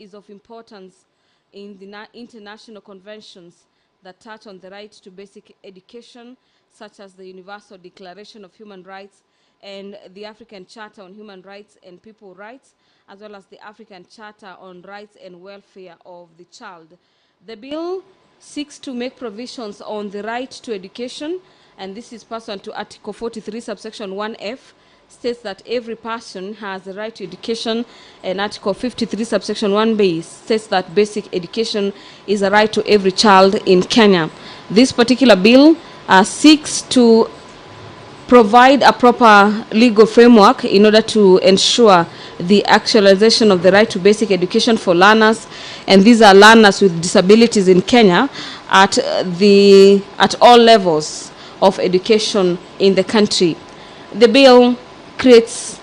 is of importance in the international conventions that touch on the right to basic education, such as the Universal Declaration of Human Rights and the African Charter on Human Rights and People Rights, as well as the African Charter on Rights and Welfare of the Child. The bill seeks to make provisions on the right to education, and this is pursuant to Article 43, subsection 1F, states that every person has the right to education, and Article 53, subsection 1B states that basic education is a right to every child in Kenya. This particular bill seeks to provide a proper legal framework in order to ensure the actualization of the right to basic education for learners, and these are learners with disabilities in Kenya at all levels of education in the country. The bill creates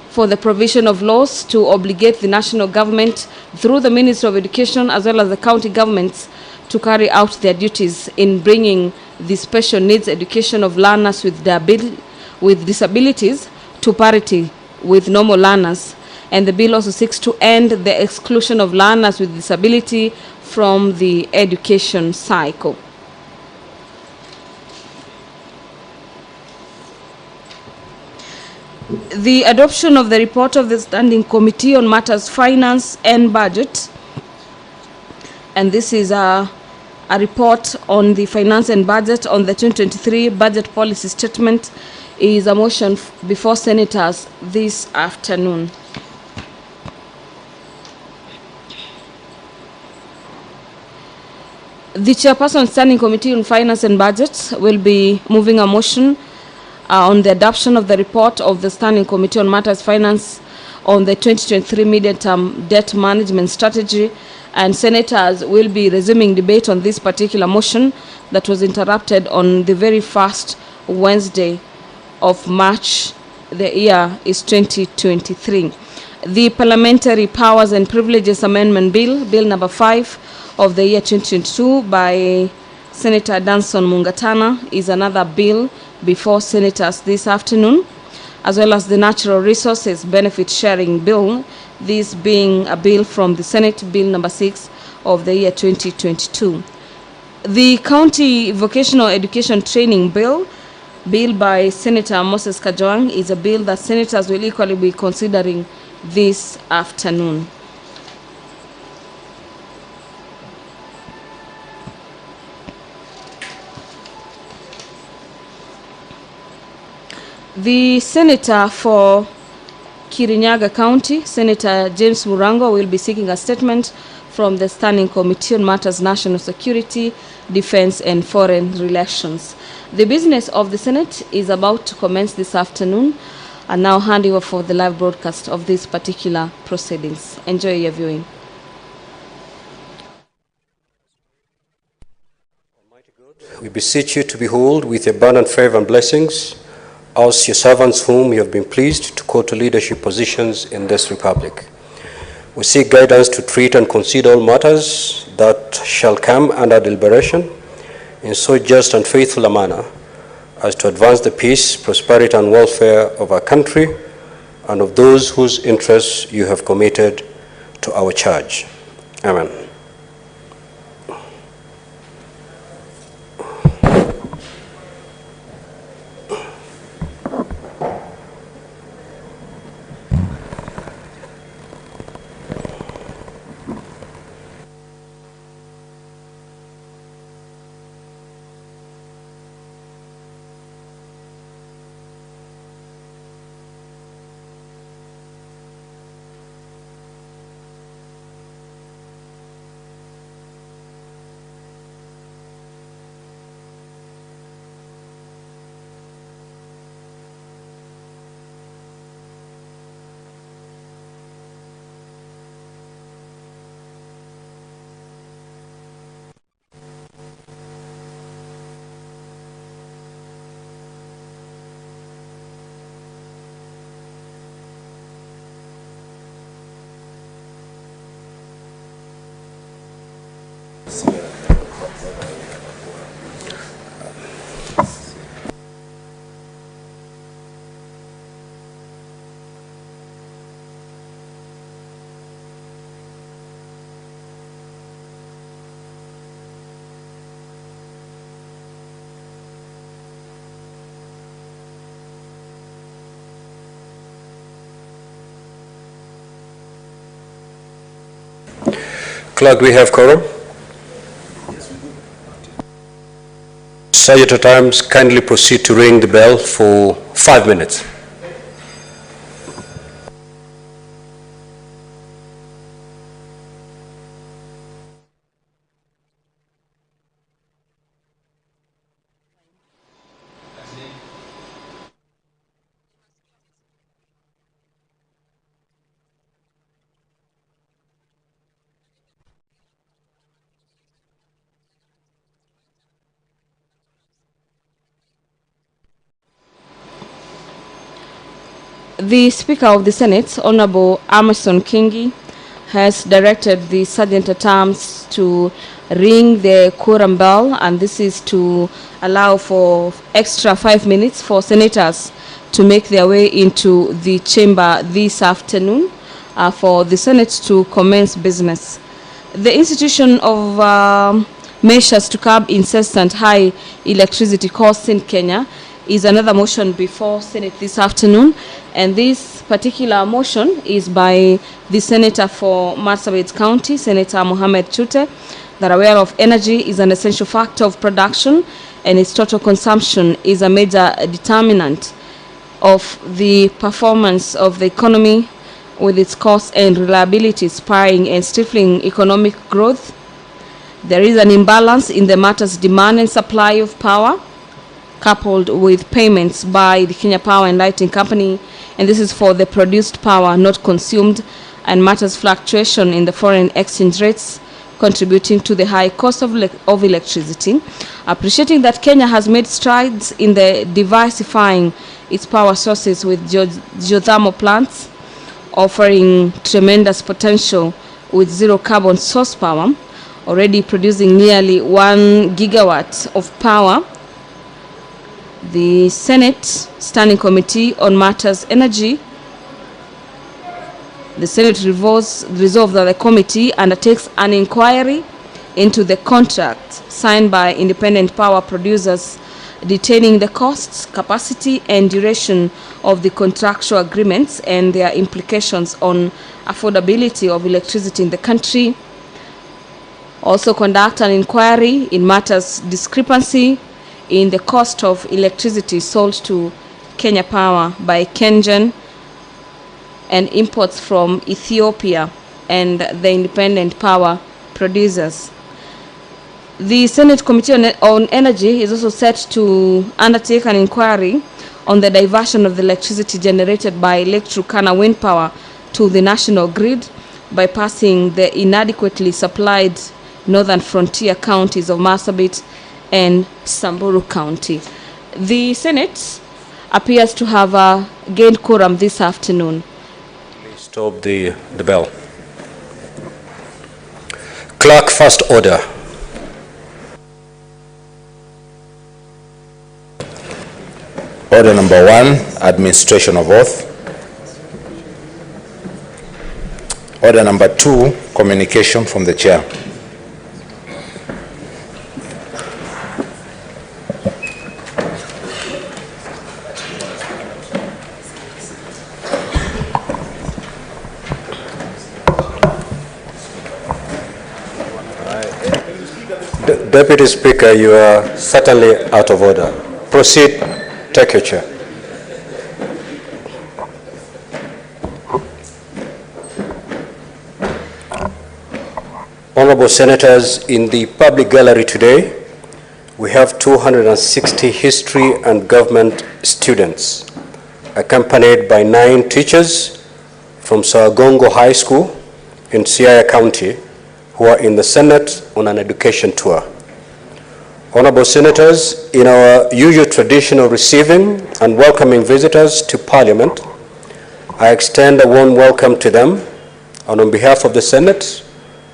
for the provision of laws to obligate the national government through the Ministry of Education as well as the county governments to carry out their duties in bringing the special needs education of learners with disabilities to parity with normal learners. And the bill also seeks to end the exclusion of learners with disability from the education cycle. The adoption of the report of the Standing Committee on Matters Finance and Budget, and this is a report on the finance and budget on the 2023 budget policy statement, is a motion before senators this afternoon. The chairperson Standing Committee on Finance and Budget will be moving a motion on the adoption of the report of the Standing Committee on Matters Finance on the 2023 medium-term debt management strategy, and senators will be resuming debate on this particular motion that was interrupted on the very first Wednesday of March. The year is 2023. The Parliamentary Powers and Privileges Amendment Bill, Bill number 5 of the year 2022 by Senator Danson Mungatana, is another bill before senators this afternoon, as well as the Natural Resources Benefit Sharing Bill, this being a bill from the Senate, Bill number 6 of the year 2022. The County Vocational Education Training Bill, bill by Senator Moses Kajwang, is a bill that senators will equally be considering this afternoon. The Senator for Kirinyaga County, Senator James Murango, will be seeking a statement from the Standing Committee on Matters National Security, Defense and Foreign Relations. The business of the Senate is about to commence this afternoon, and now hand over for the live broadcast of this particular proceedings. Enjoy your viewing. Almighty God, we beseech you to behold with abundant favor and blessings us, your servants, whom you have been pleased to call to leadership positions in this republic. We seek guidance to treat and consider all matters that shall come under deliberation in so just and faithful a manner as to advance the peace, prosperity, and welfare of our country and of those whose interests you have committed to our charge. Amen. Clerk, do we have quorum? Sergeant at Arms, kindly proceed to ring the bell for 5 minutes. The Speaker of the Senate, Honorable Amason Kingi, has directed the Sergeant at Arms to ring the quorum bell, and this is to allow for extra 5 minutes for senators to make their way into the chamber this afternoon for the Senate to commence business. The institution of measures to curb incessant high electricity costs in Kenya is another motion before Senate this afternoon, and this particular motion is by the Senator for Marsabit County, Senator Mohamed Chute, that aware of energy is an essential factor of production and its total consumption is a major determinant of the performance of the economy, with its cost and reliability spurring and stifling economic growth. There is an imbalance in the matter's demand and supply of power, coupled with payments by the Kenya Power and Lighting Company, and this is for the produced power not consumed, and matters fluctuation in the foreign exchange rates contributing to the high cost of electricity. Appreciating that Kenya has made strides in the diversifying its power sources with geothermal plants offering tremendous potential with zero carbon source power, already producing nearly 1 gigawatt of power. The Senate Standing Committee on Matters Energy, the Senate resolved that the committee undertakes an inquiry into the contract signed by independent power producers detailing the costs, capacity, and duration of the contractual agreements and their implications on affordability of electricity in the country. Also conduct an inquiry in matters discrepancy in the cost of electricity sold to Kenya Power by KenGen and imports from Ethiopia and the independent power producers. The Senate Committee on Energy is also set to undertake an inquiry on the diversion of the electricity generated by Lake Turkana wind power to the national grid, bypassing the inadequately supplied northern frontier counties of Marsabit and Samburu County. The Senate appears to have gained quorum this afternoon. Please stop the bell. Clerk, first order. Order number 1, administration of oath. Order number 2, communication from the chair. Deputy Speaker, you are certainly out of order. Proceed, take your chair. Honorable Senators, in the public gallery today, we have 260 history and government students, accompanied by 9 teachers from Sawagongo High School in Siaya County, who are in the Senate on an education tour. Honorable Senators, in our usual tradition of receiving and welcoming visitors to Parliament, I extend a warm welcome to them, and on behalf of the Senate,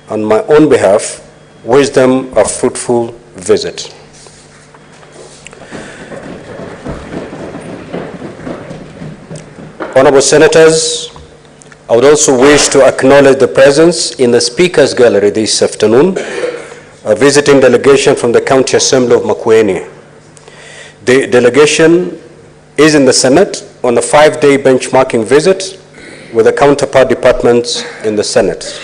on my own behalf, wish them a fruitful visit. Honorable Senators, I would also wish to acknowledge the presence in the Speaker's Gallery this afternoon, a visiting delegation from the County Assembly of Makwiny. The delegation is in the Senate on a 5-day benchmarking visit with the counterpart departments in the Senate.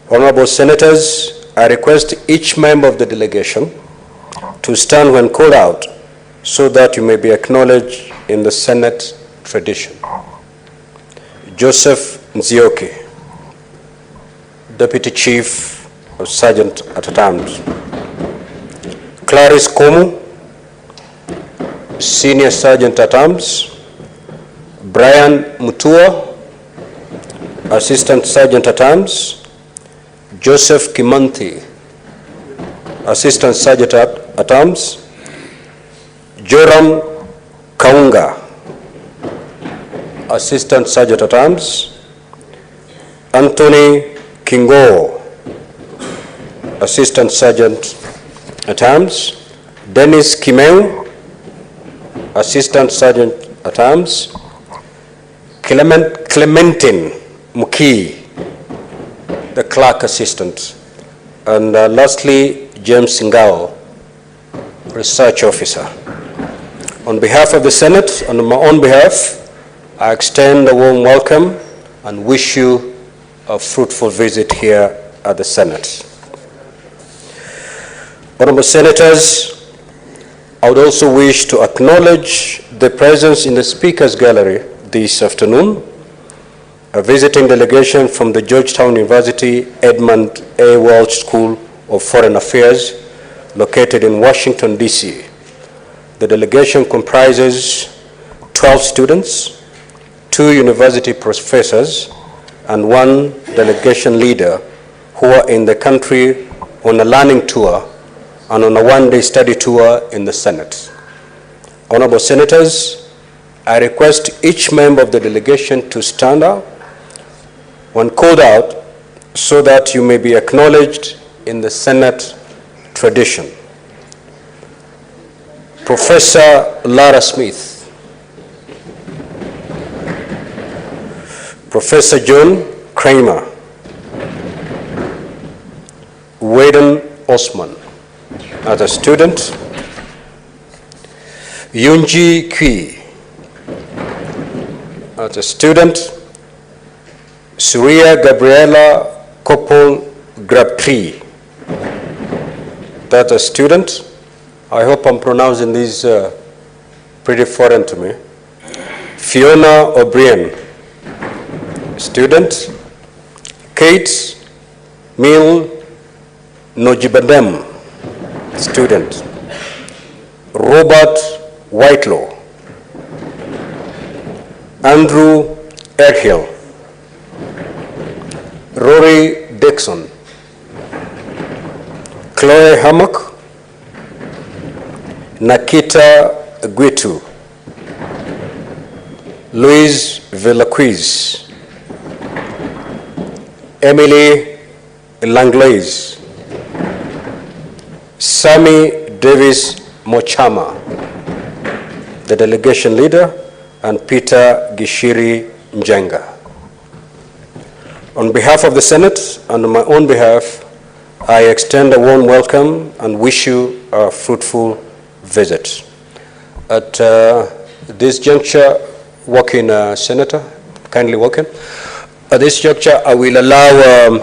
Honorable Senators, I request each member of the delegation to stand when called out so that you may be acknowledged in the Senate tradition. Joseph Nzioki, Deputy Chief of Sergeant at Arms. Clarice Komu, Senior Sergeant at Arms. Brian Mutua, Assistant Sergeant at Arms. Joseph Kimanthi, Assistant Sergeant at Arms. Joram Kaunga, Assistant Sergeant at Arms. Anthony Kingo, Assistant Sergeant at Arms. Dennis Kimeu, Assistant Sergeant at Arms. Clementine Muki, the Clerk Assistant. And lastly, James Ngao, Research Officer. On behalf of the Senate and on my own behalf, I extend a warm welcome and wish you a fruitful visit here at the Senate. Honorable Senators, I would also wish to acknowledge the presence in the Speaker's Gallery this afternoon, a visiting delegation from the Georgetown University Edmund A. Welch School of Foreign Affairs, located in Washington, D.C. The delegation comprises 12 students, 2 university professors, and 1 delegation leader who are in the country on a learning tour and on a one-day study tour in the Senate. Honorable Senators, I request each member of the delegation to stand up when called out so that you may be acknowledged in the Senate tradition. Professor Lara Smith, Professor John Kramer, Waden Osman as a student, Yunji Kui as a student, Surya Gabriela Kopol Grabtree, that's a student. I hope I'm pronouncing these pretty foreign to me. Fiona O'Brien, student. Kate Mil Nojibadem, student. Robert Whitelaw. Andrew Erhill. Rory Dixon. Chloe Hammock. Nakita Guitu. Louise Velaquiz. Emily Langlaise. Sammy Davis Mochama, the delegation leader, and Peter Gishiri Njenga. On behalf of the Senate and on my own behalf, I extend a warm welcome and wish you a fruitful visit. At this juncture, walk in, Senator, kindly walk in. At this juncture, I will allow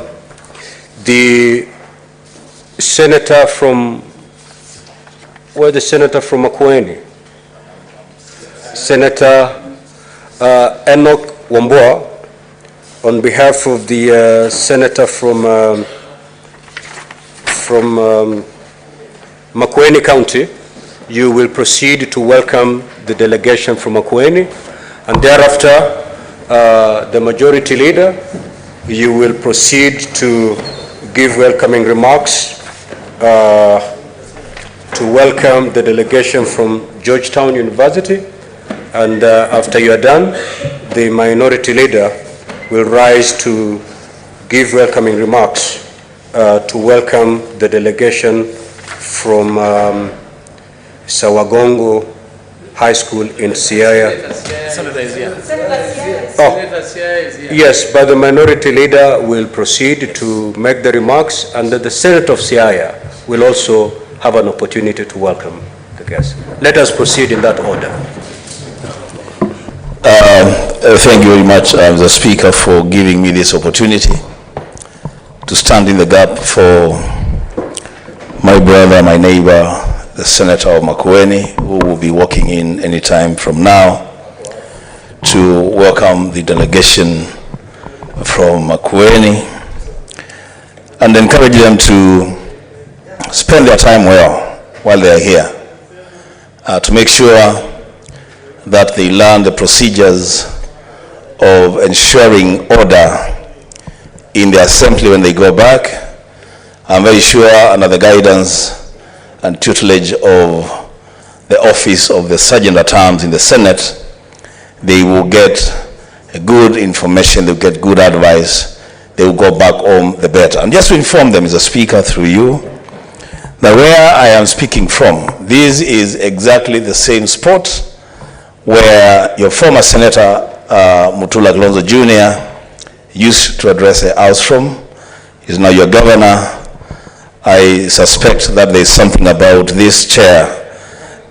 the senator from, where's the senator from Makwiny? Senator Enoch Wambua, on behalf of the senator from Makwiny County, you will proceed to welcome the delegation from Makwiny, and thereafter, the majority leader, you will proceed to give welcoming remarks to welcome the delegation from Georgetown University, and after you are done, the minority leader will rise to give welcoming remarks to welcome the delegation from Sawagongo High School in Siaya. Oh, yes, but the minority leader will proceed to make the remarks, and the Senate of Siaya will also have an opportunity to welcome the guests. Let us proceed in that order. Thank you very much, the Speaker, for giving me this opportunity to stand in the gap for my brother, my neighbor, the Senator of Makwiny, who will be walking in any time from now, to welcome the delegation from Makwiny and encourage them to spend their time well while they are here, to make sure that they learn the procedures of ensuring order in the assembly when they go back. I'm very sure under the guidance and tutelage of the office of the Sergeant at Arms in the Senate, they will get good information, they'll get good advice, they will go back home the better. And just to inform them, Mr. Speaker, through you, that where I am speaking from, this is exactly the same spot where your former Senator Mutula Kilonzo Jr. used to address the House from. He's now your governor. I suspect that there's something about this chair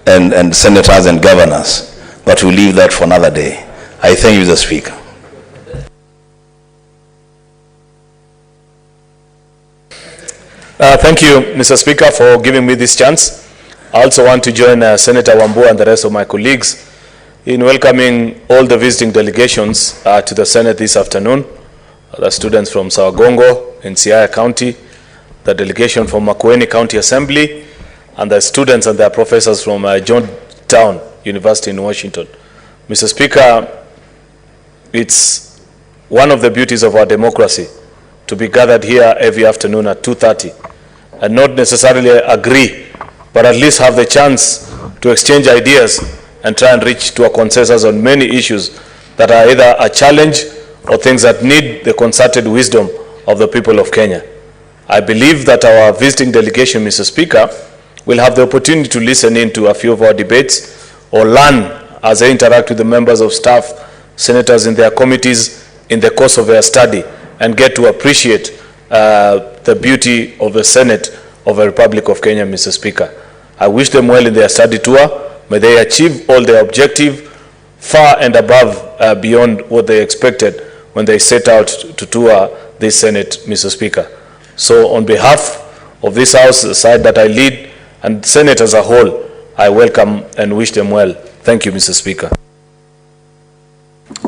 and senators and governors, but we'll leave that for another day. I thank you, Mr. Speaker. Thank you, Mr. Speaker, for giving me this chance. I also want to join Senator Wambua and the rest of my colleagues in welcoming all the visiting delegations to the Senate this afternoon, the students from Sawagongo in Siaya County, the delegation from Makwiny County Assembly, and the students and their professors from Georgetown University in Washington. Mr. Speaker, it's one of the beauties of our democracy to be gathered here every afternoon at 2:30 and not necessarily agree, but at least have the chance to exchange ideas and try and reach to a consensus on many issues that are either a challenge or things that need the concerted wisdom of the people of Kenya. I believe that our visiting delegation, Mr. Speaker, will have the opportunity to listen in to a few of our debates or learn as they interact with the members of staff, senators in their committees in the course of their study, and get to appreciate the beauty of the Senate of the Republic of Kenya, Mr. Speaker. I wish them well in their study tour. May they achieve all their objectives far and above, beyond what they expected when they set out to tour this Senate, Mr. Speaker. So on behalf of this House, the side that I lead, and Senate as a whole, I welcome and wish them well. Thank you, Mr. Speaker.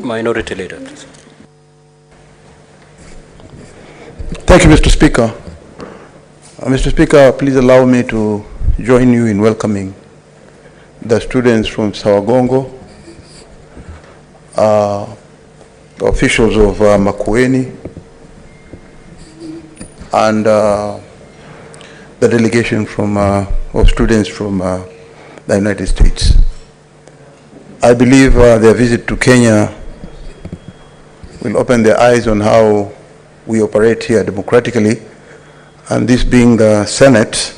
Minority Leader, please. Thank you, Mr. Speaker. Mr. Speaker, please allow me to join you in welcoming the students from Sawagongo, the officials of Makwiny, and the delegation from of students from the United States. I believe their visit to Kenya will open their eyes on how we operate here democratically, and this being the Senate,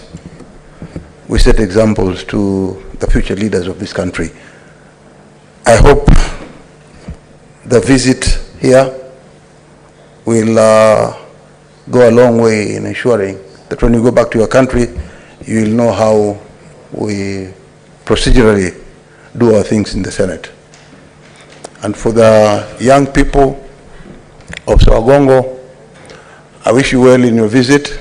we set examples to the future leaders of this country. I hope the visit here will go a long way in ensuring that when you go back to your country, you will know how we procedurally do our things in the Senate. And for the young people of Sawagongo, I wish you well in your visit.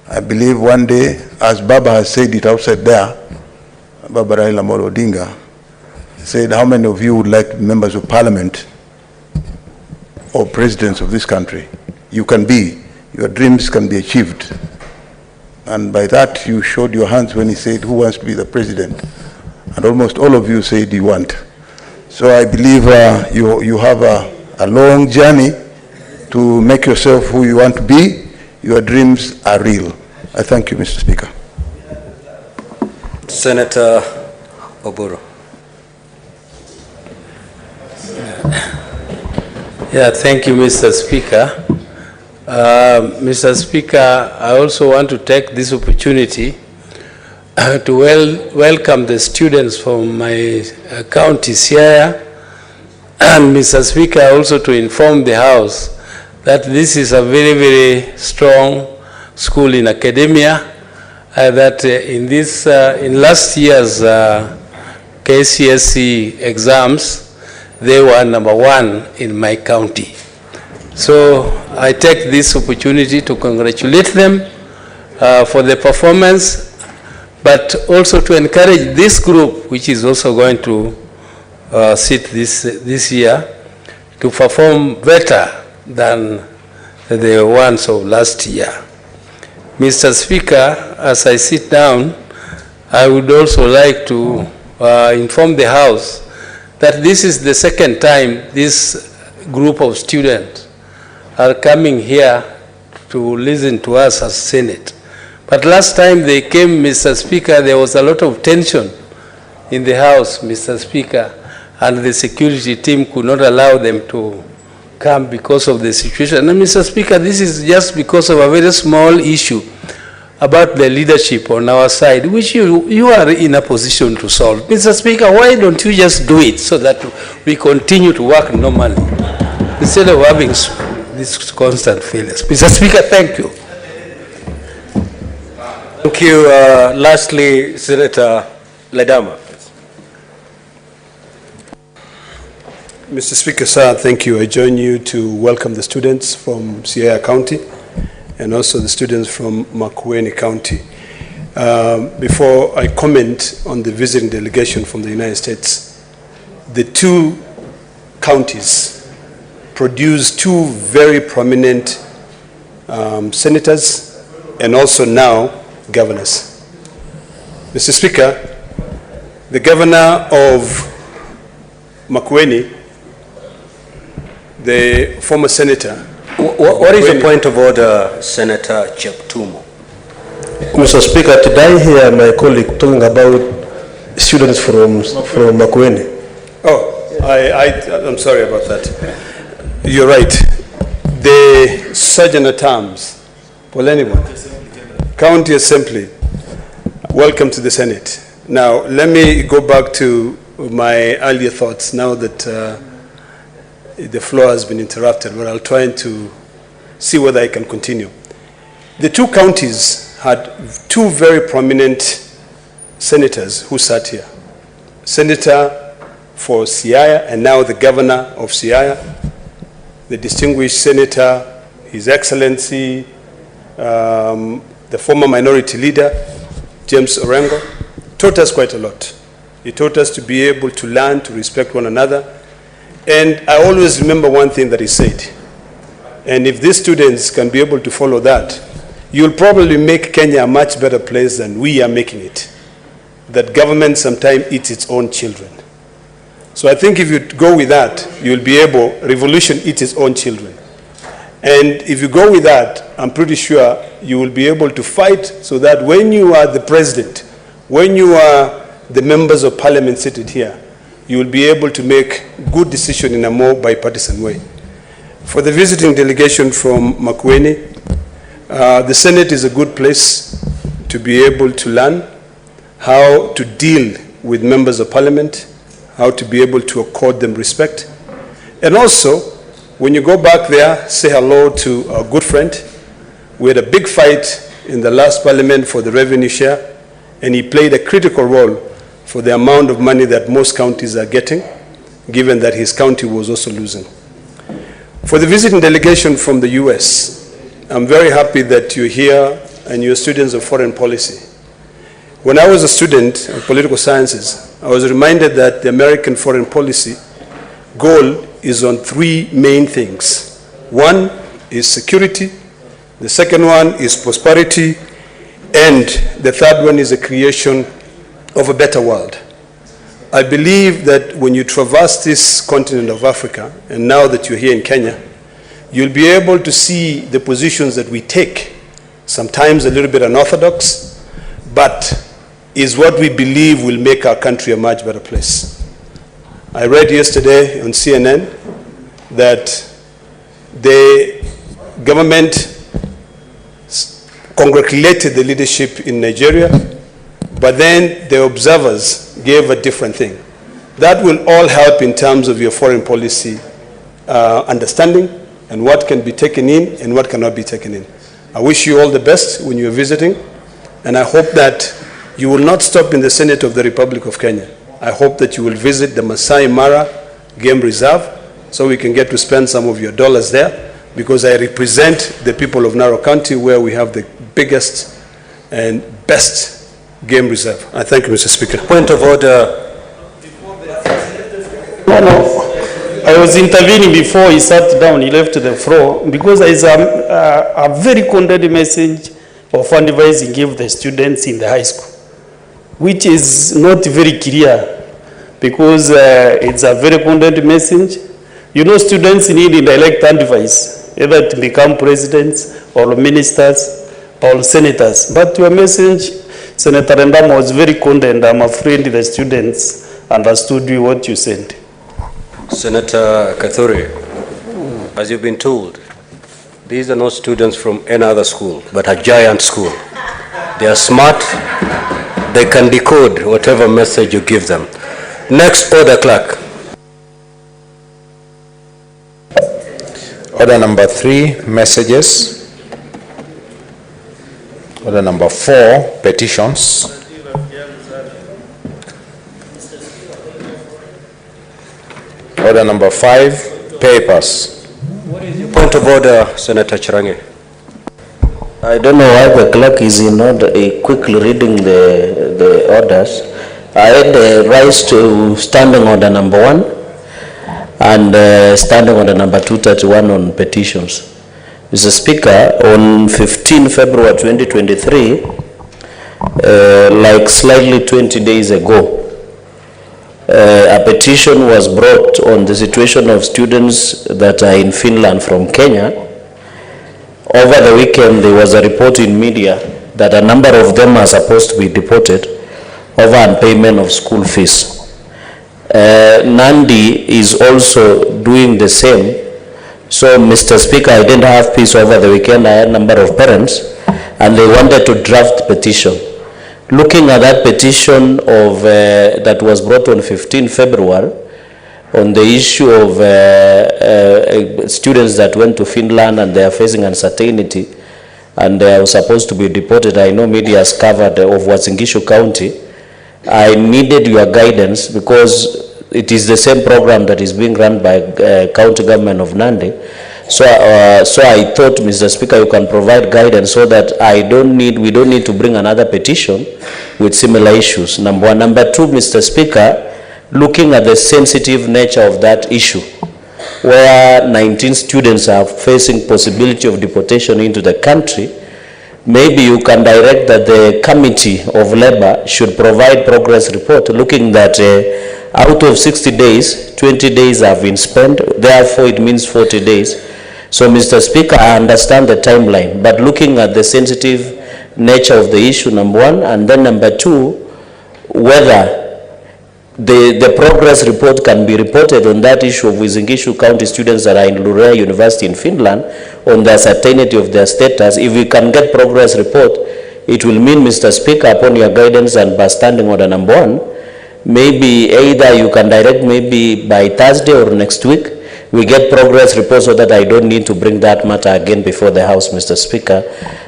I believe one day, as Baba has said it outside there, Baba Raila Odinga said, how many of you would like to be members of parliament or presidents of this country? You can be, your dreams can be achieved. And by that, you showed your hands when he said, who wants to be the president? And almost all of you said you want. So I believe you have a long journey to make yourself who you want to be. Your dreams are real. I thank you, Mr. Speaker. Senator Oburu. Yeah, thank you, Mr. Speaker. Mr. Speaker, I also want to take this opportunity to welcome the students from my county, Siaya, and Mr. Speaker, also to inform the House that this is a very, very strong school in academia, that in last year's KCSE exams, they were #1 in my county. So I take this opportunity to congratulate them for the performance, but also to encourage this group, which is also going to sit this year, to perform better than the ones of last year. Mr. Speaker, as I sit down, I would also like to inform the House that this is the second time this group of students are coming here to listen to us as Senate. But last time they came, Mr. Speaker, there was a lot of tension in the House, Mr. Speaker, and the security team could not allow them to come because of the situation. And Mr. Speaker, this is just because of a very small issue about the leadership on our side, which you are in a position to solve. Mr. Speaker, why don't you just do it so that we continue to work normally instead of having these constant failures? Mr. Speaker, thank you. Thank you. Lastly, Senator Ledama. Mr. Speaker, sir, thank you. I join you to welcome the students from Siaya County and also the students from Makwiny County. Before I comment on the visiting delegation from the United States, the two counties produced two very prominent senators and also now governors. Mr. Speaker, the governor of Makwiny, the former senator. What is the point of order, Senator Cheptumo? Mr. Speaker, did I hear my colleague talking about students from Makwiny? Oh, I'm sorry about that. You're right. The Sergeant-at-Arms, County Assembly, welcome to the Senate. Now, let me go back to my earlier thoughts now that the floor has been interrupted, but I'll try to see whether I can continue. The two counties had two very prominent senators who sat here. Senator for Siaya and now the governor of Siaya, the distinguished senator, His Excellency, the former minority leader, James Orengo, taught us quite a lot. He taught us to be able to learn, to respect one another. And I always remember one thing that he said. And if these students can be able to follow that, you'll probably make Kenya a much better place than we are making it. That government sometimes eats its own children. So I think if you go with that, you'll be able, revolution eats its own children. And if you go with that, I'm pretty sure you will be able to fight so that when you are the president, when you are the members of parliament seated here, you will be able to make good decisions in a more bipartisan way. For the visiting delegation from Makwiny, the Senate is a good place to be able to learn how to deal with members of parliament, how to be able to accord them respect. And also, when you go back there, say hello to our good friend. We had a big fight in the last parliament for the revenue share, and he played a critical role for the amount of money that most counties are getting, given that his county was also losing. For the visiting delegation from the US, I'm very happy that you're here and you're students of foreign policy. When I was a student of political sciences, I was reminded that the American foreign policy goal is on three main things. One is security, the second one is prosperity, and the third one is the creation of a better world. I believe that when you traverse this continent of Africa, and now that you're here in Kenya, you'll be able to see the positions that we take, sometimes a little bit unorthodox, but is what we believe will make our country a much better place. I read yesterday on CNN that the government congratulated the leadership in Nigeria, but then the observers gave a different thing. That will all help in terms of your foreign policy understanding and what can be taken in and what cannot be taken in. I wish you all the best when you're visiting, and I hope that you will not stop in the Senate of the Republic of Kenya. I hope that you will visit the Masai Mara Game Reserve so we can get to spend some of your dollars there. because I represent the people of Narok County, where we have the biggest and best game reserve. I thank you, Mr. Speaker. Point of order. No. I was intervening before he sat down, he left the floor, because there is a very condemned message of fundraising give the students in the high school, which is not very clear, because it's a very condemned message. You know, students need indirect advice, either to become presidents or ministers or senators. But your message, Senator Ndama, was very condemned. I'm afraid the students understood what you said. Senator Kathuri, as you've been told, these are not students from any other school, but a giant school. They are smart. They can decode whatever message you give them. Next, order, clerk. Order number 3, messages. Order number 4, petitions. Order number 5, papers. Point of order, Senator Chirangi. I don't know why the clerk is in order, quickly reading the orders. I had the rise to standing order number 1 and standing order number 231 on petitions. Mr. Speaker, on 15 February 2023, like slightly 20 days ago, a petition was brought on the situation of students that are in Finland from Kenya. Over the weekend, there was a report in media that a number of them are supposed to be deported over unpayment of school fees. Nandi is also doing the same. So, Mr. Speaker, I didn't have peace over the weekend. I had a number of parents, and they wanted to draft petition. Looking at that petition of that was brought on 15 February on the issue of students that went to Finland and they are facing uncertainty and they are supposed to be deported. I know media has covered of Uasin Gishu County. I needed your guidance because it is the same program that is being run by county government of Nandi. So I thought, Mr. Speaker, you can provide guidance so that we don't need to bring another petition with similar issues. Number 1. Number 2, Mr. Speaker, looking at the sensitive nature of that issue, where 19 students are facing possibility of deportation into the country, maybe you can direct that the Committee of Labor should provide progress report looking that out of 60 days, 20 days have been spent, therefore it means 40 days. So, Mr. Speaker, I understand the timeline, but looking at the sensitive nature of the issue, number 1, and then number 2, whether the progress report can be reported on that issue of Uasin Gishu County students that are in Luleå University in Finland on the certainty of their status. If we can get progress report, it will mean, Mr. Speaker, upon your guidance and by standing order number 1, maybe either you can direct maybe by Thursday or next week, we get progress report so that I don't need to bring that matter again before the House, Mr. Speaker,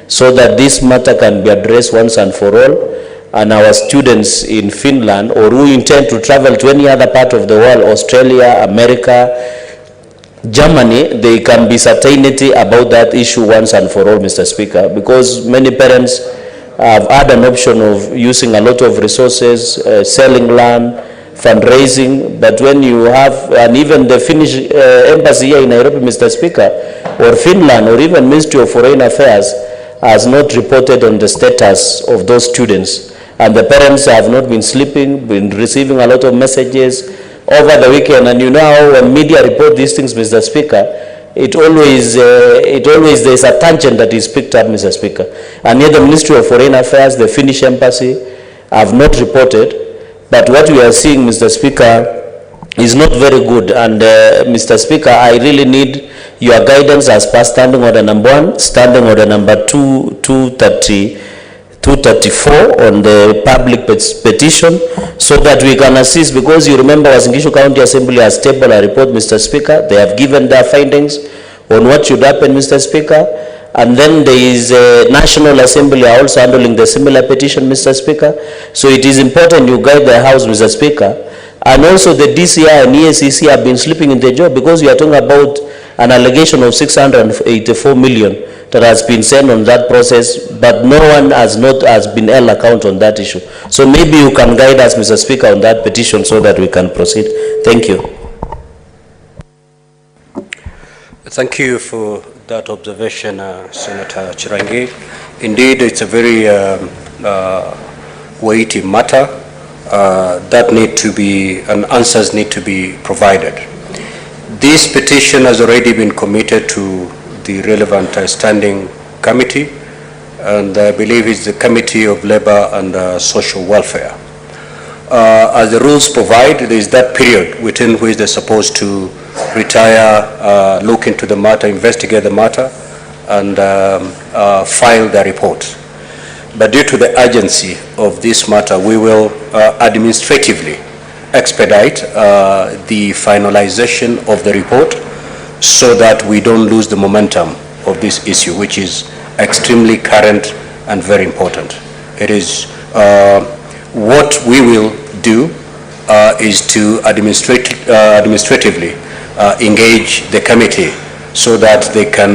so that this matter can be addressed once and for all, and our students in Finland or who intend to travel to any other part of the world, Australia, America, Germany, they can be certainty about that issue once and for all, Mr. Speaker, because many parents have had an option of using a lot of resources, selling land, fundraising, but when you have, and even the Finnish embassy here in Nairobi, Mr. Speaker, or Finland, or even Ministry of Foreign Affairs, has not reported on the status of those students. And the parents have not been sleeping, been receiving a lot of messages over the weekend. And you know how when media report these things, Mr. Speaker, it always there's a tangent that is picked up, Mr. Speaker. And yet the Ministry of Foreign Affairs, the Finnish embassy, have not reported. But what we are seeing, Mr. Speaker, is not very good. And Mr. Speaker, I really need your guidance as per standing order number 1, standing order number 234 on the public petition, so that we can assist, because you remember Uasin Gishu County Assembly has tabled a report, Mr. Speaker. They have given their findings on what should happen, Mr. Speaker. And then there is a National Assembly are also handling the similar petition, Mr. Speaker. So it is important you guide the House, Mr. Speaker. And also the DCI and EACC have been sleeping in the job, because we are talking about an allegation of 684 million that has been sent on that process, but no one has been held account on that issue. So maybe you can guide us, Mr. Speaker, on that petition so that we can proceed. Thank you. Thank you for that observation, Senator Chirangi. Indeed, it's a very weighty matter that need to be, and answers need to be provided. This petition has already been committed to the relevant standing committee, and I believe it's the Committee of Labor and Social Welfare. As the rules provide, there is that period within which they're supposed to retire, look into the matter, investigate the matter, and file their report. But due to the urgency of this matter, we will administratively expedite the finalization of the report so that we don't lose the momentum of this issue, which is extremely current and very important. It is what we will do is to administratively engage the committee so that they can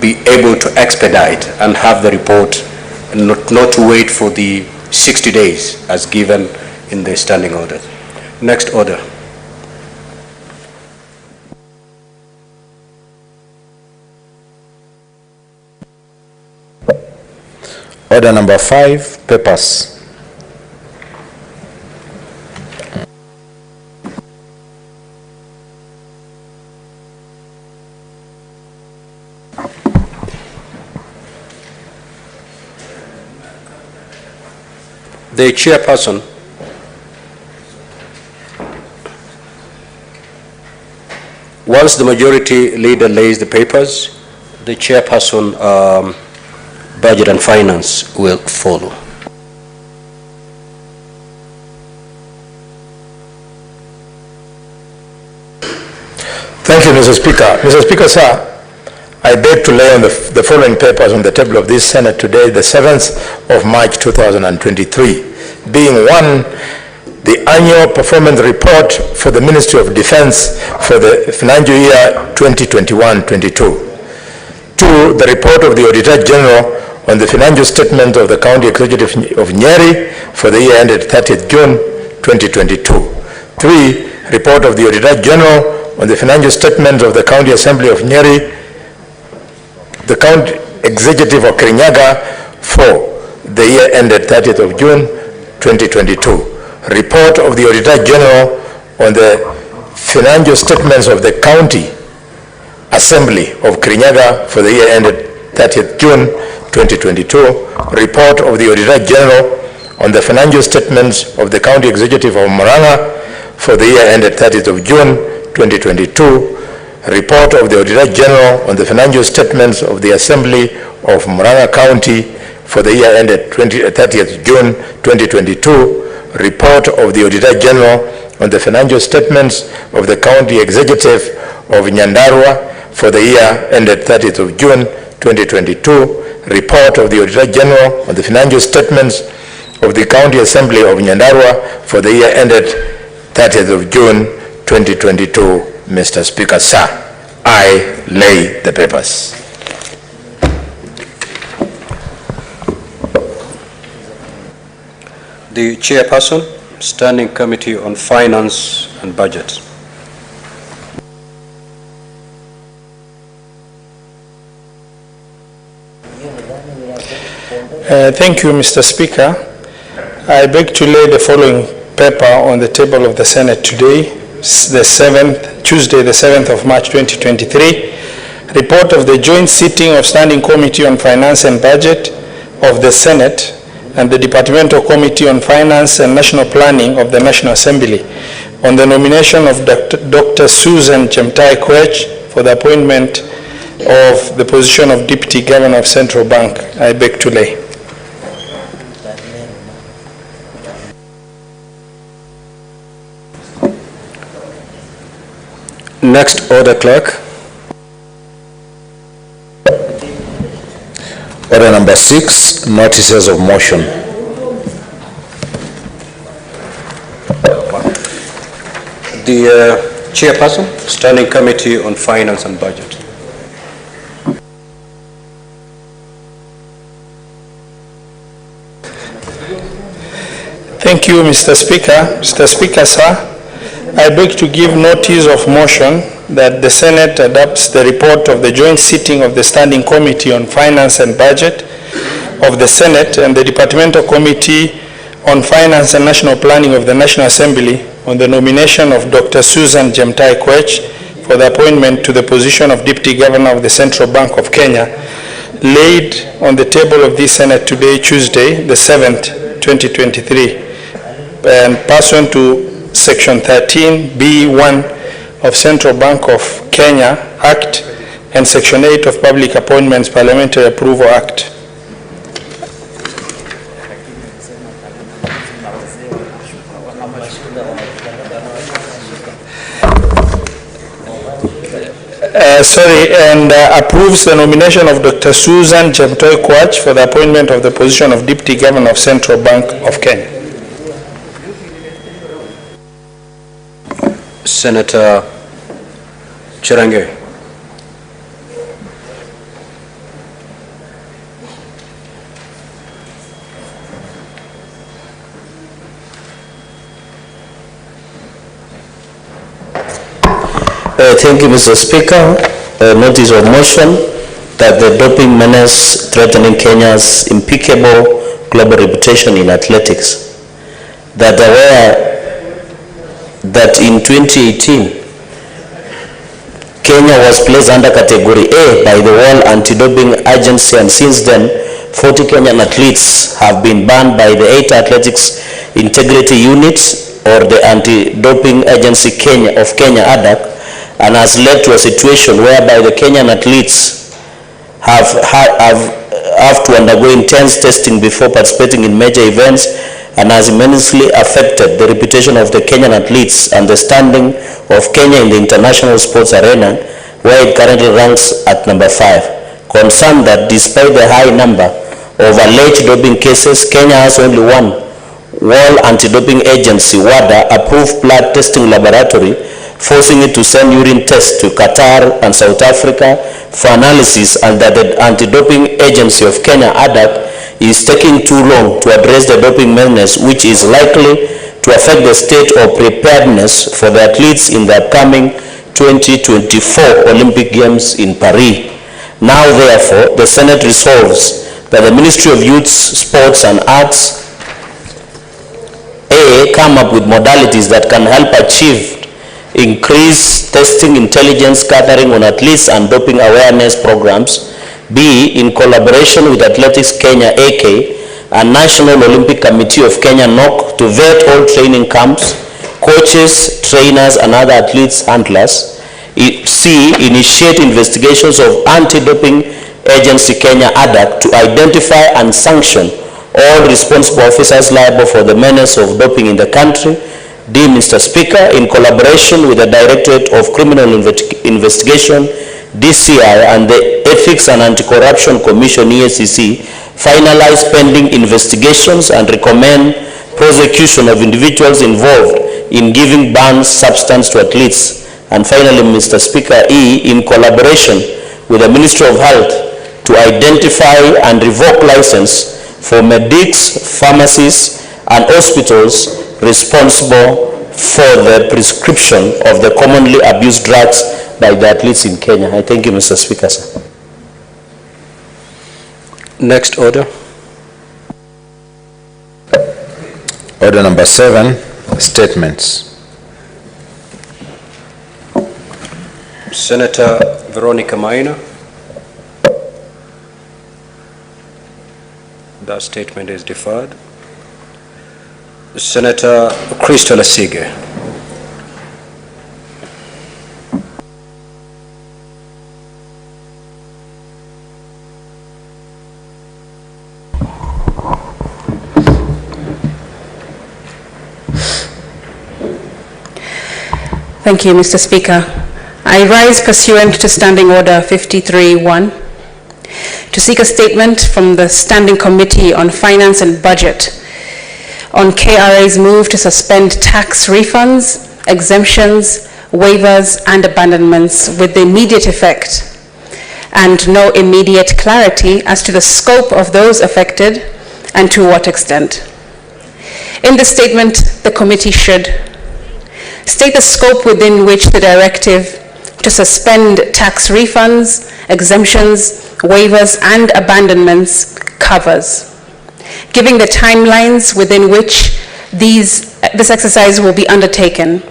be able to expedite and have the report, not to wait for the 60 days as given in the standing order. Next order. Order number 5, papers. The chairperson once the majority leader lays the papers, the chairperson budget and finance will follow. Thank you, Mr. Speaker. Mr. Speaker, sir, I beg to lay on the following papers on the table of this Senate today, the 7th of March 2023, being 1, the annual performance report for the Ministry of Defense for the financial year 2021-22. 2, the report of the Auditor General on the financial statement of the County Executive of Nyeri for the year ended 30th June 2022. 3, report of the Auditor General on the financial statement of the County Assembly of Nyeri, the County Executive of Kirinyaga for the year ended 30th of June 2022. Report of the Auditor General on the financial statements of the County Assembly of Kirinyaga for the year ended 30th June 2022. Report of the Auditor General on the financial statements of the County Executive of Murang'a for the year ended 30th of June 2022. Report of the Auditor General on the financial statements of the Assembly of Murang'a County for the year ended 30th June 2022. Report of the Auditor General on the financial statements of the County Executive of Nyandarua for the year ended 30th of June 2022. Report of the Auditor General on the financial statements of the County Assembly of Nyandarua for the year ended 30th of June 2022. Mr. Speaker, sir, I lay the papers. The chairperson, Standing Committee on Finance and Budget. Thank you, Mr. Speaker. I beg to lay the following paper on the table of the Senate today, Tuesday, the 7th of March 2023. Report of the joint sitting of Standing Committee on Finance and Budget of the Senate and the Departmental Committee on Finance and National Planning of the National Assembly on the nomination of Dr. Susan Chemtai Kwech for the appointment of the position of Deputy Governor of Central Bank. I beg to lay. Next order, clerk. Order number 6, notices of motion. The chairperson. Standing Committee on Finance and Budget. Thank you, Mr. Speaker. Mr. Speaker, sir, I beg to give notice of motion that the Senate adopts the report of the joint sitting of the Standing Committee on Finance and Budget of the Senate and the Departmental Committee on Finance and National Planning of the National Assembly on the nomination of Dr. Susan Jemtai Kwech for the appointment to the position of Deputy Governor of the Central Bank of Kenya, laid on the table of this Senate today, Tuesday, the 7th, 2023. And pursuant to Section 13B1 of Central Bank of Kenya Act and Section 8 of Public Appointments Parliamentary Approval Act. Approves the nomination of Dr. Susan Jemtai Kwech for the appointment of the position of Deputy Governor of Central Bank of Kenya. Senator Chirange. Thank you, Mr. Speaker. Notice of motion that the doping menace threatening Kenya's impeccable global reputation in athletics. That aware that in 2018, Kenya was placed under Category A by the World Anti-Doping Agency, and since then, 40 Kenyan athletes have been banned by the 8 Athletics Integrity Units or the Anti-Doping Agency of Kenya, ADAC, and has led to a situation whereby the Kenyan athletes have to undergo intense testing before participating in major events, and has immensely affected the reputation of the Kenyan athletes and the standing of Kenya in the international sports arena, where it currently ranks at number 5. Concerned that despite the high number of alleged doping cases, Kenya has only one World Anti-Doping Agency, WADA, approved blood testing laboratory, forcing it to send urine tests to Qatar and South Africa for analysis, and that the Anti-Doping Agency of Kenya, ADAC, is taking too long to address the doping menace, which is likely to affect the state of preparedness for the athletes in the upcoming 2024 Olympic Games in Paris. Now, therefore, the Senate resolves that the Ministry of Youth, Sports and Arts come up with modalities that can help achieve increased testing intelligence gathering on athletes and doping awareness programs. B, in collaboration with Athletics Kenya AK and National Olympic Committee of Kenya NOC, to vet all training camps, coaches, trainers and other athletes handlers. C, initiate investigations of Anti-Doping Agency Kenya ADAC to identify and sanction all responsible officers liable for the menace of doping in the country. D, Mr. Speaker, in collaboration with the Directorate of Criminal Investigation, DCI, and the Ethics and Anti-Corruption Commission, EACC, finalize pending investigations and recommend prosecution of individuals involved in giving banned substance to athletes. And finally, Mr. Speaker, E, in collaboration with the Ministry of Health, to identify and revoke license for medics, pharmacies, and hospitals responsible for the prescription of the commonly abused drugs by the athletes in Kenya. I thank you, Mr. Speaker, sir. Next order. Order number 7, statements. Senator Veronica Maina. That statement is deferred. Senator Crystal Asige. Thank you, Mr. Speaker. I rise pursuant to Standing Order 53-1 to seek a statement from the Standing Committee on Finance and Budget on KRA's move to suspend tax refunds, exemptions, waivers, and abandonments with the immediate effect, and no immediate clarity as to the scope of those affected and to what extent. In the statement, the committee should state the scope within which the directive to suspend tax refunds, exemptions, waivers, and abandonments covers, giving the timelines within which this exercise will be undertaken.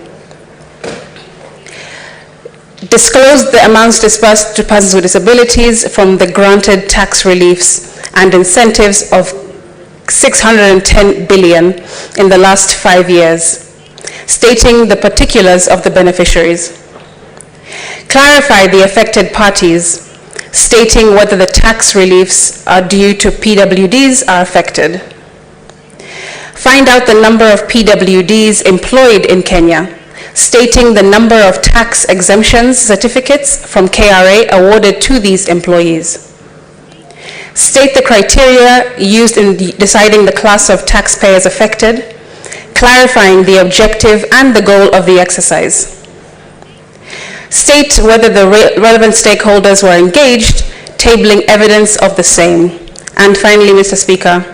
Disclose the amounts disbursed to persons with disabilities from the granted tax reliefs and incentives of 610 billion in the last 5 years, stating the particulars of the beneficiaries. Clarify the affected parties, stating whether the tax reliefs are due to PWDs are affected. Find out the number of PWDs employed in Kenya, stating the number of tax exemptions certificates from KRA awarded to these employees. State the criteria used in deciding the class of taxpayers affected, clarifying the objective and the goal of the exercise. State whether the relevant stakeholders were engaged, tabling evidence of the same. And finally, Mr. Speaker,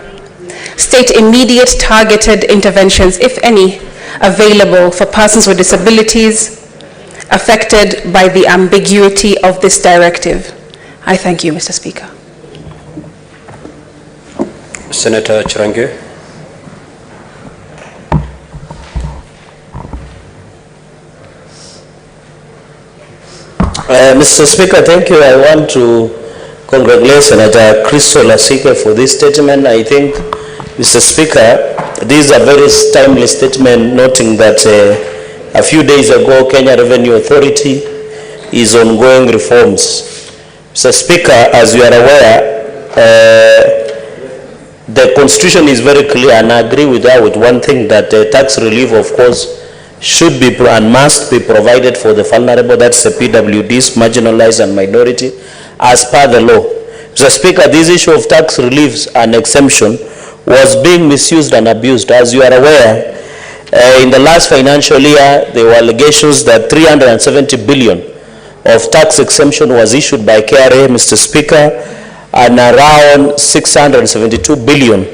state immediate targeted interventions, if any, available for persons with disabilities affected by the ambiguity of this directive. I thank you, Mr. Speaker. Senator Chirange. Mr. Speaker, thank you. I want to congratulate Senator Crystal Asike for this statement. I think, Mr. Speaker, this is a very timely statement, noting that a few days ago, Kenya Revenue Authority is ongoing reforms. Mr. Speaker, as you are aware, the Constitution is very clear, and I agree with that with one thing, that tax relief, of course, should be and must be provided for the vulnerable, that's the PWDs, marginalized and minority, as per the law. Mr. Speaker, this issue of tax reliefs and exemption was being misused and abused. As you are aware, in the last financial year, there were allegations that 370 billion of tax exemption was issued by KRA, Mr. Speaker, and around 672 billion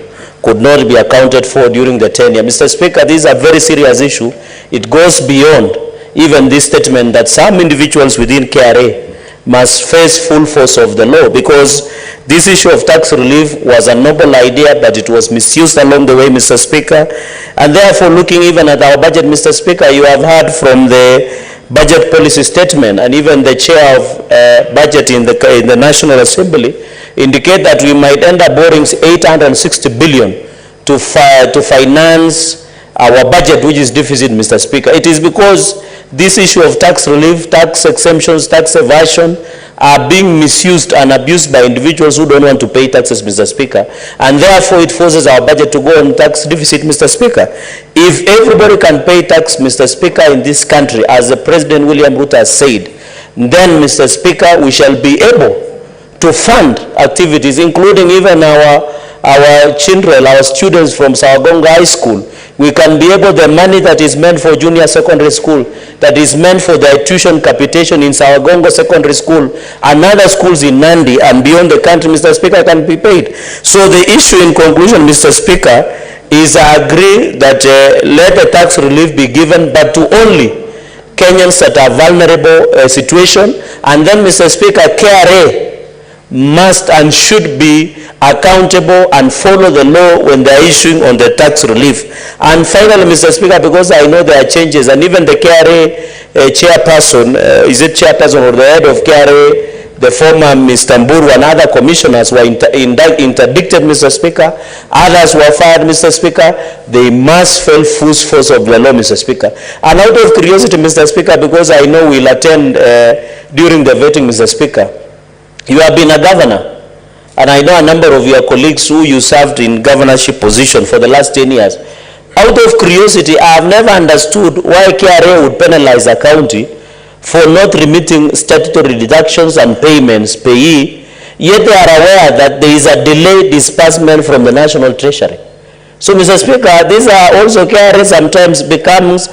could not be accounted for during the tenure. Mr. Speaker, this is a very serious issue. It goes beyond even this statement that some individuals within KRA must face full force of the law, because this issue of tax relief was a noble idea, but it was misused along the way, Mr. Speaker. And therefore, looking even at our budget, Mr. Speaker, you have heard from the budget policy statement and even the chair of budget in the National Assembly indicate that we might end up borrowing 860 billion to finance our budget, which is deficit, Mr. Speaker. It is because this issue of tax relief, tax exemptions, tax evasion are being misused and abused by individuals who don't want to pay taxes, Mr. Speaker. And therefore, it forces our budget to go on tax deficit, Mr. Speaker. If everybody can pay tax, Mr. Speaker, in this country, as the President William RUTO has said, then, Mr. Speaker, we shall be able to fund activities, including even our children, our students from Sawagonga High School. We can be able, the money that is meant for junior secondary school, that is meant for the tuition capitation in Sawagonga Secondary School and other schools in Nandi and beyond the country, Mr. Speaker, can be paid. So the issue in conclusion, Mr. Speaker, is I agree that let the tax relief be given, but to only Kenyans that are vulnerable situation. And then, Mr. Speaker, KRA must and should be accountable and follow the law when they are issuing on the tax relief. And finally, Mr. Speaker, because I know there are changes, and even the KRA chairperson, is it chairperson or the head of KRA, the former Mr. Mburu and other commissioners were interdicted, Mr. Speaker. Others were fired, Mr. Speaker. They must fail full force of the law, Mr. Speaker. And out of curiosity, Mr. Speaker, because I know we'll attend during the voting, Mr. Speaker, you have been a governor, and I know a number of your colleagues who you served in governorship position for the last 10 years. Out of curiosity, I have never understood why KRA would penalize a county for not remitting statutory deductions and payments, payee, yet they are aware that there is a delayed disbursement from the National Treasury. So, Mr. Speaker, these are also KRA sometimes becomes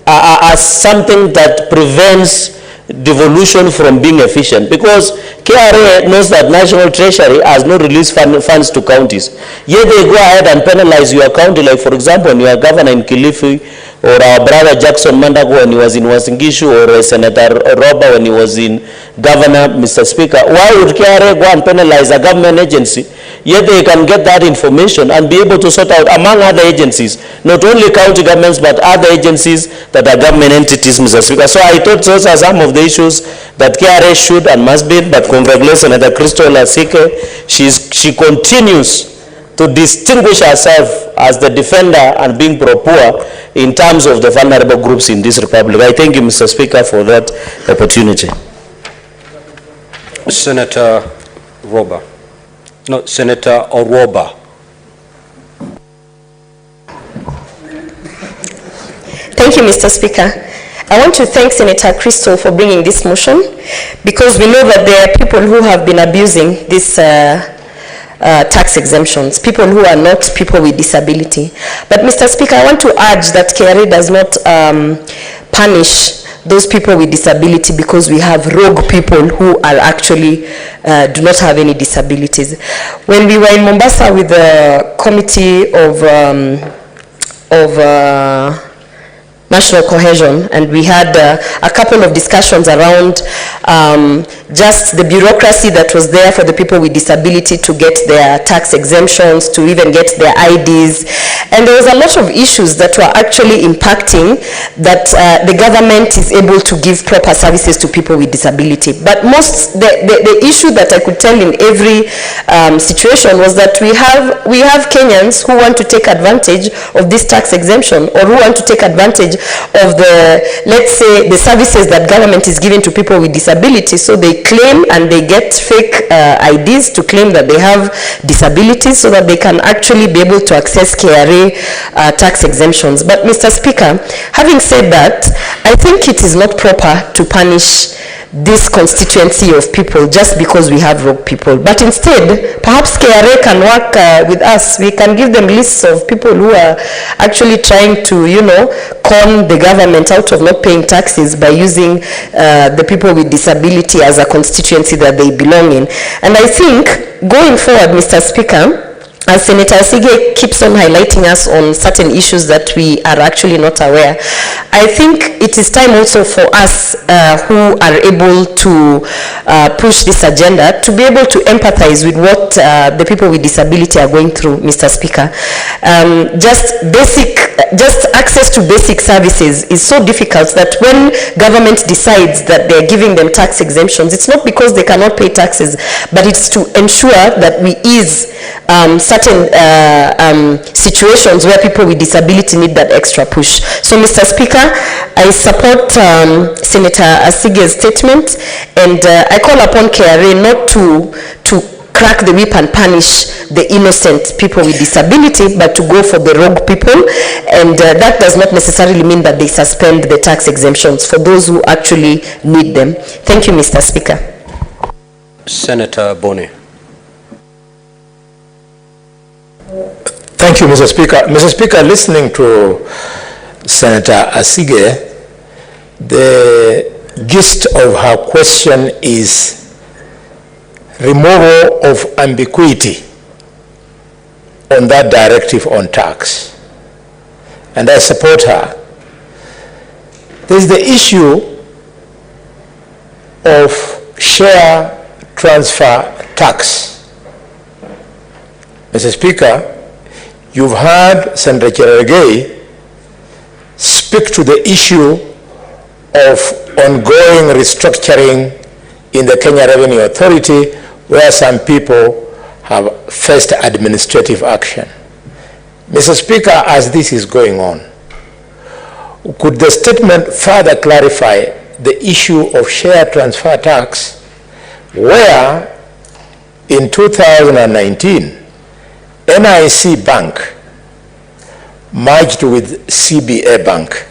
as something that prevents devolution from being efficient, because KRA knows that National Treasury has not released funds to counties. Yet they go ahead and penalize your county, like for example, when you are governor in Kilifi, or our brother Jackson Mandago when he was in Uasin Gishu, or Senator Roba when he was in governor, Mr. Speaker. Why would KRA go and penalize a government agency? Yet they can get that information and be able to sort out among other agencies, not only county governments, but other agencies that are government entities, Mr. Speaker. So I thought those are some of the issues that KRA should and must be, but congratulations, Senator Crystal Asike. She continues to distinguish herself as the defender and being pro-poor in terms of the vulnerable groups in this republic. I thank you, Mr. Speaker, for that opportunity. Senator Roba. No, Senator Oroba. Thank you, Mr. Speaker. I want to thank Senator Crystal for bringing this motion, because we know that there are people who have been abusing this tax exemptions, people who are not people with disability. But Mr. Speaker, I want to urge that KRA does not punish those people with disability because we have rogue people who are actually do not have any disabilities. When we were in Mombasa with the Committee of National Cohesion, and we had a couple of discussions around just the bureaucracy that was there for the people with disability to get their tax exemptions, to even get their IDs. And there was a lot of issues that were actually impacting that the government is able to give proper services to people with disability. But the issue that I could tell in every situation was that we have Kenyans who want to take advantage of this tax exemption, or who want to take advantage of the, let's say, the services that government is giving to people with disability. So they claim and they get fake IDs to claim that they have disabilities so that they can actually be able to access KRA tax exemptions. But Mr. Speaker, having said that, I think it is not proper to punish this constituency of people just because we have rogue people. But instead, perhaps KRA can work with us. We can give them lists of people who are actually trying to, con the government out of not paying taxes by using the people with disability as a constituency that they belong in. And I think, going forward, Mr. Speaker, as Senator Asige keeps on highlighting us on certain issues that we are actually not aware, I think it is time also for us who are able to push this agenda to be able to empathize with what the people with disability are going through, Mr. Speaker. Just access to basic services is so difficult that when government decides that they're giving them tax exemptions, it's not because they cannot pay taxes, but it's to ensure that we ease certain situations where people with disability need that extra push. So, Mr. Speaker, I support Senator Asige's statement, and I call upon KRA not to crack the whip and punish the innocent people with disability, but to go for the rogue people. And that does not necessarily mean that they suspend the tax exemptions for those who actually need them. Thank you, Mr. Speaker. Senator Boni. Thank you, Mr. Speaker. Mr. Speaker, listening to Senator Asige, the gist of her question is removal of ambiguity on that directive on tax. And I support her. There's the issue of share transfer tax. Mr. Speaker, you've heard Senator Cherargei speak to the issue of ongoing restructuring in the Kenya Revenue Authority, where some people have faced administrative action. Mr. Speaker, as this is going on, could the statement further clarify the issue of share transfer tax, where in 2019, NIC Bank merged with CBA Bank.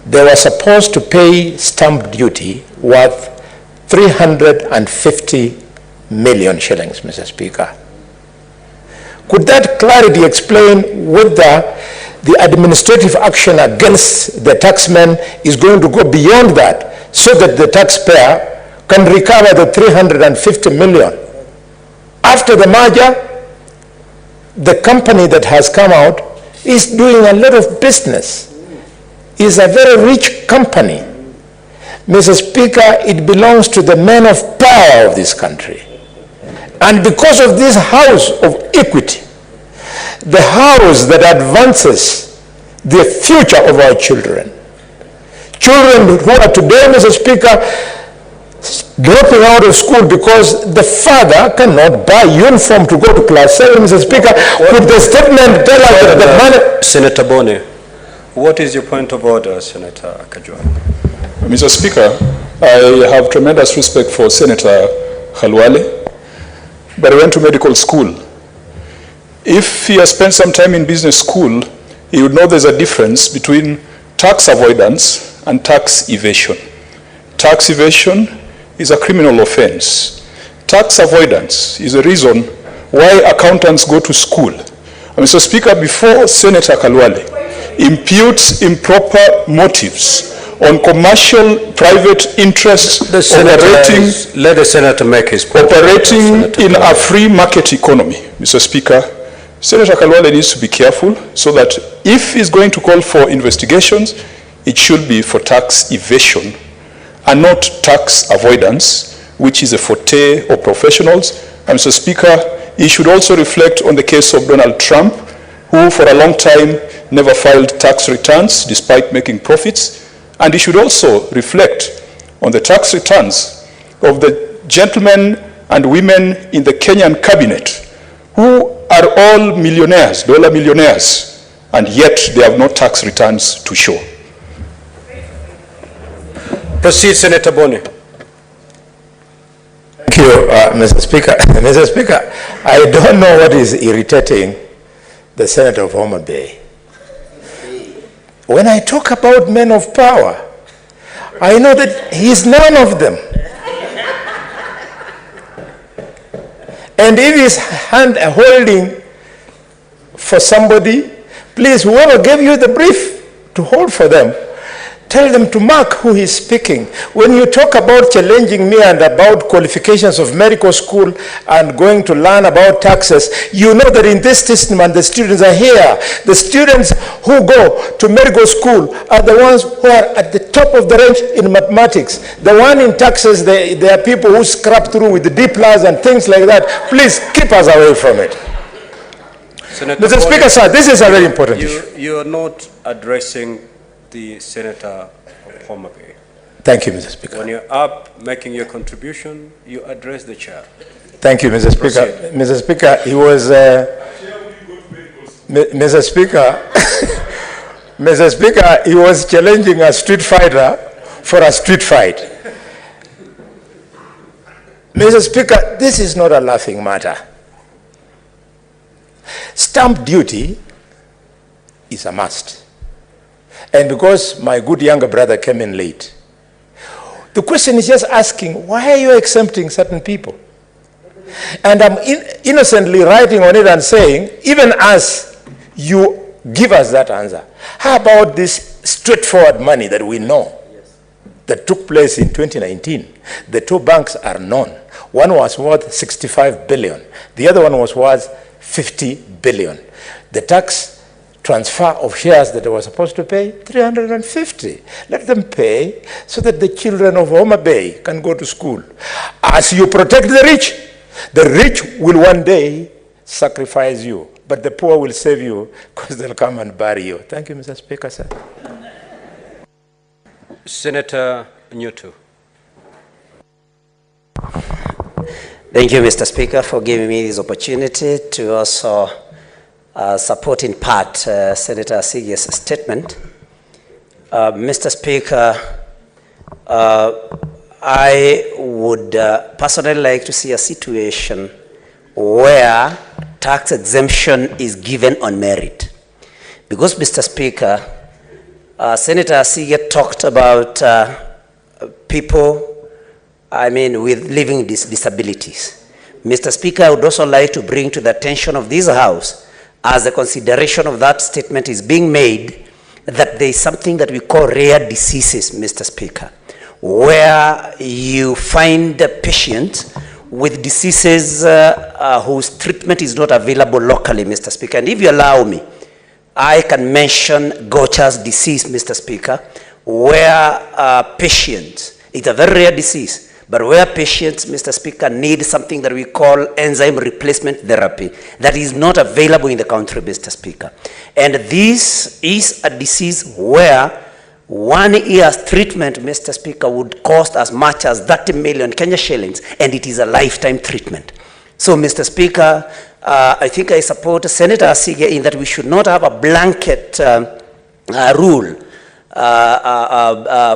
They were supposed to pay stamp duty worth 350 million shillings, Mr. Speaker. Could that clarity explain whether the administrative action against the taxman is going to go beyond that, so that the taxpayer can recover the 350 million. After the merger, the company that has come out is doing a lot of business, is a very rich company. Mr. Speaker, it belongs to the men of power of this country. And because of this house of equity, the house that advances the future of our children who are today, Mr. Speaker, dropping out of school because the father cannot buy uniform to go to class 7, Mr. Speaker, could the statement tell us that the money... Senator Boni, what is your point of order, Senator Kajwa? Mr. Speaker, I have tremendous respect for Senator Khalwale, but I went to medical school. If he has spent some time in business school, he would know there's a difference between tax avoidance and tax evasion. Tax evasion is a criminal offense. Tax avoidance is the reason why accountants go to school. Mr. Speaker, before Senator Khalwale imputes improper motives on commercial private interests let the senator make his point. Operating in a free market economy, Mr. Speaker, Senator Khalwale needs to be careful so that if he's going to call for investigations, it should be for tax evasion and not tax avoidance, which is a forte of professionals. And Mr. Speaker, he should also reflect on the case of Donald Trump, who for a long time never filed tax returns despite making profits. And he should also reflect on the tax returns of the gentlemen and women in the Kenyan cabinet who are all millionaires, dollar millionaires, and yet they have no tax returns to show. Proceed, Senator Boni. Thank you, Mr. Speaker. Mr. Speaker, I don't know what is irritating the Senator of Homa Bay. When I talk about men of power, I know that he is none of them. And if he's hand holding for somebody, please, whoever gave you the brief to hold for them, tell them to mark who he's speaking. When you talk about challenging me and about qualifications of medical school and going to learn about taxes, you know that in this system, and the students are here, the students who go to medical school are the ones who are at the top of the range in mathematics. The one in taxes, there are people who scrap through with the D+ and things like that. Please keep us away from it. Senator Mr. Speaker, sir, this is a very important issue. You are not addressing the Senator of Homa Bay. Thank you, Mr. Speaker. When you're up making your contribution, you address the chair. Thank you, Mr. Speaker. Proceed. Mr. Speaker, he was, Mr. Speaker, Mr. Speaker, he was challenging a street fighter for a street fight. Mr. Speaker, this is not a laughing matter. Stamp duty is a must. And because my good younger brother came in late, the question is just asking, why are you exempting certain people? And I'm innocently writing on it and saying, even as you give us that answer, how about this straightforward money that we know that took place in 2019? The two banks are known. One was worth 65 billion. The other one was worth 50 billion. The tax transfer of shares that they were supposed to pay, 350. Let them pay so that the children of Homa Bay can go to school. As you protect the rich will one day sacrifice you, but the poor will save you because they'll come and bury you. Thank you, Mr. Speaker, sir. Senator Newton. Thank you, Mr. Speaker, for giving me this opportunity to also support in part Senator Asigi's statement. Mr. Speaker, I would personally like to see a situation where tax exemption is given on merit. Because, Mr. Speaker, Senator Asigi talked about people, with living disabilities. Mr. Speaker, I would also like to bring to the attention of this House as a consideration of that statement is being made, that there is something that we call rare diseases, Mr. Speaker, where you find a patient with diseases whose treatment is not available locally, Mr. Speaker. And if you allow me, I can mention Gaucher's disease, Mr. Speaker, where patients, it's a very rare disease, but where patients, Mr. Speaker, need something that we call enzyme replacement therapy that is not available in the country, Mr. Speaker. And this is a disease where 1 year's treatment, Mr. Speaker, would cost as much as 30 million Kenya shillings, and it is a lifetime treatment. So, Mr. Speaker, I think I support Senator Asige in that we should not have a blanket rule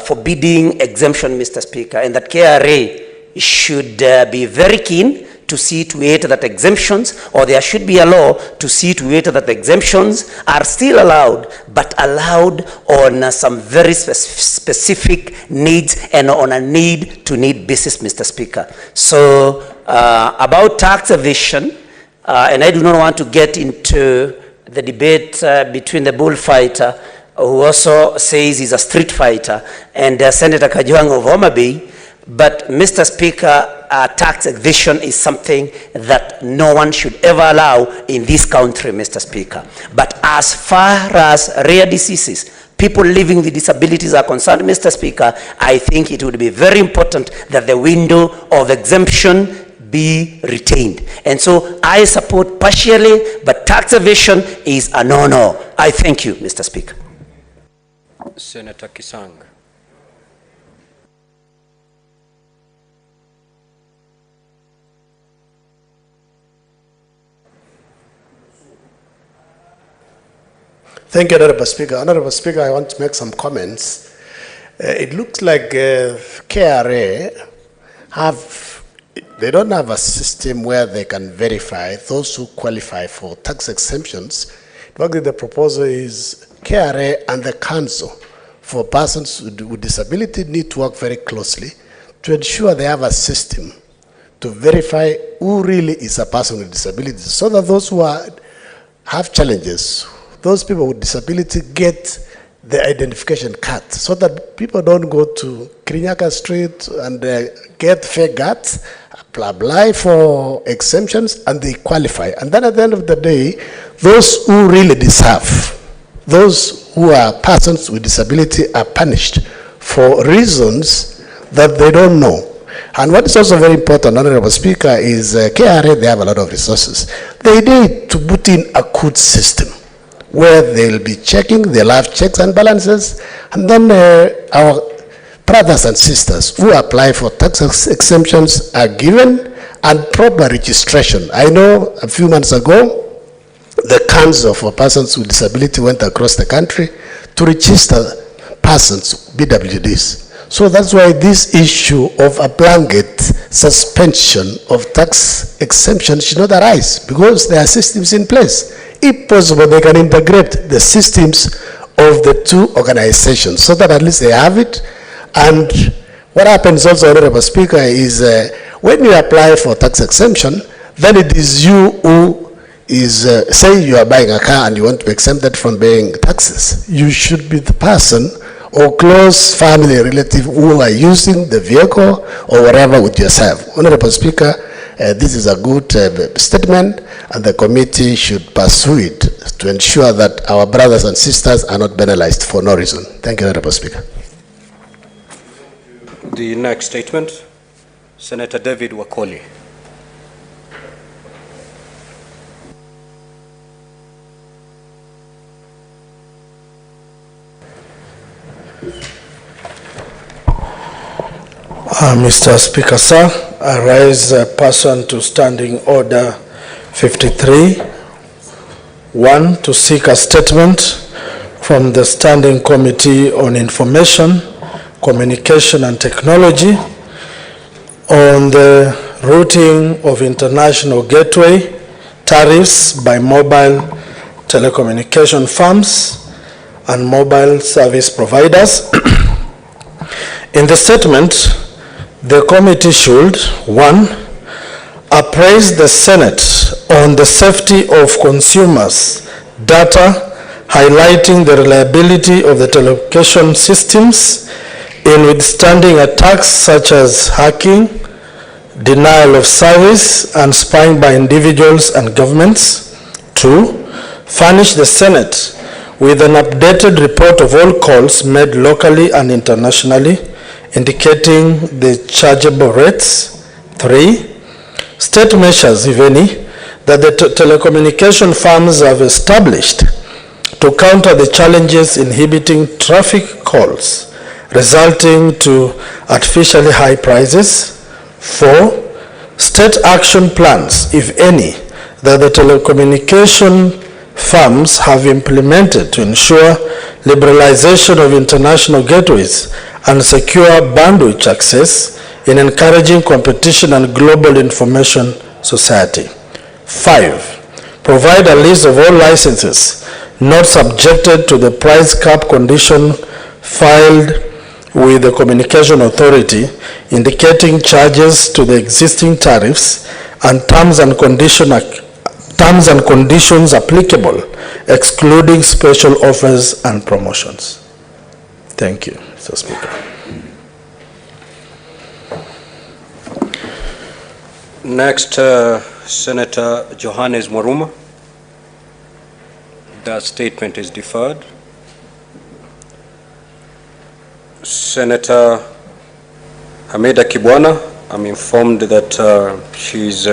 forbidding exemption, Mr. Speaker, and that KRA should be very keen to see to it that exemptions, or there should be a law to see to it that exemptions are still allowed, but allowed on some very specific needs and on a need-to-need basis, Mr. Speaker. So about tax evasion, and I do not want to get into the debate between the bullfighter, who also says he's a street fighter, and Senator Kajwang of Homa Bay. But, Mr. Speaker, tax evasion is something that no one should ever allow in this country, Mr. Speaker. But as far as rare diseases, people living with disabilities are concerned, Mr. Speaker, I think it would be very important that the window of exemption be retained. And so I support partially, but tax evasion is a no-no. I thank you, Mr. Speaker. Senator Kisang. Thank you, Honorable Speaker. Honorable Speaker, I want to make some comments. It looks like KRA they don't have a system where they can verify those who qualify for tax exemptions. In fact, the proposal is KRA and the Council for persons with disability need to work very closely to ensure they have a system to verify who really is a person with disability, so that those who have challenges, those people with disability, get the identification card, so that people don't go to Kirinyaga Street and get fake cards, apply for exemptions, and they qualify. And then at the end of the day, those who really deserve, those who are persons with disability, are punished for reasons that they don't know. And what is also very important, Honorable Speaker, is KRA, they have a lot of resources. They need to put in a good system where they'll be checking, they'll have checks and balances, and then our brothers and sisters who apply for tax exemptions are given, and proper registration. I know a few months ago, the Council for Persons with Disability went across the country to register persons, BWDs. So that's why this issue of a blanket suspension of tax exemption should not arise, because there are systems in place. If possible, they can integrate the systems of the two organizations so that at least they have it. And what happens also, Honorable Speaker, is when you apply for tax exemption, then it is you who is, say you are buying a car and you want to be exempted from paying taxes. You should be the person or close family relative who are using the vehicle or whatever with yourself. Honorable Speaker, this is a good statement, and the committee should pursue it to ensure that our brothers and sisters are not penalized for no reason. Thank you, Honorable Speaker. The next statement, Senator David Wakoli. Mr. Speaker, sir, I rise pursuant to Standing Order 53, 1, to seek a statement from the Standing Committee on Information, Communication and Technology on the routing of international gateway tariffs by mobile telecommunication firms and mobile service providers. In the statement, the committee should, 1, approve appraised the Senate on the safety of consumers' data, highlighting the reliability of the telecommunication systems in withstanding attacks such as hacking, denial of service, and spying by individuals and governments. 2, furnish the Senate with an updated report of all calls made locally and internationally, indicating the chargeable rates. 3, state measures, if any, that the telecommunication firms have established to counter the challenges inhibiting traffic calls, resulting to artificially high prices. 4, state action plans, if any, that the telecommunication firms have implemented to ensure liberalization of international gateways and secure bandwidth access in encouraging competition and global information society. 5, provide a list of all licenses not subjected to the price cap condition filed with the Communication Authority, indicating charges to the existing tariffs and terms and conditions applicable, excluding special offers and promotions. Thank you, Mr. Speaker. Next, Senator Johannes Mwaruma. That statement is deferred. Senator Hamida Kibwana, I'm informed that she's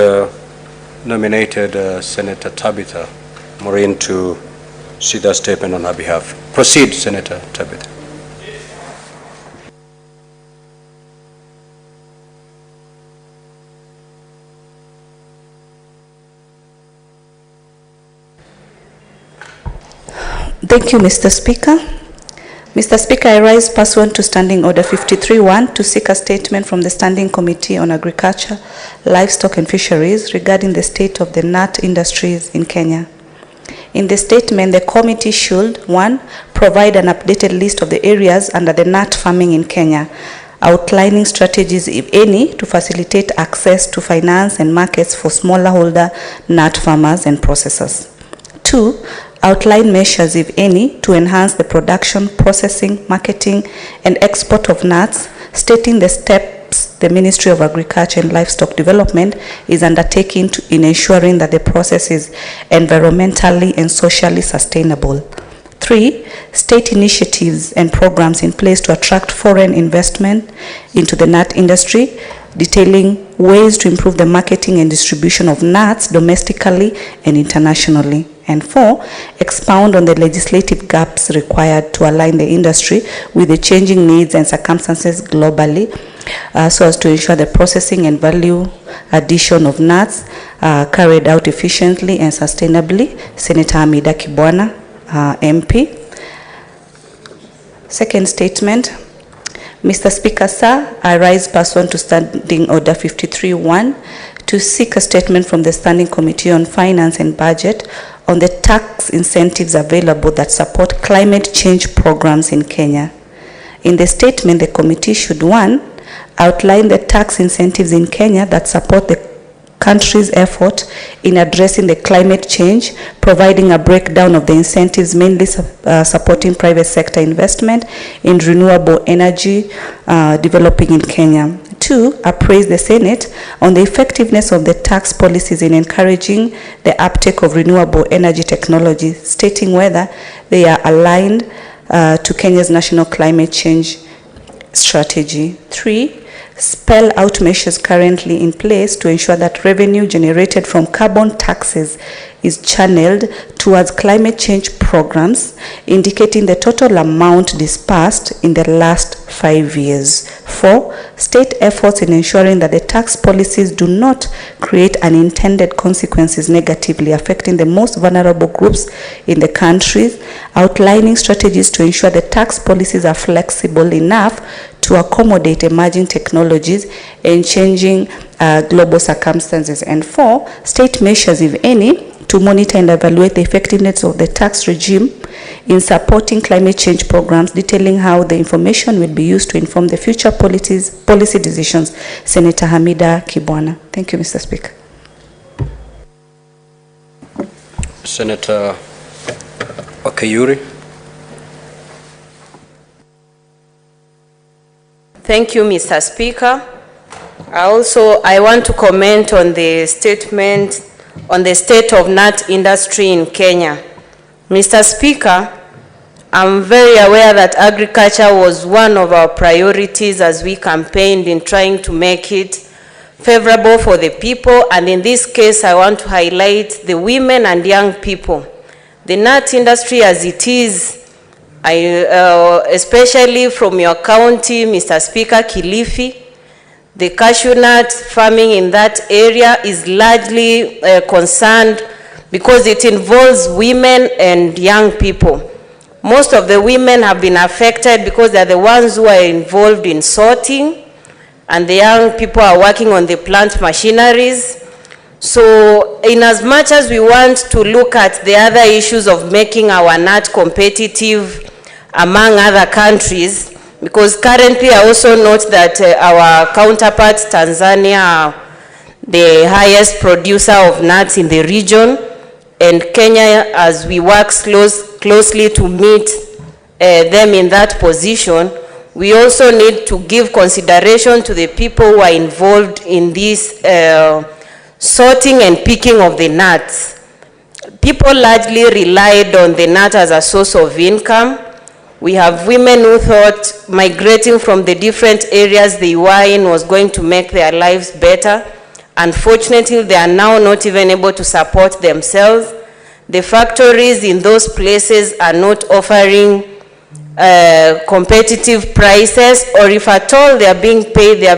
nominated Senator Tabitha Maureen to see that statement on her behalf. Proceed, Senator Tabitha. Thank you, Mr. Speaker. Mr. Speaker, I rise pursuant to Standing Order 53.1 to seek a statement from the Standing Committee on Agriculture, Livestock and Fisheries regarding the state of the nut industries in Kenya. In the statement, the committee should, 1, provide an updated list of the areas under the nut farming in Kenya, outlining strategies, if any, to facilitate access to finance and markets for smallholder nut farmers and processors. 2, outline measures, if any, to enhance the production, processing, marketing, and export of nuts, stating the steps the Ministry of Agriculture and Livestock Development is undertaking in ensuring that the process is environmentally and socially sustainable. 3, state initiatives and programs in place to attract foreign investment into the nut industry, detailing ways to improve the marketing and distribution of nuts domestically and internationally. And 4, expound on the legislative gaps required to align the industry with the changing needs and circumstances globally, so as to ensure the processing and value addition of nuts carried out efficiently and sustainably. Senator Hamida Kibwana, MP. Second statement. Mr. Speaker, sir, I rise pursuant to Standing Order 53.1 to seek a statement from the Standing Committee on Finance and Budget on the tax incentives available that support climate change programs in Kenya. In the statement, the committee should, 1, outline the tax incentives in Kenya that support the country's effort in addressing the climate change, providing a breakdown of the incentives mainly supporting private sector investment in renewable energy developing in Kenya. 2, appraise the Senate on the effectiveness of the tax policies in encouraging the uptake of renewable energy technology, stating whether they are aligned to Kenya's national climate change strategy. 3, spell out measures currently in place to ensure that revenue generated from carbon taxes is channeled towards climate change programs, indicating the total amount disbursed in the last 5 years. 4, state efforts in ensuring that the tax policies do not create unintended consequences negatively affecting the most vulnerable groups in the country, outlining strategies to ensure the tax policies are flexible enough to accommodate emerging technologies and changing global circumstances. And 4, state measures, if any, to monitor and evaluate the effectiveness of the tax regime in supporting climate change programs, detailing how the information will be used to inform the future policy decisions. Senator Hamida Kibwana. Thank you, Mr. Speaker. Senator Okeyuri. Thank you, Mr. Speaker. I want to comment on the statement on the state of nut industry in Kenya. Mr. Speaker, I'm very aware that agriculture was one of our priorities as we campaigned in trying to make it favorable for the people, and in this case, I want to highlight the women and young people. The nut industry as it is, especially from your county, Mr. Speaker, Kilifi, the cashew nut farming in that area is largely concerned because it involves women and young people. Most of the women have been affected because they're the ones who are involved in sorting, and the young people are working on the plant machineries. So in as much as we want to look at the other issues of making our nut competitive among other countries, because currently I also note that our counterparts, Tanzania, are the highest producer of nuts in the region, and Kenya, as we work closely to meet them in that position, we also need to give consideration to the people who are involved in this sorting and picking of the nuts. People largely relied on the nut as a source of income. We have women who thought migrating from the different areas they were in was going to make their lives better. Unfortunately, they are now not even able to support themselves. The factories in those places are not offering competitive prices, or if at all they are being paid, they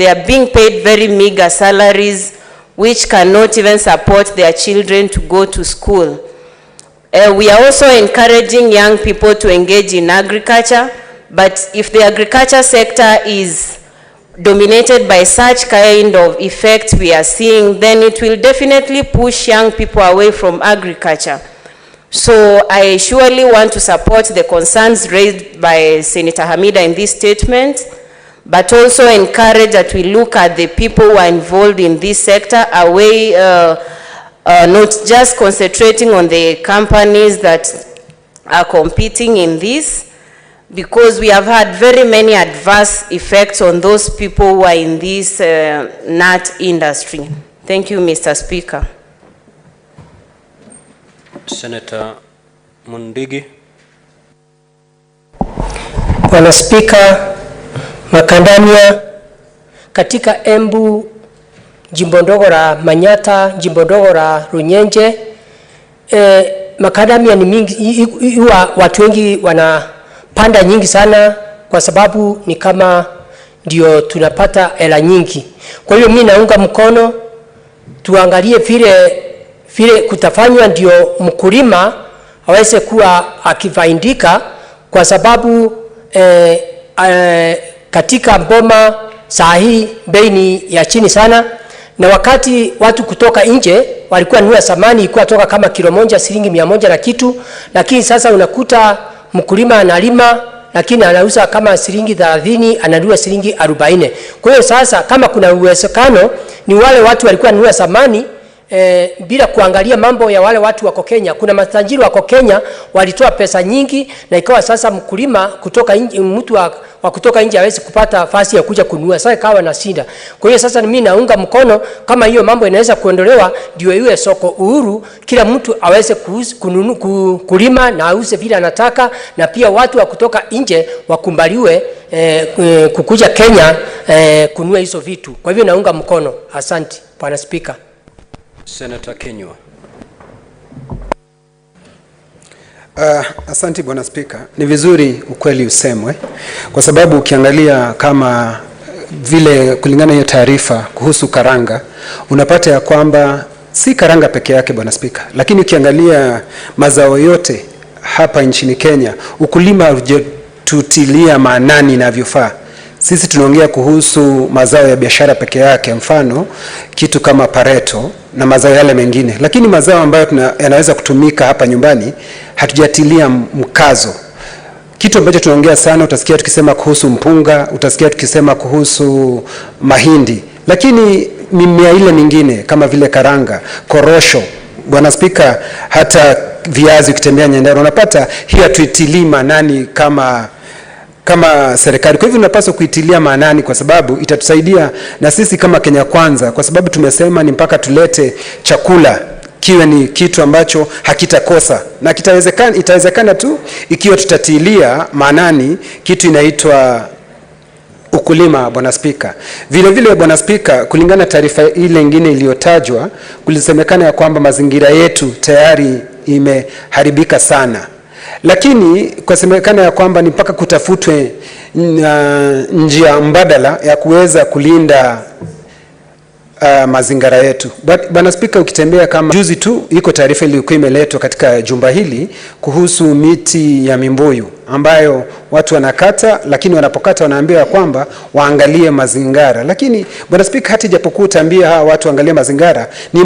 are being paid very meager salaries, which cannot even support their children to go to school. We are also encouraging young people to engage in agriculture, but if the agriculture sector is dominated by such kind of effects we are seeing, then it will definitely push young people away from agriculture. So I surely want to support the concerns raised by Senator Hamida in this statement, but also encourage that we look at the people who are involved in this sector away, not just concentrating on the companies that are competing in this, because we have had very many adverse effects on those people who are in this nut industry. Thank you, Mr. Speaker. Senator Mundigi. Bwana Speaker, makandamia katika Embu, jimbo ndogo la Manyata, jimbo ndogo la Runyenje, makadamia ni mingi, watu wengi wanapanda nyingi sana kwa sababu ni kama ndio tunapata hela nyingi. Kwa hiyo mimi naunga mkono tuangalie vile kutafanywa ndio mkulima aweze kuwa akifaidika, kwa sababu katika mboma saa hii bei ni ya chini sana, na wakati watu kutoka nje walikuwa nunua samani ilikuwa toka kama kilo moja shilingi 100 na kitu, lakini sasa unakuta mkulima analima lakini anauza kama shilingi 30, ananunua shilingi 40. Kwa hiyo sasa kama kuna uwezekano ni wale watu walikuwa nunua samani bila kuangalia mambo ya wale watu wako Kenya. Kuna matajiri wako Kenya walitoa pesa nyingi, na ikawa sasa mkulima kutoka nje, mtu wa kutoka nje hawezi kupata nafasi ya kuja kununua, sasa ikawa na shida. Kwa hiyo sasa mimi naunga mkono kama hiyo mambo inaweza kuondolewa, ndio iwe soko uhuru, kila mtu aweze kulima na auze vile anataka, na pia watu wa kutoka nje wakumbaliwe kukuja Kenya kununua hizo vitu. Kwa hivyo naunga mkono. Asante Bwana Speaker. Senator Kenywa. Asante Bwana Speaker. Ni vizuri ukweli usemwe, kwa sababu ukiangalia kama vile kulingana hiyo taarifa kuhusu karanga, unapata ya kwamba si karanga peke yake Bwana Speaker, lakini ukiangalia mazao yote hapa nchini Kenya, ukulima hujatutilia maanani inavyofaa. Sisi tunaongea kuhusu mazao ya biashara peke yake, mfano kitu kama pareto na mazao yale mengine, lakini mazao ambayo yanaweza kutumika hapa nyumbani hatujatilia mkazo. Kitu ambacho tunaongea sana, utasikia tukisema kuhusu mpunga, utasikia tukisema kuhusu mahindi, lakini mimea ile mingine kama vile karanga, korosho, Bwana Spika, hata viazi ukitembea Nyandarua unapata hii hatuitilii maanani kama serikali. Kwa hivyo tunapaswa kuitilia maanani kwa sababu itatusaidia na sisi kama Kenya Kwanza, kwa sababu tumesema ni mpaka tulete chakula kiwe ni kitu ambacho hakitakosa, na itawezekana tu ikiwa tutatilia maanani kitu inaitwa ukulima, Bwana Spika. Vile vile Bwana Spika, kulingana taarifa ile nyingine iliyotajwa, kulisemekana ya kwamba mazingira yetu tayari imeharibika sana. Lakini kwa semekana ya kwamba ni mpaka kutafutwe njia mbadala ya kuweza kulinda mazingira yetu. Bwana Spika, ukitembea kama juzi tu iko taarifa iliyokuwa imeletwa katika jumba hili kuhusu miti ya mimbuyu ambayo watu wanakata, lakini wanapokata wanaambiwa kwamba waangalie mazingira. Lakini Bwana Spika, hata ijapokuwa utaambia hawa watu waangalie mazingira, ni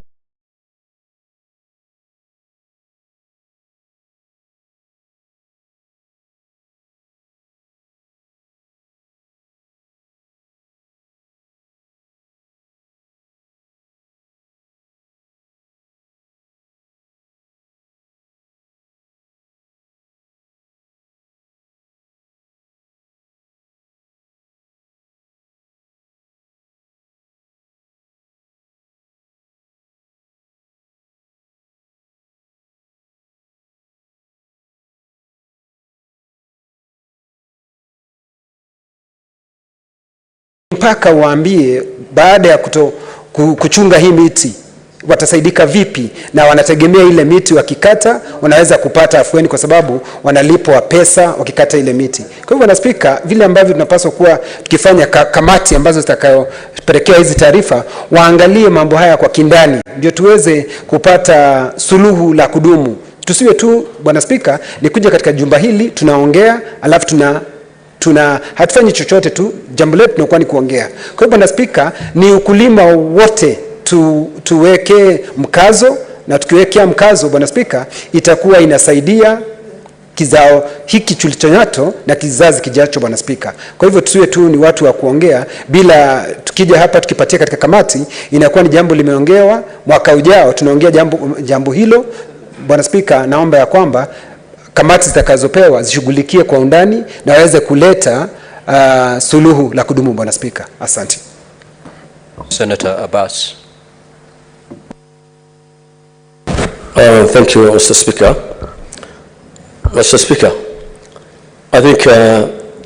mpaka waambie baada ya kuchunga hii miti watasaidika vipi, na wanategemea ile miti wakikata wanaweza kupata afueni kwa sababu wanalipwa pesa wakikata ile miti. Kwa hivyo Bwana Spika, vile ambavyo tunapaswa kuwa tukifanya kamati ambazo zitakayopelekea hizi taarifa, waangalie mambo haya kwa kindani ndio tuweze kupata suluhu la kudumu. Tusiwe tu Bwana Spika ni kuja katika jumba hili tunaongea alafu hatufanyi chochote tu, jambo letu tunakuwa ni kuongea. Kwa hivyo Bwana Spika, ni ukulima wote tuweke mkazo, na tukiwekea mkazo Bwana Spika itakuwa inasaidia kizao hiki tulichonacho na kizazi kijacho Bwana Spika. Kwa hivyo tusiwe tu ni watu wa kuongea bila tukija hapa tukipatia katika kamati inakuwa ni jambo limeongewa, mwaka ujao tunaongea jambo hilo. Bwana Spika, naomba ya kwamba kamati zitakazopewa zishughulikie kwa undani na waweze kuleta suluhu la kudumu Bwana Spika. Asante. Senator Abbas. Thank you, Mr. Speaker. Mr. Speaker, I think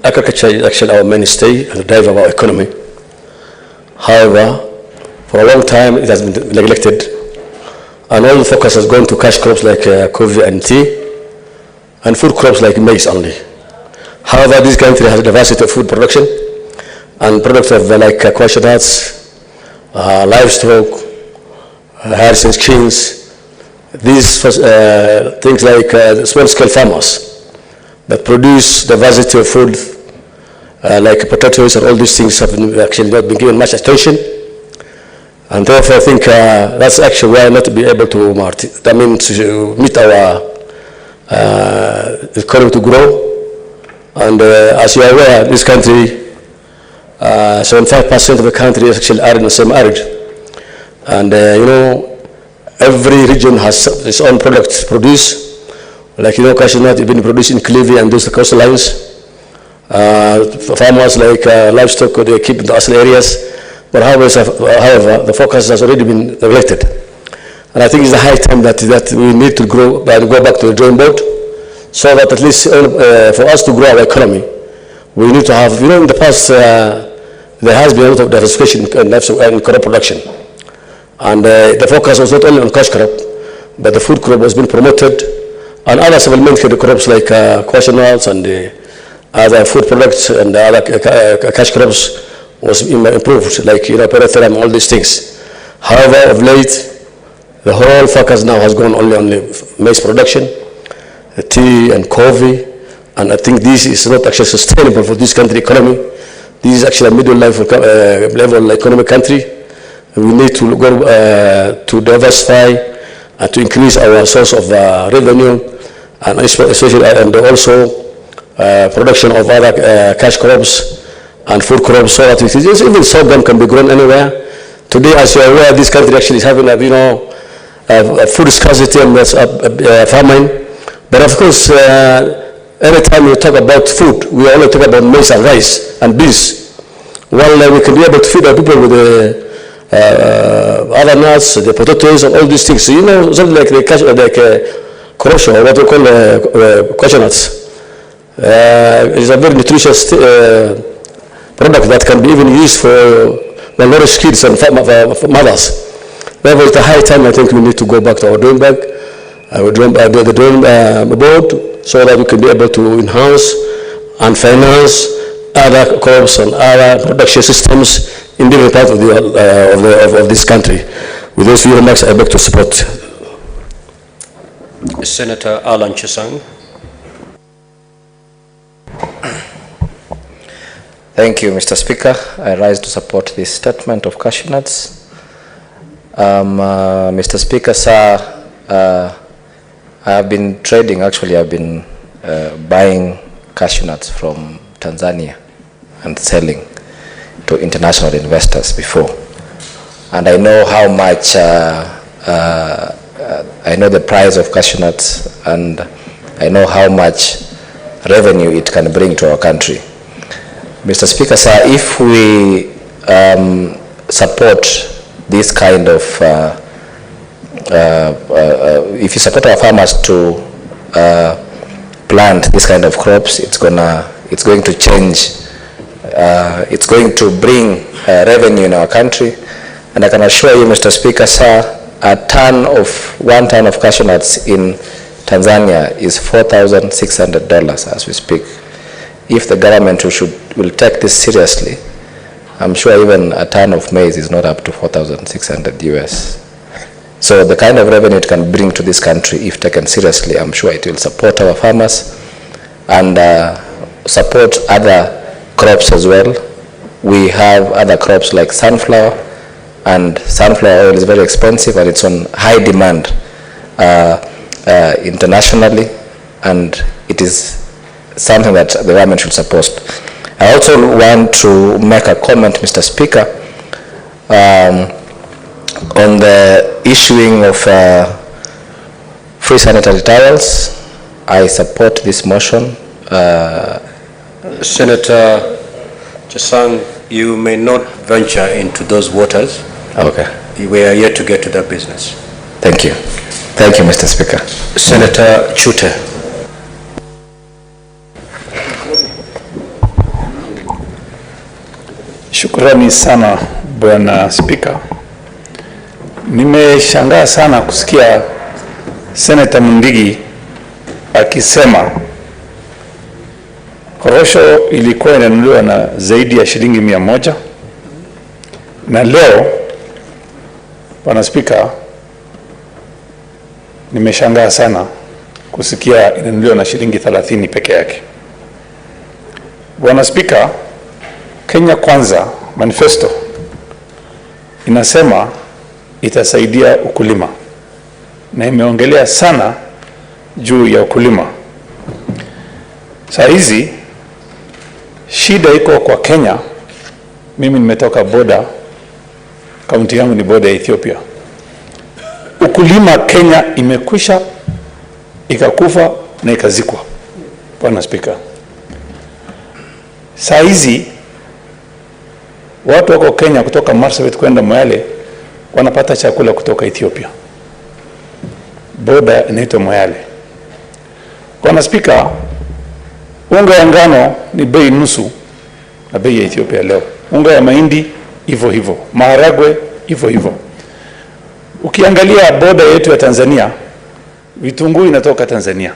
agriculture is actually our mainstay and the driver of our economy. However, for a long time it has been neglected, and all the focus has gone to cash crops like coffee and tea, and food crops like maize only. However, this country has a diversity of food production and products of like cashew nuts, livestock, herds and skins. These things like small-scale farmers that produce diversity of food like potatoes and all these things have actually not been given much attention. And therefore I think that's actually why not to be able to meet our economy to grow. And as you are aware, this country, 75% of the country is actually arid in the same arid. And you know, every region has its own products produced. Like, you know, cashew nut has been produced in Clivy and those coastlines. Farmers like livestock, they keep in the asset areas. But however, the focus has already been neglected. And I think it's a high time that we need to grow and go back to the drawing board, so that at least for us to grow our economy, we need to have, you know, in the past, there has been a lot of diversification in crop production. And the focus was not only on cash crop, but the food crop was being promoted, and other supplementary crops like cashew nuts and other food products and other cash crops was improved, like, you know, perethrum and all these things. However, of late, the whole focus now has gone only on maize production, tea and coffee, and I think this is not actually sustainable for this country economy. This is actually a middle level economic country. We need to go to diversify and to increase our source of revenue, and especially and also production of other cash crops and food crops, so that even sorghum can be grown anywhere. Today, as you are aware, this country actually is having a, you know, food scarcity and famine. But of course, every time we talk about food, we only talk about maize and rice and beans. Well, we can be able to feed our people with the other nuts, the potatoes, and all these things. You know, something like corosho, or what we call cashew nuts. It's a very nutritious product that can be even used for malnourished kids and mothers. Therefore, it's a high time I think we need to go back to our drawing board, so that we can be able to enhance and finance other crops and other production systems in different parts of this country. With those few remarks, I beg to support. Senator Alan Chesang. Thank you, Mr. Speaker. I rise to support this statement of cashew nuts. Mr. Speaker, sir, I have been trading, actually I've been buying cashew nuts from Tanzania and selling to international investors before. And I know how much, I know the price of cashew nuts, and I know how much revenue it can bring to our country. Mr. Speaker, sir, if we support this kind of, if you support our farmers to plant this kind of crops, it's going to change, it's going to bring revenue in our country. And I can assure you, Mr. Speaker, sir, one ton of cashew nuts in Tanzania is $4,600 as we speak. If the government will take this seriously, I'm sure even a ton of maize is not up to 4,600 US. So the kind of revenue it can bring to this country, if taken seriously, I'm sure it will support our farmers and support other crops as well. We have other crops like sunflower, and sunflower oil is very expensive and it's on high demand internationally, and it is something that the government should support. I also want to make a comment, Mr. Speaker, on the issuing of free sanitary towels. I support this motion. Senator Chesang, you may not venture into those waters. Okay. We are yet to get to that business. Thank you. Thank you, Mr. Speaker. Senator Chute. Shukrani sana Bwana Spika. Nimeshangaa sana kusikia Senator Mundigi akisema korosho ilikuwa inanunuliwa na zaidi ya shilingi 100, na leo, Bwana Spika, nimeshangaa sana kusikia inanunuliwa na shilingi 30 peke yake. Bwana Spika, Kenya Kwanza manifesto inasema itasaidia ukulima na imeongelea sana juu ya ukulima. Saa hizi shida iko kwa Kenya. Mimi nimetoka boda, kaunti yangu ni boda ya Ethiopia. Ukulima Kenya imekwisha, ikakufa na ikazikwa, Bwana Spika. Saa hizi watu wako Kenya kutoka Marsabit kwenda Moyale wanapata chakula kutoka Ethiopia. Boda inaitwa Moyale. Bwana Spika, unga ya ngano ni bei nusu na bei ya Ethiopia leo. Unga ya mahindi hivyo hivyo, maharagwe hivyo hivyo. Ukiangalia boda yetu ya Tanzania, vitunguu inatoka Tanzania,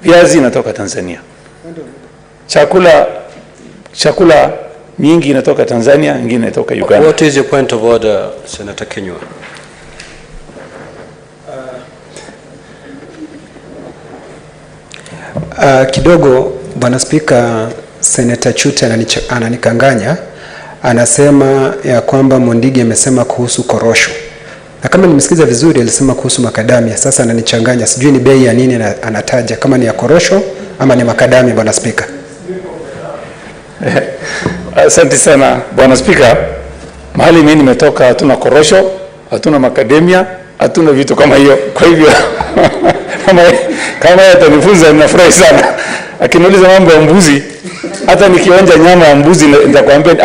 viazi inatoka Tanzania, chakula nyingi inatoka Tanzania, nyingine inatoka Uganda. What is your point of order, Senator Kenywa? Kidogo Bwana Spika, Senator Chute ananikanganya. Anasema ya kwamba Mundigi amesema kuhusu korosho, na kama nimesikiza vizuri alisema kuhusu makadamia. Sasa ananichanganya, sijui ni bei ya nini anataja, kama ni ya korosho ama ni makadamia, Bwana Spika. Asante sana Bwana Spika. Mahali mimi nimetoka hatuna korosho, hatuna makadamia, hatuna vitu kama hiyo. Kwa hivyo kama atanifunza ninafurahi sana. Akiniuliza mambo ya mbuzi, hata nikionja nyama ya mbuzi nitakwambia,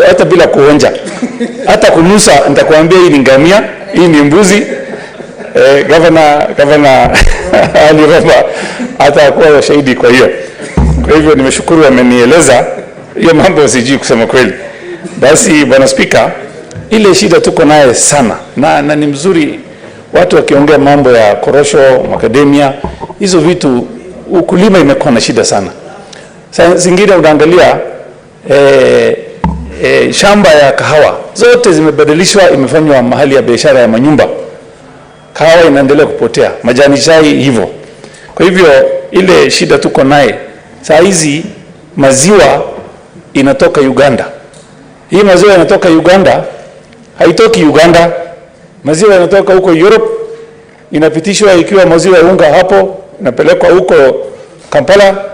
hata bila kuonja, hata kunusa nitakwambia hii ni ngamia, hii ni mbuzi. Gavana aliroma hata kuwa shahidi kwa hiyo. Kwa hivyo nimeshukuru amenieleza hiyo mambo, sijui kusema kweli. Basi Bwana Spika, ile shida tuko naye sana na ni mzuri watu wakiongea mambo ya korosho, macadamia, hizo vitu, ukulima imekuwa na shida sana. Sasa zingine unaangalia shamba ya kahawa zote zimebadilishwa, imefanywa mahali ya biashara ya manyumba. Kahawa inaendelea kupotea, majani chai hivyo. Kwa hivyo ile shida tuko naye saa hizi, maziwa inatoka Uganda. Hii maziwa inatoka Uganda, haitoki Uganda. Maziwa inatoka huko Europe, inapitishwa ikiwa maziwa unga hapo, inapelekwa huko Kampala,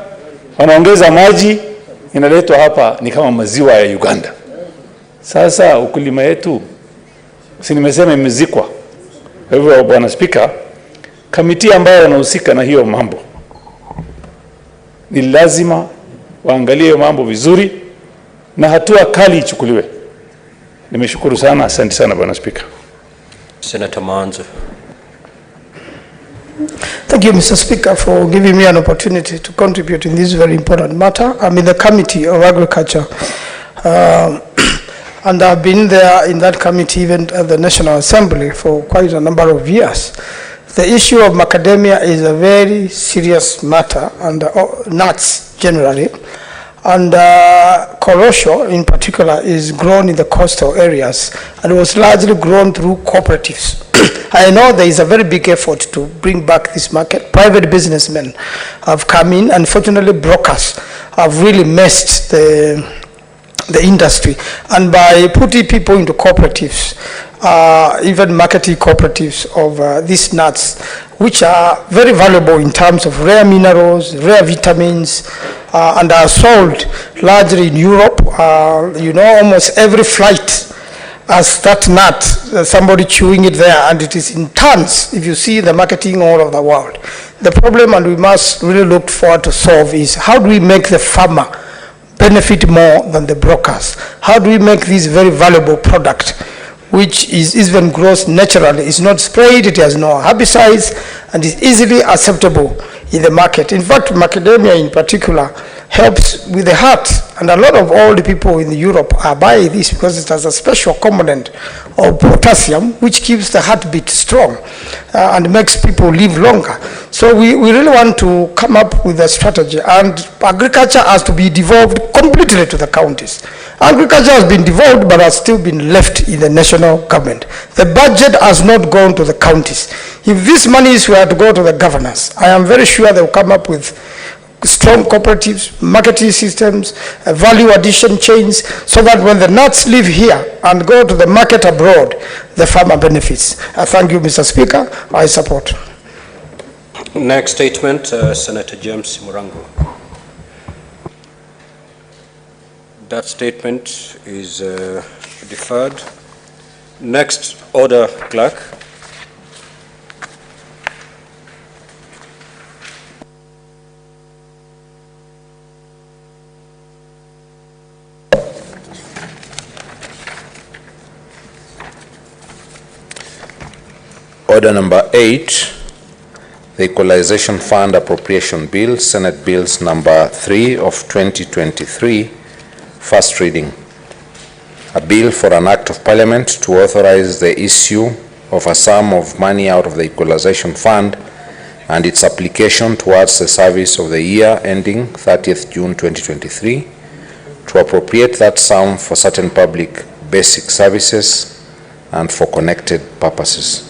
wanaongeza maji, inaletwa hapa ni kama maziwa ya Uganda. Sasa ukulima yetu, si nimesema imezikwa. Kwa hivyo Bwana Spika, kamiti ambayo wanahusika na hiyo mambo ni lazima waangalie hiyo mambo vizuri na hatua kali ichukuliwe. Nimeshukuru sana, asante sana Bwana Spika. Senator Manzo. Thank you, Mr. Speaker, for giving me an opportunity to contribute in this very important matter. I'm in the Committee of Agriculture, and I've been there in that committee even at the National Assembly for quite a number of years. The issue of macadamia is a very serious matter, and nuts generally. And korosho in particular is grown in the coastal areas and was largely grown through cooperatives. I know there is a very big effort to bring back this market. Private businessmen have come in. Unfortunately, brokers have really messed the industry. And by putting people into cooperatives, even marketing cooperatives of these nuts, which are very valuable in terms of rare minerals, rare vitamins, and are sold largely in Europe. You know, almost every flight has that nut, somebody chewing it there, and it is in tons if you see the marketing all over the world. The problem, and we must really look forward to solve, is how do we make the farmer benefit more than the brokers? How do we make this very valuable product, which is even grows naturally, is not sprayed, it has no herbicides, and is easily acceptable in the market. In fact, macadamia in particular helps with the heart, and a lot of old people in Europe are buying this because it has a special component of potassium which keeps the heartbeat strong and makes people live longer. So we really want to come up with a strategy, and agriculture has to be devolved completely to the counties. Agriculture has been devolved but has still been left in the national government. The budget has not gone to the counties. If these monies were to go to the governors, I am very sure they will come up with strong cooperatives, marketing systems, value addition chains, so that when the nuts leave here and go to the market abroad, the farmer benefits. Thank you, Mr. Speaker. I support. Next statement, Senator James Murango. That statement is deferred. Next order, clerk. Order number 8, the Equalization Fund Appropriation Bill, Senate Bills number 3 of 2023, first reading. A bill for an act of parliament to authorize the issue of a sum of money out of the Equalization Fund and its application towards the service of the year ending 30th June 2023, to appropriate that sum for certain public basic services and for connected purposes.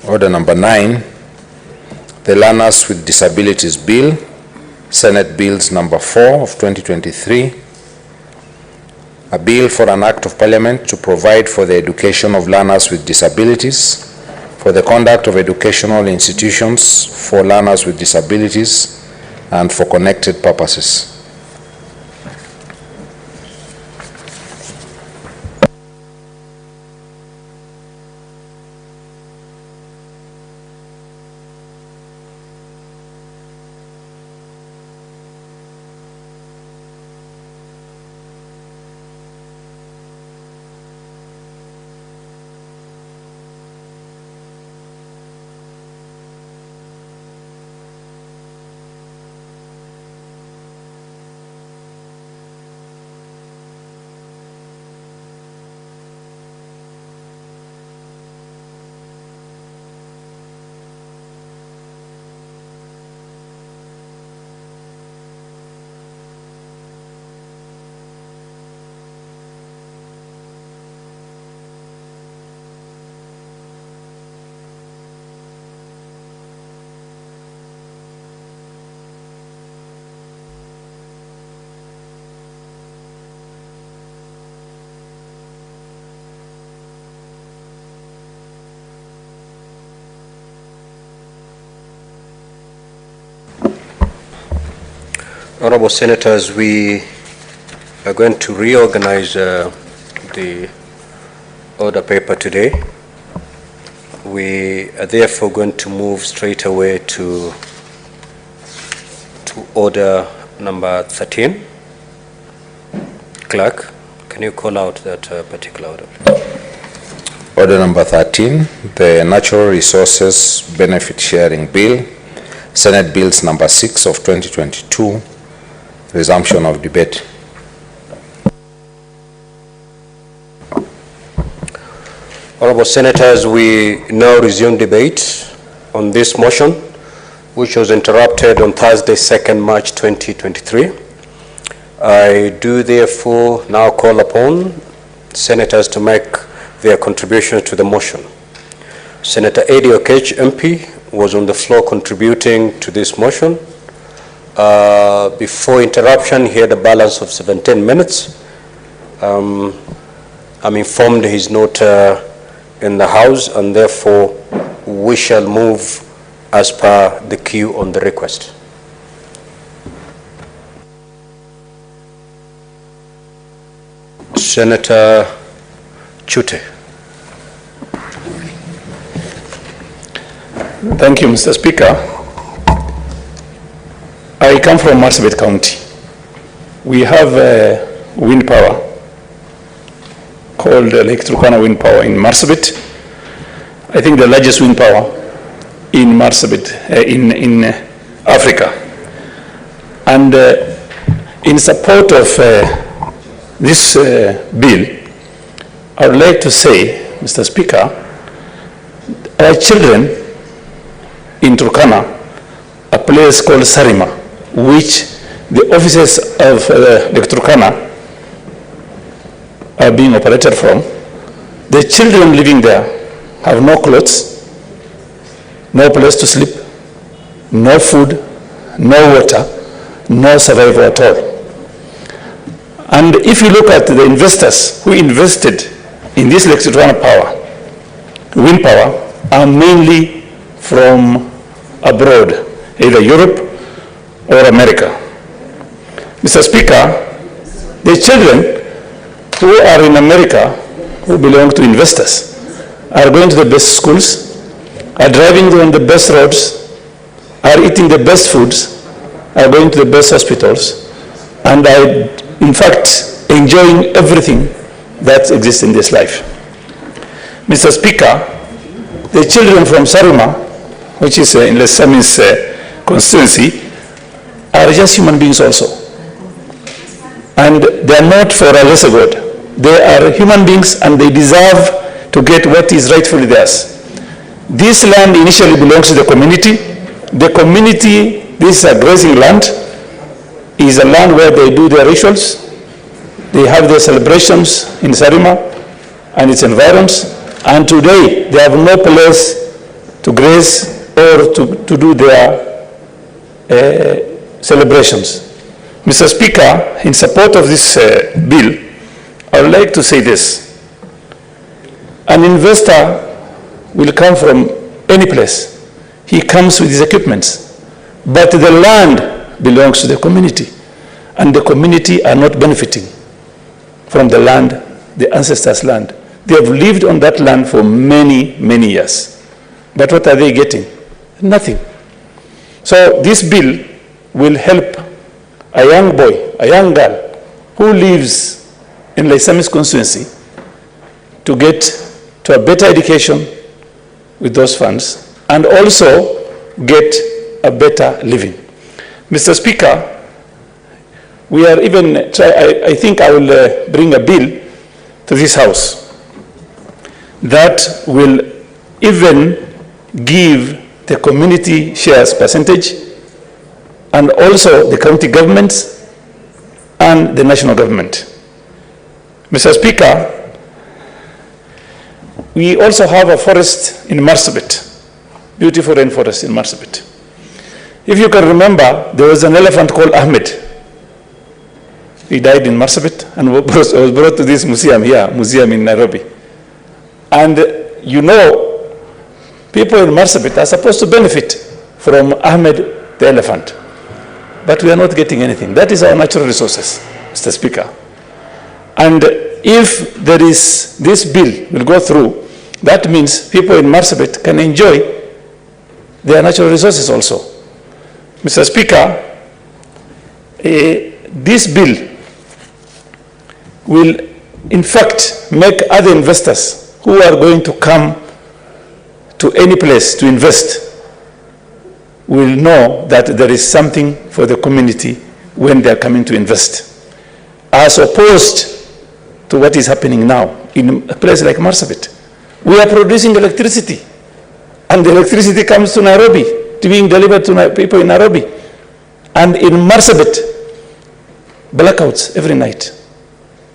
Order number 9, the Learners with Disabilities Bill, Senate Bills number 4 of 2023, a bill for an act of parliament to provide for the education of learners with disabilities, for the conduct of educational institutions for learners with disabilities, and for connected purposes. Honorable Senators, we are going to reorganize the order paper today. We are therefore going to move straight away to order number 13. Clerk, can you call out that particular order? Order number 13, the Natural Resources Benefit Sharing Bill, Senate Bills number 6 of 2022, resumption of debate. Honorable Senators, we now resume debate on this motion, which was interrupted on Thursday, 2nd March 2023. I do therefore now call upon Senators to make their contributions to the motion. Senator Eddie Okech, MP, was on the floor contributing to this motion. Before interruption, he had a balance of 17 minutes. I'm informed he's not in the House, and therefore we shall move as per the queue on the request. Senator Chute. Thank you, Mr. Speaker. I come from Marsabit County. We have wind power called Lake Turkana Wind Power in Marsabit. I think the largest wind power in Marsabit, in Africa. And in support of this bill, I would like to say, Mr. Speaker, our children in Turkana, a place called Sarima, which the offices of Lake Turkana are being operated from, the children living there have no clothes, no place to sleep, no food, no water, no survival at all. And if you look at the investors who invested in this Lake Turkana power, wind power, are mainly from abroad, either Europe or America. Mr. Speaker, the children who are in America, who belong to investors, are going to the best schools, are driving on the best roads, are eating the best foods, are going to the best hospitals, and are, in fact, enjoying everything that exists in this life. Mr. Speaker, the children from Sarima, which is in Lesami's constituency, are just human beings also. And they are not for a lesser God. They are human beings and they deserve to get what is rightfully theirs. This land initially belongs to the community. The community, this is a grazing land, is a land where they do their rituals. They have their celebrations in Sarima and its environs. And today, they have no place to graze or to do their celebrations. Mr. Speaker, in support of this bill, I would like to say this. An investor will come from any place. He comes with his equipments. But the land belongs to the community. And the community are not benefiting from the land, the ancestors' land. They have lived on that land for many, many years. But what are they getting? Nothing. So this bill will help a young boy, a young girl who lives in Lesami's constituency to get to a better education with those funds and also get a better living. Mr. Speaker, we are even, I think I will bring a bill to this House that will even give the community shares percentage and also the county governments and the national government. Mr. Speaker, we also have a forest in Marsabit, beautiful rainforest in Marsabit. If you can remember, there was an elephant called Ahmed. He died in Marsabit and was brought to this museum here, museum in Nairobi. And you know, people in Marsabit are supposed to benefit from Ahmed the elephant. but we are not getting anything. That is our natural resources, Mr. Speaker. And if there is, this bill will go through, that means people in Marsabit can enjoy their natural resources also. Mr. Speaker, this bill will in fact make other investors who are going to come to any place to invest will know that there is something for the community when they are coming to invest, as opposed to what is happening now in a place like Marsabit. We are producing electricity, and the electricity comes to Nairobi, to being delivered to people in Nairobi. And in Marsabit, blackouts every night.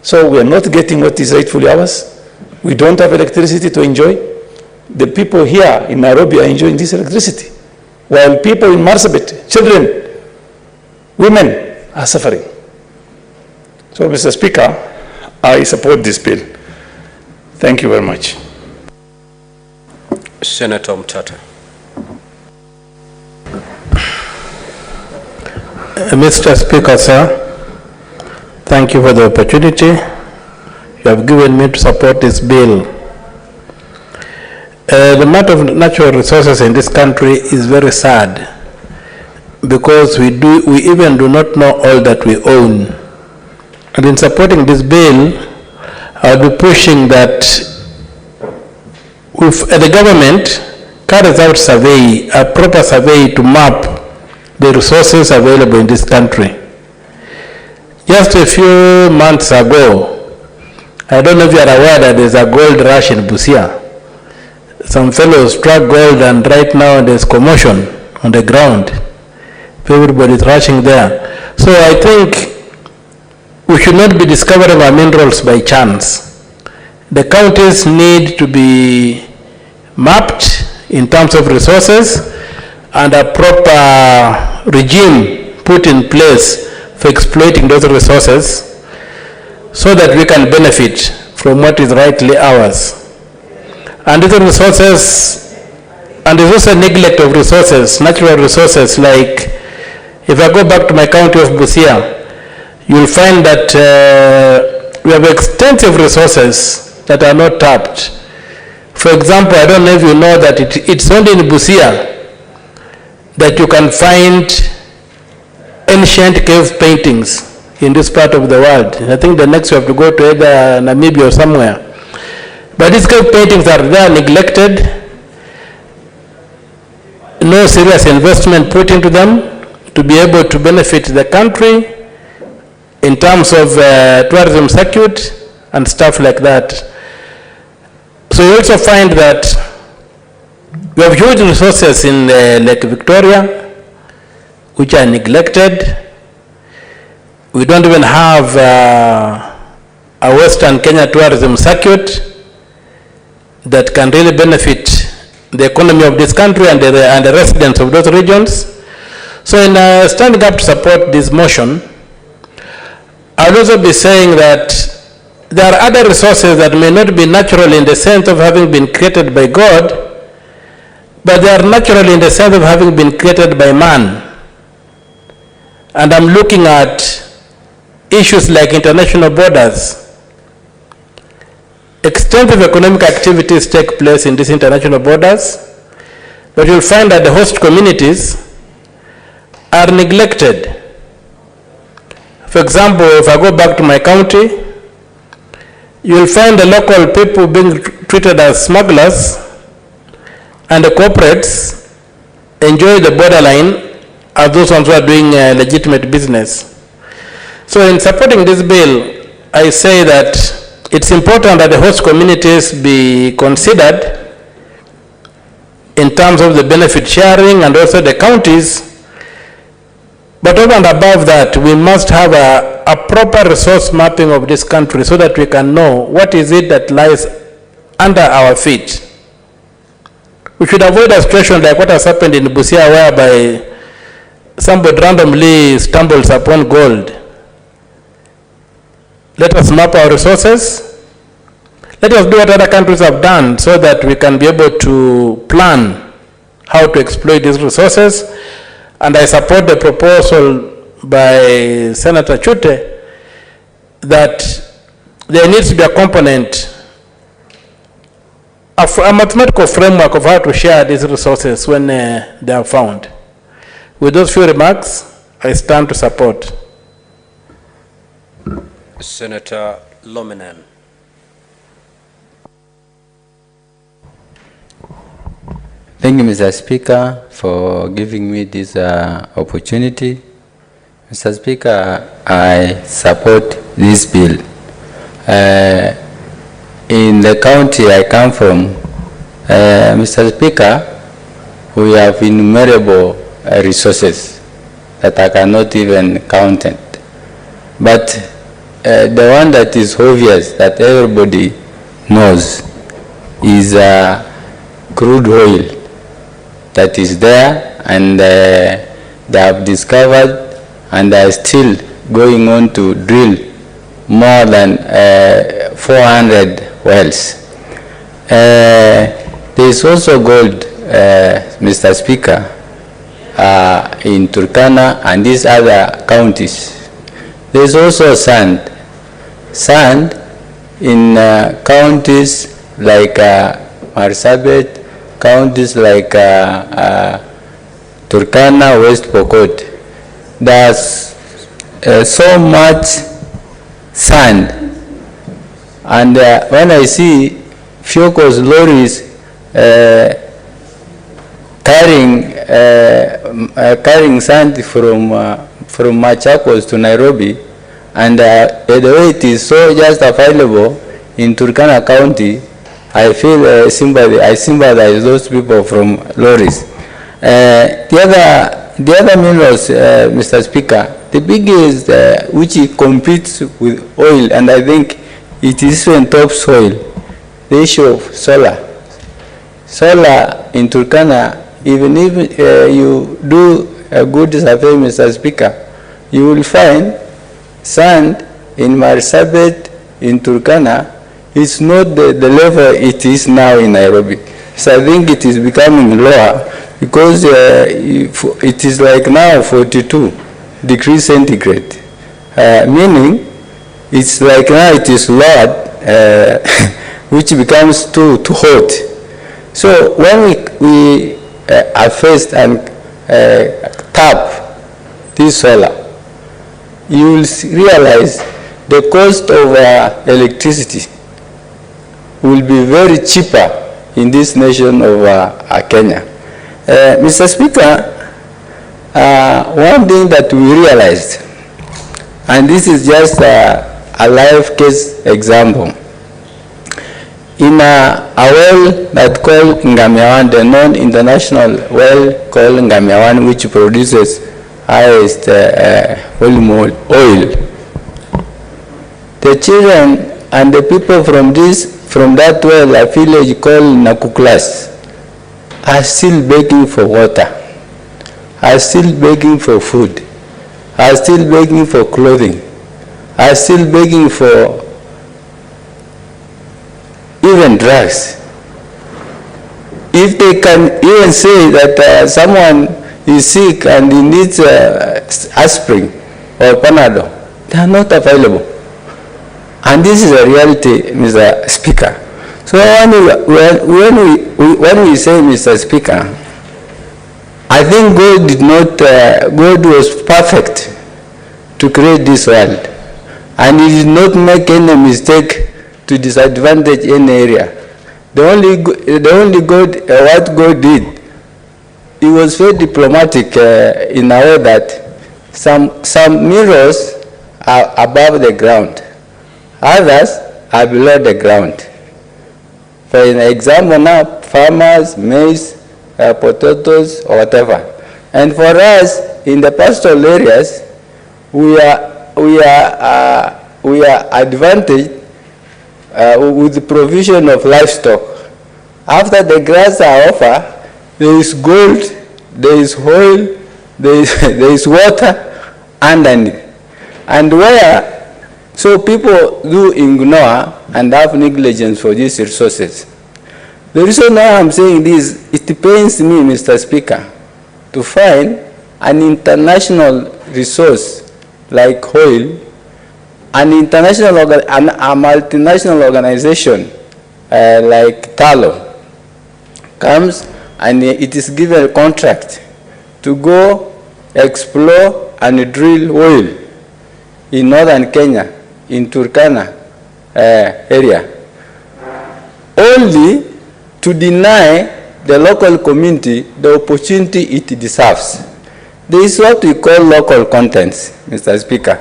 So we are not getting what is rightfully ours. We don't have electricity to enjoy. The people here in Nairobi are enjoying this electricity, while people in Marsabit, children, women, are suffering. So, Mr. Speaker, I support this bill. Thank you very much. Senator Mutata. Mr. Speaker, sir, thank you for the opportunity you have given me to support this bill. The matter of natural resources in this country is very sad, because we even do not know all that we own. And in supporting this bill, I'll be pushing that if the government carries out a proper survey to map the resources available in this country. Just a few months ago, I don't know if you are aware that there's a gold rush in Busia. Some fellows struck gold, and right now there's commotion on the ground. Everybody's rushing there. So I think we should not be discovering our minerals by chance. The counties need to be mapped in terms of resources, and a proper regime put in place for exploiting those resources so that we can benefit from what is rightly ours. And these resources, and there's also neglect of resources, natural resources, like if I go back to my county of Busia, you'll find that we have extensive resources that are not tapped. For example, I don't know if you know that it's only in Busia that you can find ancient cave paintings in this part of the world. I think the next you have to go to either Namibia or somewhere. But these cave paintings are there neglected, no serious investment put into them to be able to benefit the country in terms of tourism circuit and stuff like that. So you also find that we have huge resources in Lake Victoria, which are neglected. We don't even have a Western Kenya tourism circuit that can really benefit the economy of this country and the residents of those regions. So in standing up to support this motion, I'll also be saying that there are other resources that may not be natural in the sense of having been created by God, but they are natural in the sense of having been created by man. And I'm looking at issues like international borders. Extensive economic activities take place in these international borders, but you'll find that the host communities are neglected. For example, if I go back to my county, you'll find the local people being treated as smugglers, and the corporates enjoy the borderline as those ones who are doing legitimate business. So in supporting this bill, I say that it's important that the host communities be considered in terms of the benefit sharing, and also the counties. But over and above that, we must have a proper resource mapping of this country so that we can know what is it that lies under our feet. We should avoid a situation like what has happened in Busia, whereby somebody randomly stumbles upon gold. Let us map our resources. Let us do what other countries have done so that we can be able to plan how to exploit these resources. And I support the proposal by Senator Chute that there needs to be a component, a mathematical framework of how to share these resources when they are found. With those few remarks, I stand to support. Senator Lominan. Thank you, Mr. Speaker, for giving me this opportunity. Mr. Speaker, I support this bill. In the county I come from, Mr. Speaker, we have innumerable resources that I cannot even count it. But the one that is obvious that everybody knows is crude oil that is there, and they have discovered and are still going on to drill more than 400 wells. There is also gold, Mr. Speaker, in Turkana and these other counties. There is also sand. Sand in counties like Marsabit, counties like Turkana, West Pokot. There's so much sand. And when I see Fioco's lorries carrying sand from Machakos to Nairobi, and the way it is so just available in Turkana County, I feel sympathy. I sympathize those people from lorries. The other minerals, Mr. Speaker, the biggest which competes with oil, and I think it is even topsoil, the issue of solar. Solar in Turkana, even if you do a good survey, Mr. Speaker, you will find sand in Marsabit, in Turkana, is not the level it is now in Nairobi. So I think it is becoming lower because it is like now 42 degrees centigrade, meaning it's like now it is lowered, which becomes too hot. So when we harvest and tap this solar, you will realize the cost of electricity will be very cheaper in this nation of Kenya. Mr. Speaker, one thing that we realized, and this is just a live case example, in a well that called Ngamiawan, the non-international well called Ngamiawan, which produces highest volume oil, the children and the people from that well, a village called Nakuklas, are still begging for water, are still begging for food, are still begging for clothing, are still begging for even drugs. If they can even say that someone is sick and he needs aspirin or Panadol, they are not available. And this is a reality, Mr. Speaker. So when we say, Mr. Speaker, I think God was perfect to create this world, and He did not make any mistake to disadvantage any area. The only God, what God did, He was very diplomatic in a way that some mirrors are above the ground, others are below the ground. For example now, farmers, maize, potatoes, or whatever. And for us, in the pastoral areas, we are advantaged with the provision of livestock. After the grass are over, there is gold, there is oil, there is water underneath. And so people do ignore and have negligence for these resources. The reason why I'm saying this, it pains me, Mr. Speaker, to find an international resource like oil, an international, a multinational organization like Talo comes and it is given a contract to go explore and drill oil in northern Kenya, in Turkana area, only to deny the local community the opportunity it deserves. This is what we call local contents, Mr. Speaker.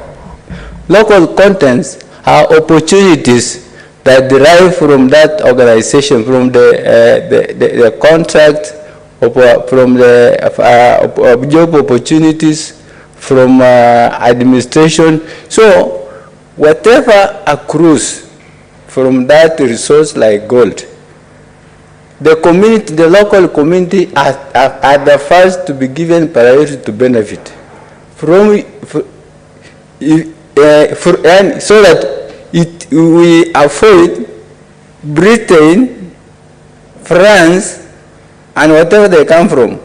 Local contents are opportunities that derive from that organization, from the contract, from the job opportunities, from administration. So whatever accrues from that resource like gold, the community, the local community are the first to be given priority to benefit and so that we avoid Britain, France, and whatever they come from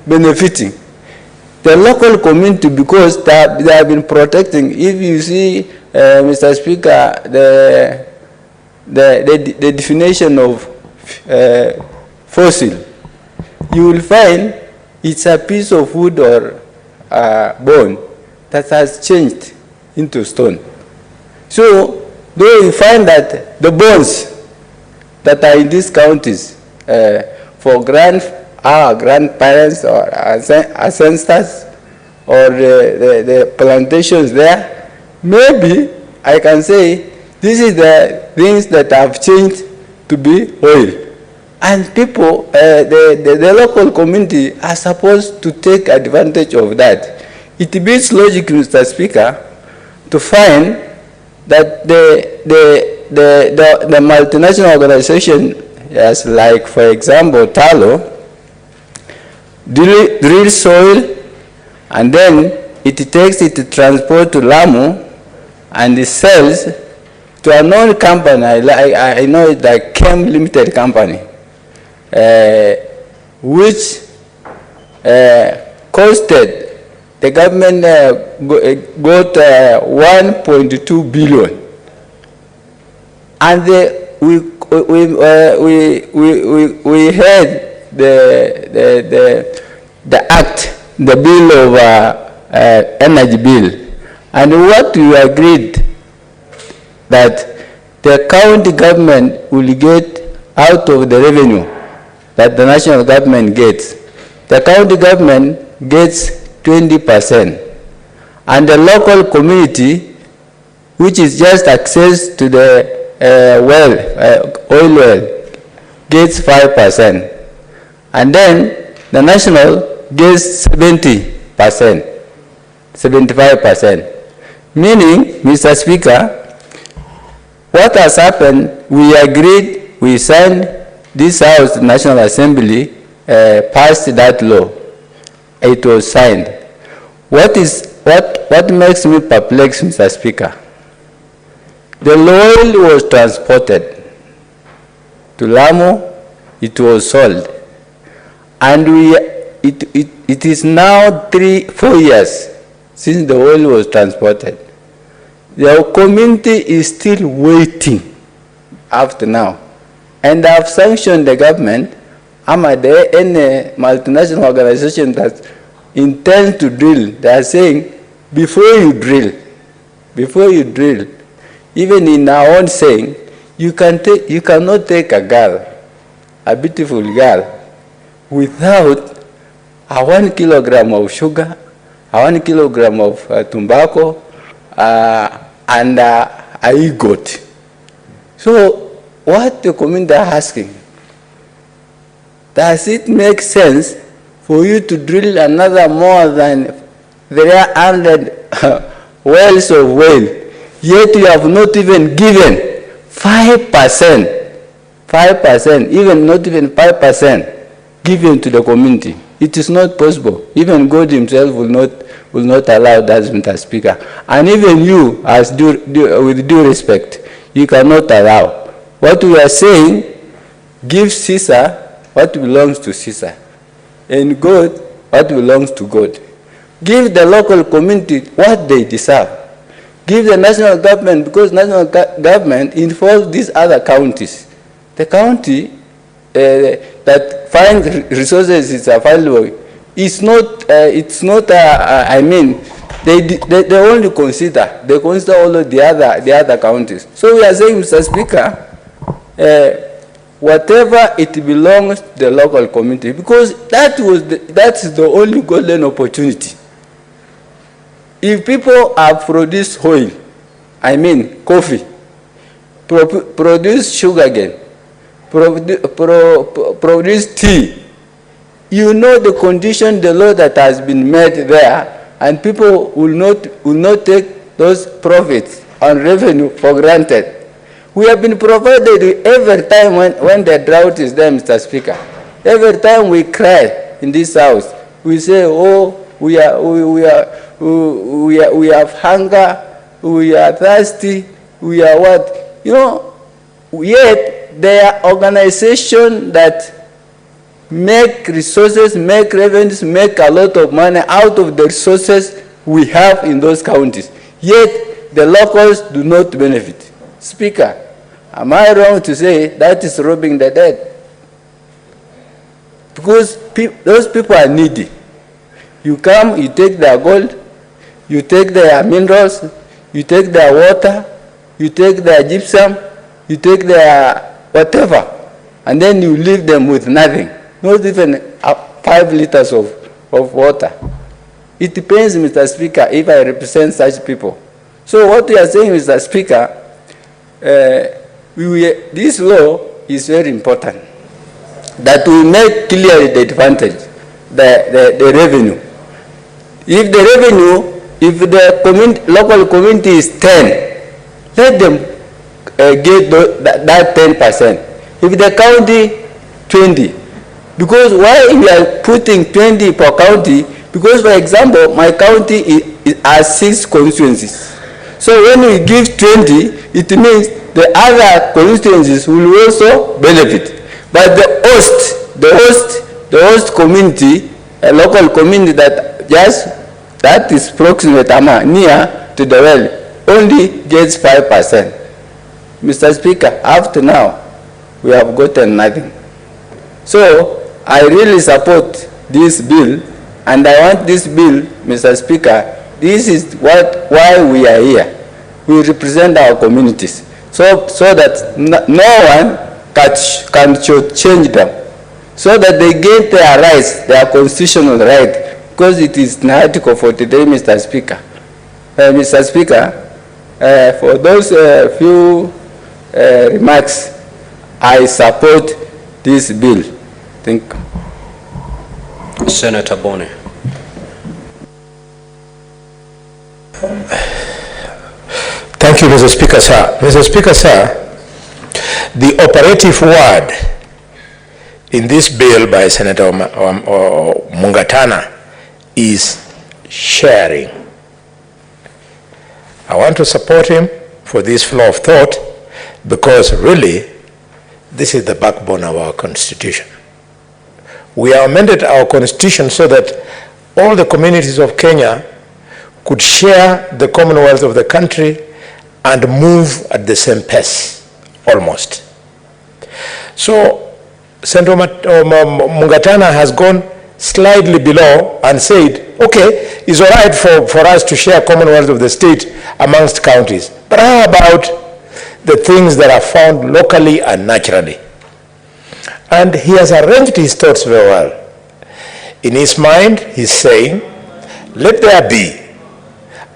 benefiting the local community, because they have been protecting. If you see, Mr. Speaker, the definition of fossil, you will find it's a piece of wood or bone that has changed into stone. So though you find that the bones that are in these counties for our grandparents or ancestors or the plantations there, maybe I can say this is the things that have changed to be oil. And people, the local community are supposed to take advantage of that. It beats logic, Mr. Speaker, to find that the multinational organization, as like, for example, Talo, drills soil, and then it takes it to transport to Lamu, and it sells to a known company. I know it, like Chem Limited Company, which costed the government got 1.2 billion, and we had the act, the bill of energy bill, and what we agreed that the county government will get out of the revenue that the national government gets. The county government gets 20%, and the local community, which is just access to the oil well, gets 5%, and then the national gets 70%, 75%. Meaning, Mr. Speaker, what has happened, we agreed, we signed, this House, the National Assembly, passed that law. It was signed. What makes me perplexed, Mr. Speaker? The oil was transported to Lamu, it was sold, and it is now 4 years since the oil was transported. The community is still waiting up to now, and I have sanctioned the government. Am I there any multinational organization that intends to drill? They are saying, before you drill, even in our own saying, you cannot take a girl, a beautiful girl, without a 1 kilogram of sugar, a 1 kilogram of tobacco, and a e-goat. So what the community are asking, does it make sense for you to drill another more than 300 wells of oil, yet you have not even given 5%, even not even 5% given to the community? It is not possible. Even God himself will not allow that, Mr. Speaker. And even you, as with due respect, you cannot allow. What we are saying, give Caesar what belongs to Caesar, and God what belongs to God. Give the local community what they deserve. Give the national government, because national government involves these other counties. The county that finds resources is available. It's not, I mean, they only consider, they consider all of the other counties. So we are saying, Mr. Speaker, whatever it belongs to the local community, because that's the only golden opportunity. If people have produced oil, I mean coffee, produce sugarcane, produce tea, you know the condition, the law that has been made there, and people will not take those profits and revenue for granted. We have been provided every time when the drought is there, Mr. Speaker. Every time we cry in this house, we say, oh, we have hunger, we are thirsty, we are what? You know, yet there are organizations that make resources, make revenues, make a lot of money out of the resources we have in those counties. Yet the locals do not benefit. Speaker, am I wrong to say that is robbing the dead? Because those people are needy. You come, you take their gold, you take their minerals, you take their water, you take their gypsum, you take their whatever, and then you leave them with nothing, not even 5 liters of water. It depends, Mr. Speaker, if I represent such people. So what we are saying, Mr. Speaker, this law is very important, that we make clear the advantage, the revenue. If the revenue, if the local community is 10, let them get that 10%. If the county, 20. Because why we are putting 20 per county? Because, for example, my county has 6 constituencies. So when we give 20, it means the other constituencies will also benefit. But the host community, a local community that is proximate, near to the well, only gets 5%. Mr. Speaker, up to now, we have gotten nothing. So I really support this bill, and I want this bill, Mr. Speaker, this is why we are here. We represent our communities, so that no one can change them, so that they get their rights, their constitutional right, because it is in Article 43, Mr. Speaker. Mr. Speaker, for those few remarks, I support this bill. Thank you. Senator Bone. Thank you, Mr. Speaker, sir. Mr. Speaker, sir, the operative word in this bill by Senator Mungatana is sharing. I want to support him for this flow of thought, because really, this is the backbone of our Constitution. We have amended our Constitution so that all the communities of Kenya could share the commonwealth of the country and move at the same pace, almost. So, Senator Mungatana has gone slightly below and said, okay, it's all right for us to share commonwealth of the state amongst counties, but how about the things that are found locally and naturally? And he has arranged his thoughts very well. In his mind, he's saying, let there be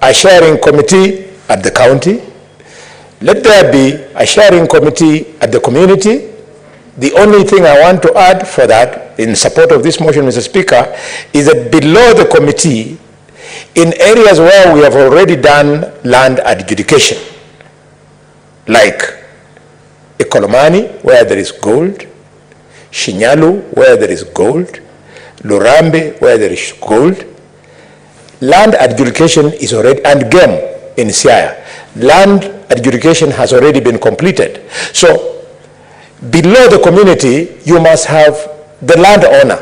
a sharing committee at the county, let there be a sharing committee at the community. The only thing I want to add for that, in support of this motion, Mr. Speaker, is that below the committee, in areas where we have already done land adjudication, like Ekolomani, where there is gold, Shinyalu, where there is gold, Lurambe, where there is gold, land adjudication is already, and game in Siaya, land adjudication has already been completed. So, below the community, you must have the landowner.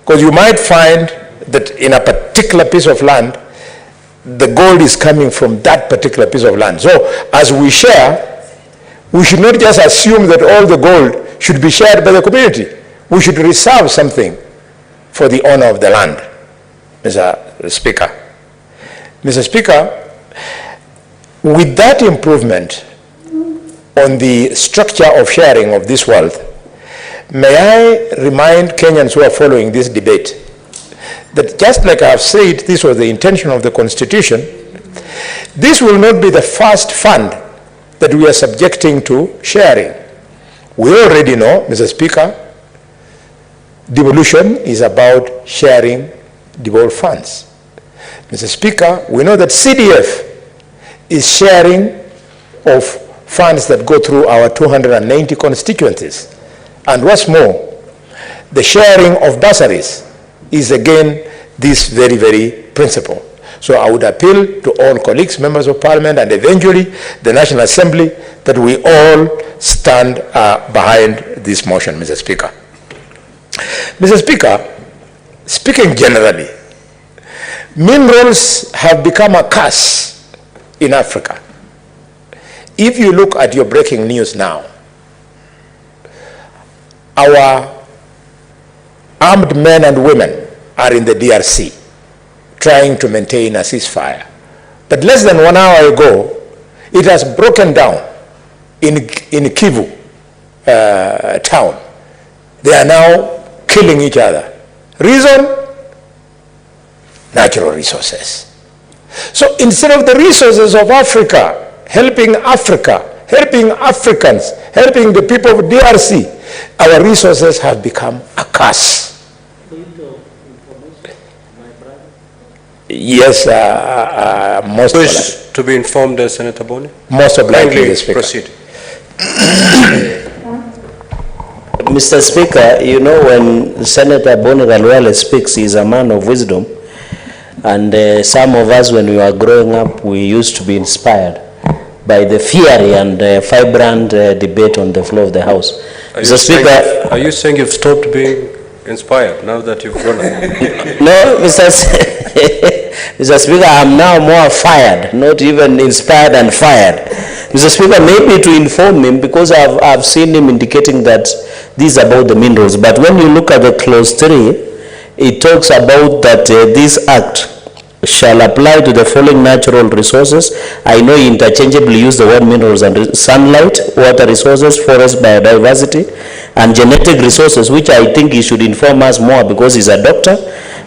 Because you might find that in a particular piece of land, the gold is coming from that particular piece of land. So as we share, we should not just assume that all the gold should be shared by the community. We should reserve something for the owner of the land, Mr. Speaker. Mr. Speaker, with that improvement on the structure of sharing of this wealth, may I remind Kenyans who are following this debate that just like I have said, this was the intention of the Constitution, this will not be the first fund that we are subjecting to sharing. We already know, Mr. Speaker, devolution is about sharing devolved funds. Mr. Speaker, we know that CDF is sharing of funds that go through our 290 constituencies. And what's more, the sharing of bursaries is again this very, very principle. So I would appeal to all colleagues, members of parliament, and eventually the National Assembly that we all stand behind this motion, Mr. Speaker. Mr. Speaker, speaking generally, minerals have become a curse in Africa. If you look at your breaking news now, our armed men and women are in the DRC trying to maintain a ceasefire. But less than 1 hour ago, it has broken down in Kivu town. They are now killing each other. Reason? Natural resources. So instead of the resources of Africa, helping Africans, helping the people of DRC, our resources have become a curse. Yes, most wish to be informed, Senator Boni? Most obligingly, Speaker. Proceed. Mr. Speaker, you know, when Senator Boni Galwale speaks, he is a man of wisdom. And some of us, when we were growing up, we used to be inspired by the fiery and vibrant debate on the floor of the House. Mr. Speaker, are you saying you've stopped being inspired now that you've grown up? No, Mr. Speaker, I'm now more fired, not even inspired and fired. Mr. Speaker, maybe to inform him, because I've seen him indicating that this is about the minerals, but when you look at the clause 3, it talks about that this act shall apply to the following natural resources. I know he interchangeably used the word minerals and sunlight, water resources, forest biodiversity, and genetic resources, which I think he should inform us more because he's a doctor,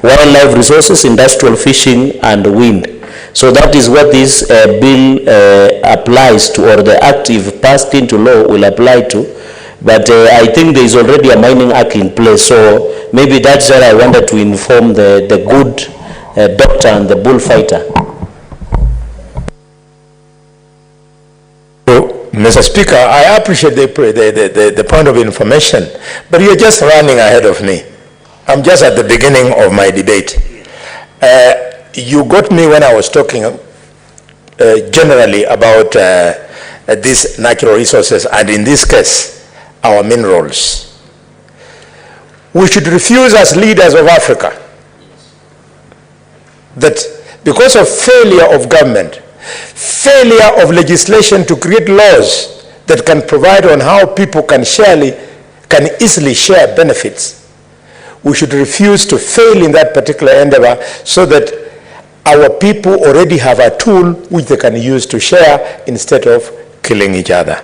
wildlife resources, industrial fishing, and wind. So that is what this bill applies to, or the act, if passed into law, will apply to. But I think there is already a mining act in place, so maybe that's where I wanted to inform the good doctor and the bullfighter. Mr. Speaker, I appreciate the point of information, but you're just running ahead of me. I'm just at the beginning of my debate. You got me when I was talking generally about these natural resources, and in this case, our minerals. We should refuse as leaders of Africa that because of failure of government, failure of legislation to create laws that can provide on how people can easily share benefits, we should refuse to fail in that particular endeavor so that our people already have a tool which they can use to share instead of killing each other.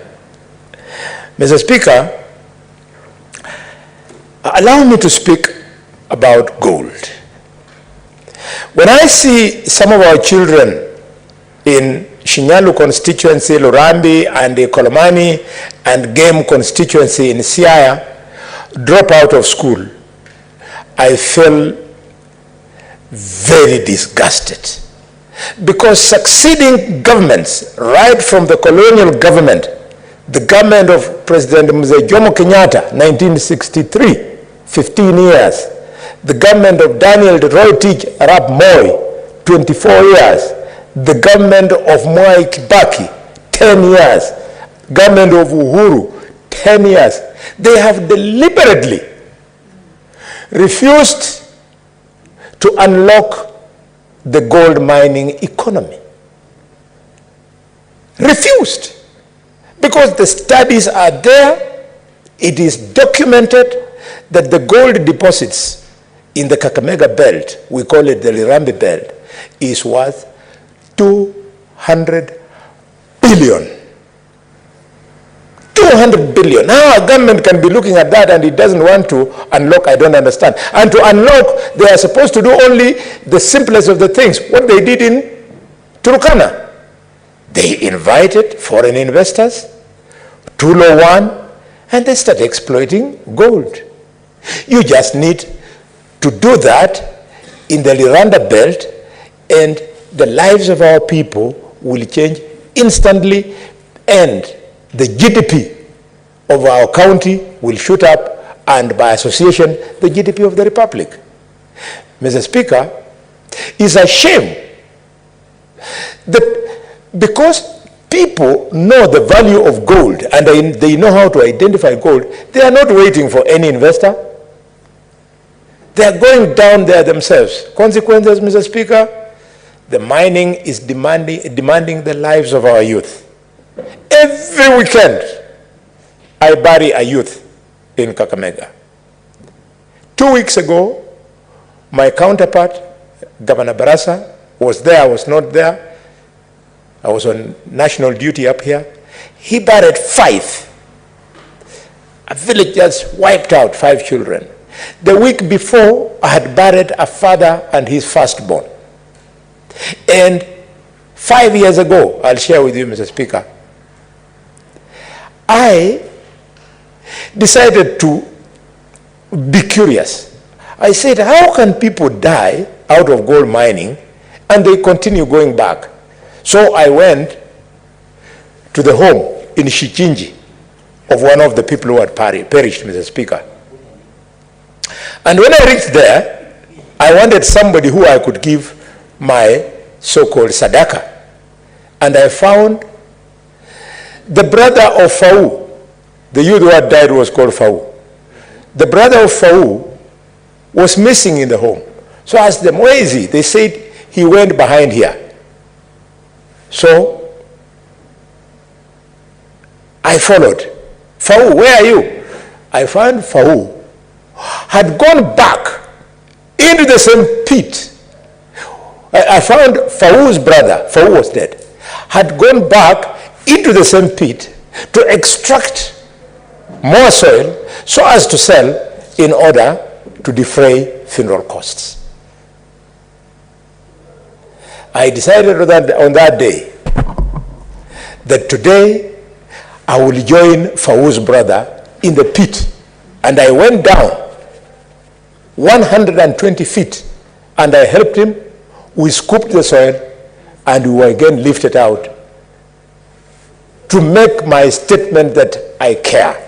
Mr. Speaker, allow me to speak about gold. When I see some of our children in Shinyalu constituency, Lurambi, and Kolomani, and Game constituency in Siaya drop out of school, I feel very disgusted. Because succeeding governments, right from the colonial government, the government of President Mzee Jomo Kenyatta, 1963, 15 years. The government of Daniel Toroitich Arap Moi, 24 years. The government of Mwai Kibaki, 10 years. Government of Uhuru, 10 years. They have deliberately refused to unlock the gold mining economy. Refused. Because the studies are there, it is documented that the gold deposits in the Kakamega belt, we call it the Lirambi belt, is worth 200 billion. 200 billion. How a government can be looking at that and it doesn't want to unlock, I don't understand. And to unlock, they are supposed to do only the simplest of the things. What they did in Turkana. They invited foreign investors, Tulo One, and they started exploiting gold. You just need to do that in the Liranda belt, and the lives of our people will change instantly, and the GDP of our county will shoot up, and by association, the GDP of the Republic. Mr. Speaker, it's a shame that because people know the value of gold and they know how to identify gold, they are not waiting for any investor. They are going down there themselves. Consequences, Mr. Speaker, the mining is demanding the lives of our youth. Every weekend, I bury a youth in Kakamega. 2 weeks ago, my counterpart, Governor Barasa, was there, I was not there. I was on national duty up here. He buried 5. A village just wiped out 5 children. The week before, I had buried a father and his firstborn. And 5 years ago, I'll share with you, Mr. Speaker, I decided to be curious. I said, how can people die out of gold mining and they continue going back? So I went to the home in Shichinji of one of the people who had perished, Mr. Speaker. And when I reached there, I wanted somebody who I could give my so-called sadaka. And I found the brother of Fau. The youth who had died was called Fau. The brother of Fau was missing in the home. So I asked them, where is he? They said he went behind here. So I followed. Fau, where are you? I found Fau had gone back into the same pit. I found Fau's brother, Fau was dead, had gone back into the same pit to extract more soil so as to sell in order to defray funeral costs. I decided on that day that today I will join Fau's brother in the pit. And I went down 120 feet and I helped him. We scooped the soil and we were again lifted out to make my statement that I care.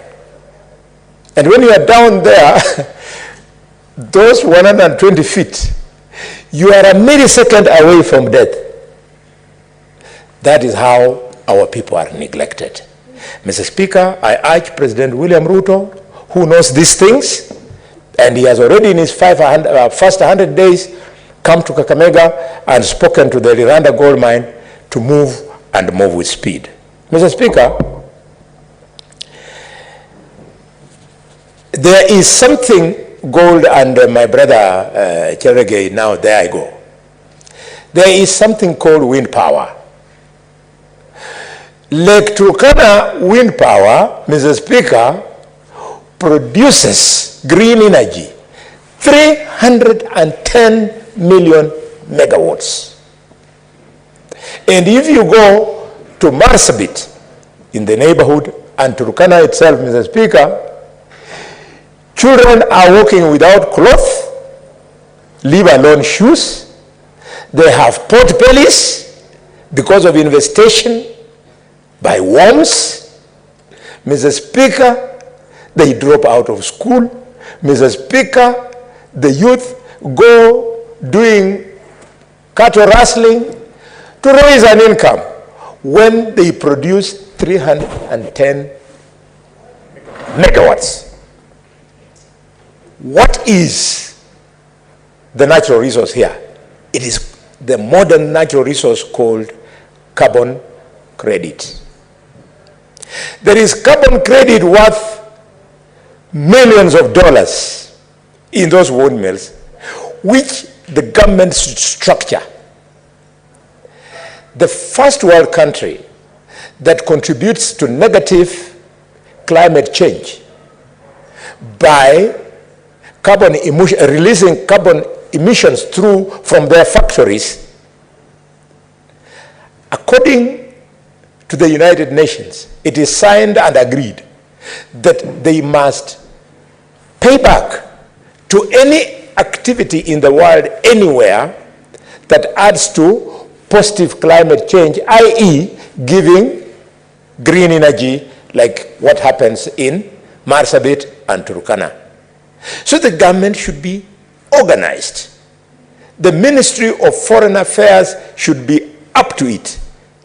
And when you are down there, those 120 feet, you are a millisecond away from death. That is how our people are neglected. Mr. Speaker, I urge President William Ruto, who knows these things, and he has already in his first 100 days come to Kakamega and spoken to the Liranda gold mine to move and move with speed. Mr. Speaker, there is something gold and my brother Cherege, now there I go. There is something called wind power. Lake Turkana wind power, Mr. Speaker, produces green energy, 310 million megawatts. And if you go to Marsabit in the neighborhood and Turkana itself, Mr. Speaker, children are walking without clothes, leave alone shoes. They have pot bellies because of infestation by worms. Mr. Speaker, they drop out of school. Mr. Speaker, the youth go doing cattle rustling to raise an income when they produce 310 megawatts. What is the natural resource here. It is the modern natural resource called carbon credit. There is carbon credit worth millions of dollars in those windmills, which the government should structure. The first world country that contributes to negative climate change by releasing carbon emissions from their factories, according to the United Nations, it is signed and agreed that they must pay back to any activity in the world anywhere that adds to positive climate change, i.e. giving green energy like what happens in Marsabit and Turkana. So the government should be organized. The Ministry of Foreign Affairs should be up to it.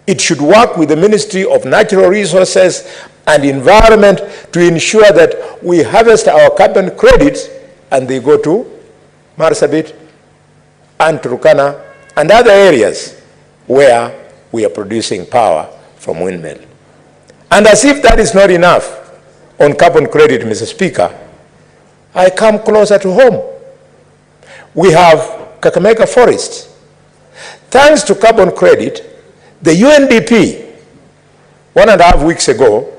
It should work with the Ministry of Natural Resources and Environment to ensure that we harvest our carbon credits and they go to Marsabit and Turkana and other areas where we are producing power from windmill. And as if that is not enough on carbon credit, Mr. Speaker, I come closer to home. We have Kakamega Forest. Thanks to carbon credit, the UNDP 1.5 weeks ago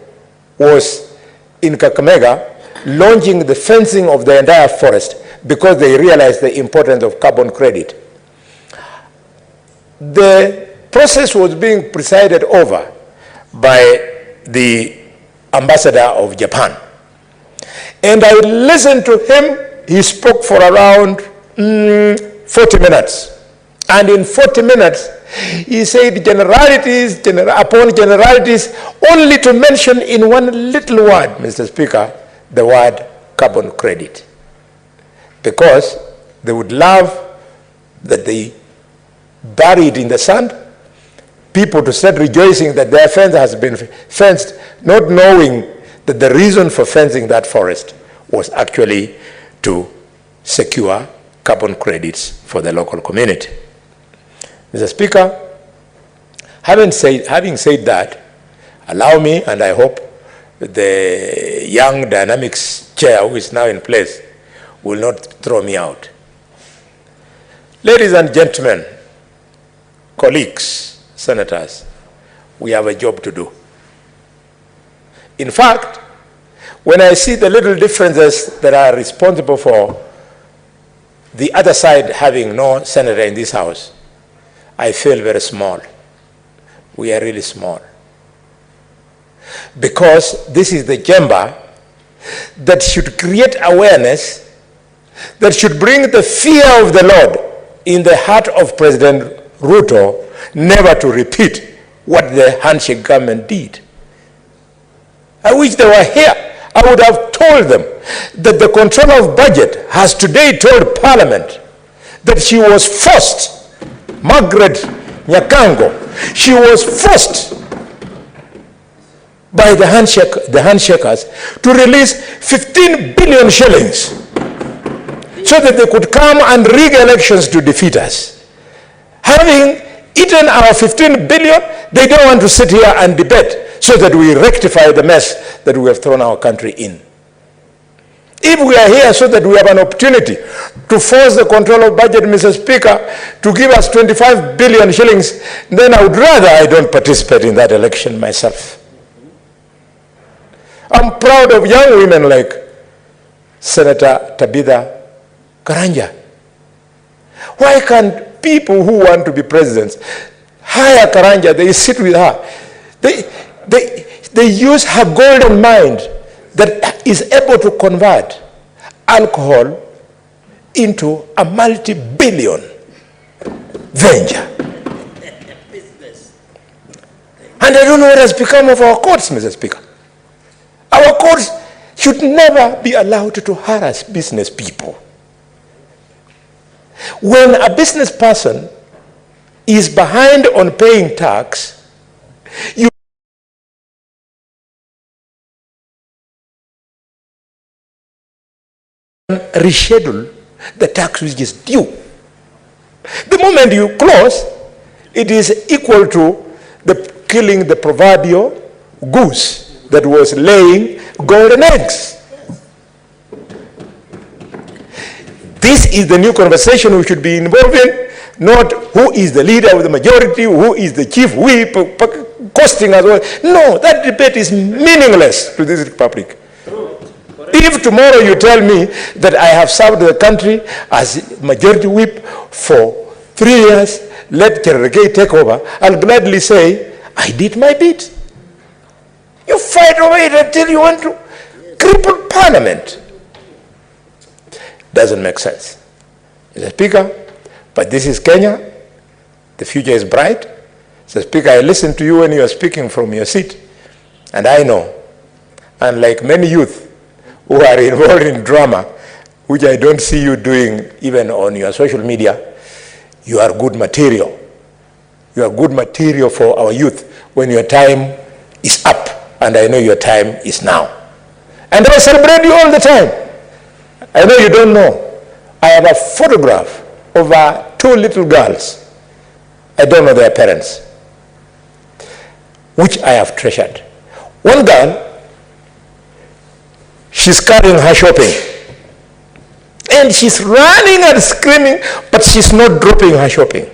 was in Kakamega launching the fencing of the entire forest because they realized the importance of carbon credit. The process was being presided over by the ambassador of Japan. And I listened to him. He spoke for around 40 minutes. And in 40 minutes, he said generalities upon generalities, only to mention in one little word, Mr. Speaker, the word carbon credit. Because they would love that they buried in the sand, people to start rejoicing that their fence has been fenced, not knowing that the reason for fencing that forest was actually to secure carbon credits for the local community. Mr. Speaker, having said that, allow me, and I hope the young dynamics chair who is now in place will not throw me out. Ladies and gentlemen, colleagues, senators, we have a job to do. In fact, when I see the little differences that are responsible for the other side having no senator in this house, I feel very small. We are really small. Because this is the chamber that should create awareness, that should bring the fear of the Lord in the heart of President RUTO, never to repeat what the handshake government did. I wish they were here. I would have told them that the Controller of Budget has today told Parliament that she was forced, Margaret Nyakango, she was forced by the handshakers to release 15 billion shillings so that they could come and rig elections to defeat us. Having eaten our 15 billion, they don't want to sit here and debate so that we rectify the mess that we have thrown our country in. If we are here so that we have an opportunity to force the Controller of Budget, Mr. Speaker, to give us 25 billion shillings, then I would rather I don't participate in that election myself. I'm proud of young women like Senator Tabitha Karanja. Why can't people who want to be presidents hire Karanja? They sit with her. They use her golden mind that is able to convert alcohol into a multi-billion venture. And I don't know what has become of our courts, Mr. Speaker. Our courts should never be allowed to harass business people. When a business person is behind on paying tax, you reschedule the tax which is due. The moment you close, it is equal to killing the proverbial goose that was laying golden eggs. This is the new conversation we should be involved in, not who is the leader of the majority, who is the chief whip, costing as well. No, that debate is meaningless to this republic. If tomorrow you tell me that I have served the country as majority whip for 3 years, let Cherargei take over, I'll gladly say, I did my bit. You fight over it until you want to cripple parliament. Doesn't make sense. Mr. Speaker, but this is Kenya. The future is bright. Mr. Speaker, I listened to you when you are speaking from your seat, and I know, unlike many youth who are involved in drama, which I don't see you doing even on your social media, you are good material. You are good material for our youth when your time is up, and I know your time is now. And I celebrate you all the time. I know you don't know. I have a photograph of 2 little girls. I don't know their parents, which I have treasured. One girl, she's carrying her shopping, and she's running and screaming, but she's not dropping her shopping.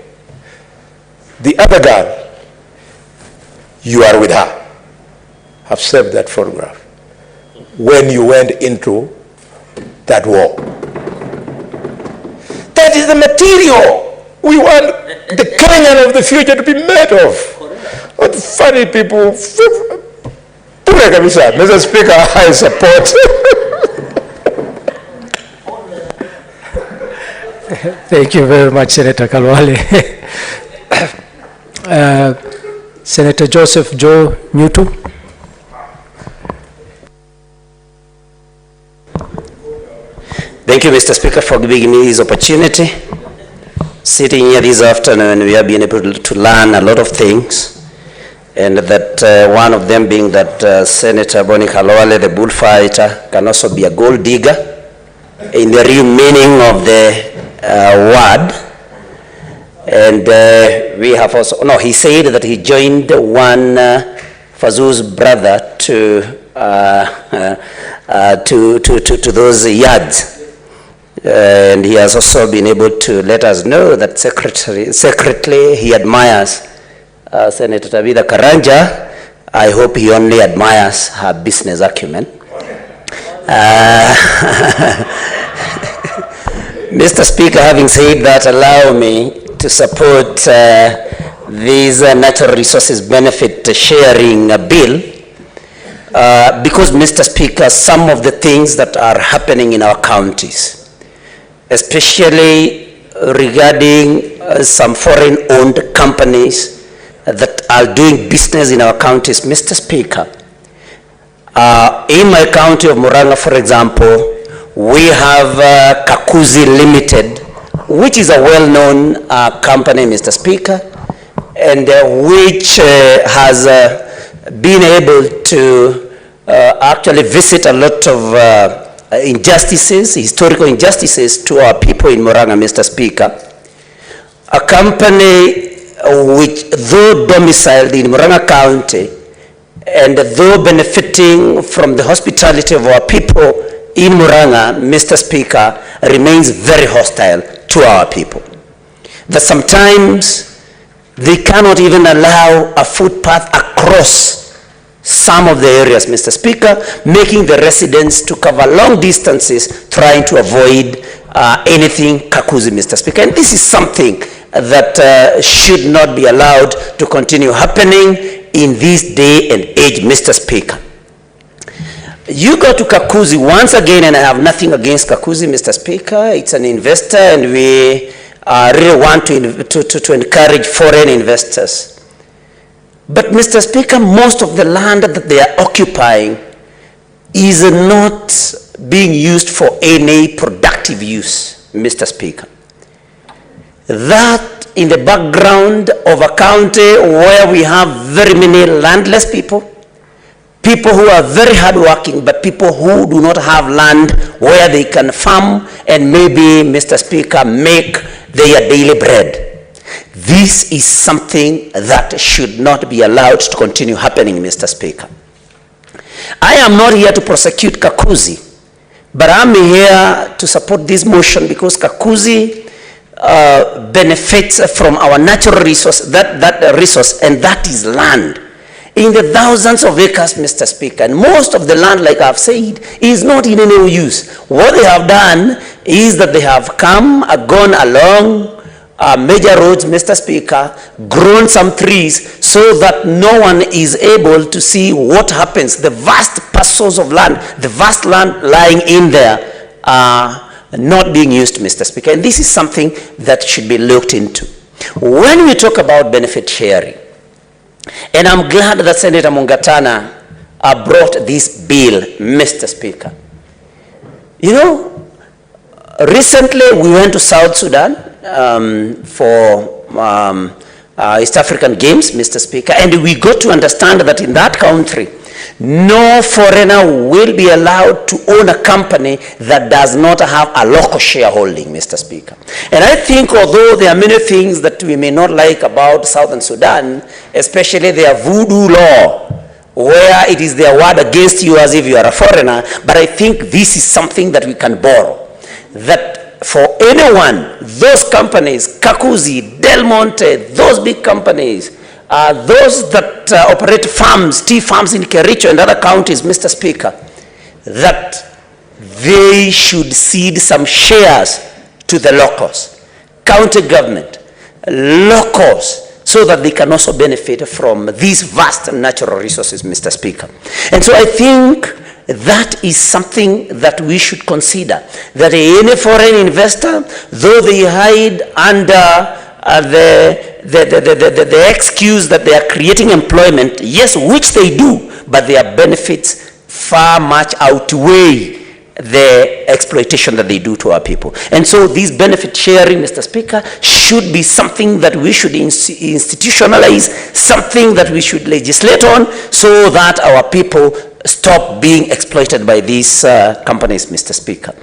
The other girl, you are with her. I've saved that photograph when you went into that war. That is the material we want the Kenyan of the future to be made of. What funny people. Mr. Speaker, I support. Thank you very much, Senator Kalwale. Senator Joseph Joe Newton. Thank you, Mr. Speaker, for giving me this opportunity. Sitting here this afternoon, we have been able to learn a lot of things, and that one of them being that Senator Boni Khalwale, the bullfighter, can also be a gold digger in the real meaning of the word. And we have also, no, he said that he joined one Fazul's brother to those yards. And he has also been able to let us know that secretly he admires Senator Tabitha Karanja. I hope he only admires her business acumen. Mr. Speaker, having said that, allow me to support this natural resources benefit sharing bill because, Mr. Speaker, some of the things that are happening in our counties, especially regarding some foreign-owned companies that are doing business in our counties, Mr. Speaker. In my county of Murang'a, for example, we have Kakuzi Limited, which is a well-known company, Mr. Speaker, and which has been able to actually visit a lot of injustices, historical injustices to our people in Murang'a, Mr. Speaker. A company which, though domiciled in Murang'a County, and though benefiting from the hospitality of our people in Murang'a, Mr. Speaker, remains very hostile to our people. That sometimes they cannot even allow a footpath across some of the areas, Mr. Speaker, making the residents to cover long distances trying to avoid anything Kakuzi, Mr. Speaker. And this is something that should not be allowed to continue happening in this day and age, Mr. Speaker. You go to Kakuzi once again, and I have nothing against Kakuzi, Mr. Speaker. It's an investor, and we really want to encourage foreign investors. But, Mr. Speaker, most of the land that they are occupying is not being used for any productive use, Mr. Speaker. That in the background of a county where we have very many landless people, people who are very hardworking, but people who do not have land where they can farm and maybe, Mr. Speaker, make their daily bread. This is something that should not be allowed to continue happening, Mr. Speaker. I am not here to prosecute Kakuzi, but I'm here to support this motion because Kakuzi benefits from our natural resource, that resource, and that is land. In the thousands of acres, Mr. Speaker, and most of the land, like I've said, is not in any use. What they have done is that they have come, gone along major roads, Mr. Speaker, grown some trees so that no one is able to see what happens. The vast parcels of land, the vast land lying in there are not being used, Mr. Speaker. And this is something that should be looked into. When we talk about benefit sharing, and I'm glad that Senator Mungatana brought this bill, Mr. Speaker. You know, recently we went to South Sudan for East African Games, Mr. Speaker, and we got to understand that in that country, no foreigner will be allowed to own a company that does not have a local shareholding, Mr. Speaker. And I think although there are many things that we may not like about Southern Sudan, especially their voodoo law, where it is their word against you as if you are a foreigner, but I think this is something that we can borrow. That for anyone, those companies, Kakuzi, Del Monte, those big companies, those that operate farms, tea farms in Kericho and other counties, Mr. Speaker, that they should cede some shares to the locals, county government, locals, so that they can also benefit from these vast natural resources, Mr. Speaker. And so I think that is something that we should consider, that any foreign investor, though they hide under the excuse that they are creating employment, yes, which they do, but their benefits far much outweigh the exploitation that they do to our people. And so this benefit sharing, Mr. Speaker, should be something that we should institutionalize, something that we should legislate on, so that our people stop being exploited by these companies, Mr. Speaker.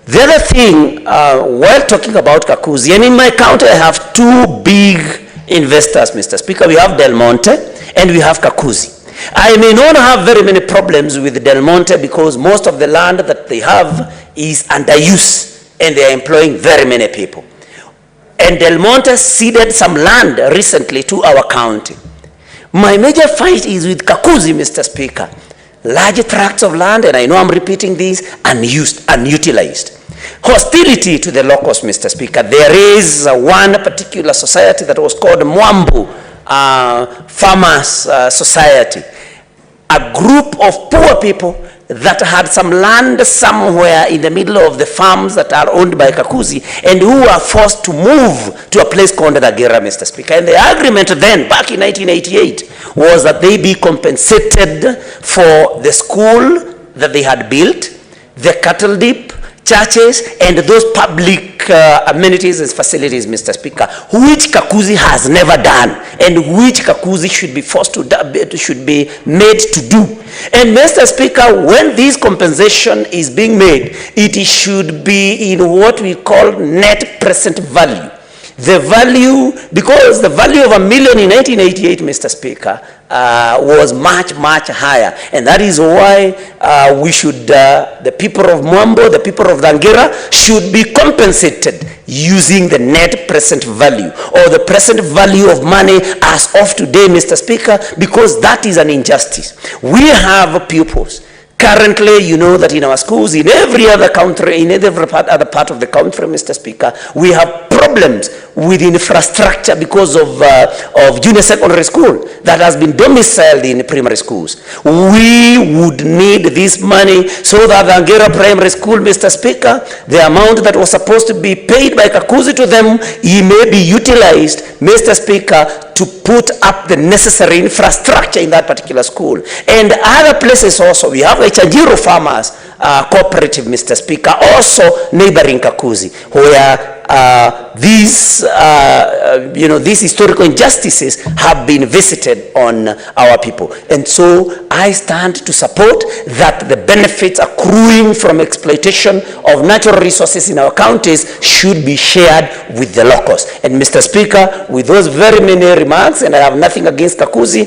The other thing, while talking about Kakuzi, and in my county I have two big investors, Mr. Speaker. We have Del Monte and we have Kakuzi. I may not have very many problems with Del Monte because most of the land that they have is under use and they are employing very many people. And Del Monte ceded some land recently to our county. My major fight is with Kakuzi, Mr. Speaker. Large tracts of land, and I know I'm repeating this, unused, unutilized. Hostility to the locals, Mr. Speaker. There is one particular society that was called Mwambu Farmers Society. A group of poor people that had some land somewhere in the middle of the farms that are owned by Kakuzi and who were forced to move to a place called Dagira, Mr. Speaker. And the agreement then, back in 1988, was that they be compensated for the school that they had built, the cattle dip, churches, and those public amenities and facilities, Mr. Speaker, which Kakuzi has never done, and which Kakuzi should be forced to do, should be made to do. And Mr. Speaker, when this compensation is being made, it should be in what we call net present value. The value, because the value of $1 million in 1988, Mr. Speaker, was much, much higher. And that is why we should, the people of Mwambo, the people of Dangira, should be compensated using the net present value or the present value of money as of today, Mr. Speaker, because that is an injustice. We have pupils. Currently, you know that in our schools, in every other country, in every other part of the country, Mr. Speaker, we have problems with infrastructure because of junior secondary school that has been domiciled in primary schools. We would need this money so that the Angera Primary School, Mr. Speaker, the amount that was supposed to be paid by Kakuzi to them, it may be utilized, Mr. Speaker, to put up the necessary infrastructure in that particular school. And other places also, we have a Chanjiro Farmers Cooperative, Mr. Speaker, also neighboring Kakuzi, where these historical injustices have been visited on our people. And so I stand to support that the benefits accruing from exploitation of natural resources in our counties should be shared with the locals. And Mr. Speaker, with those very many remarks, and I have nothing against Kakuzi,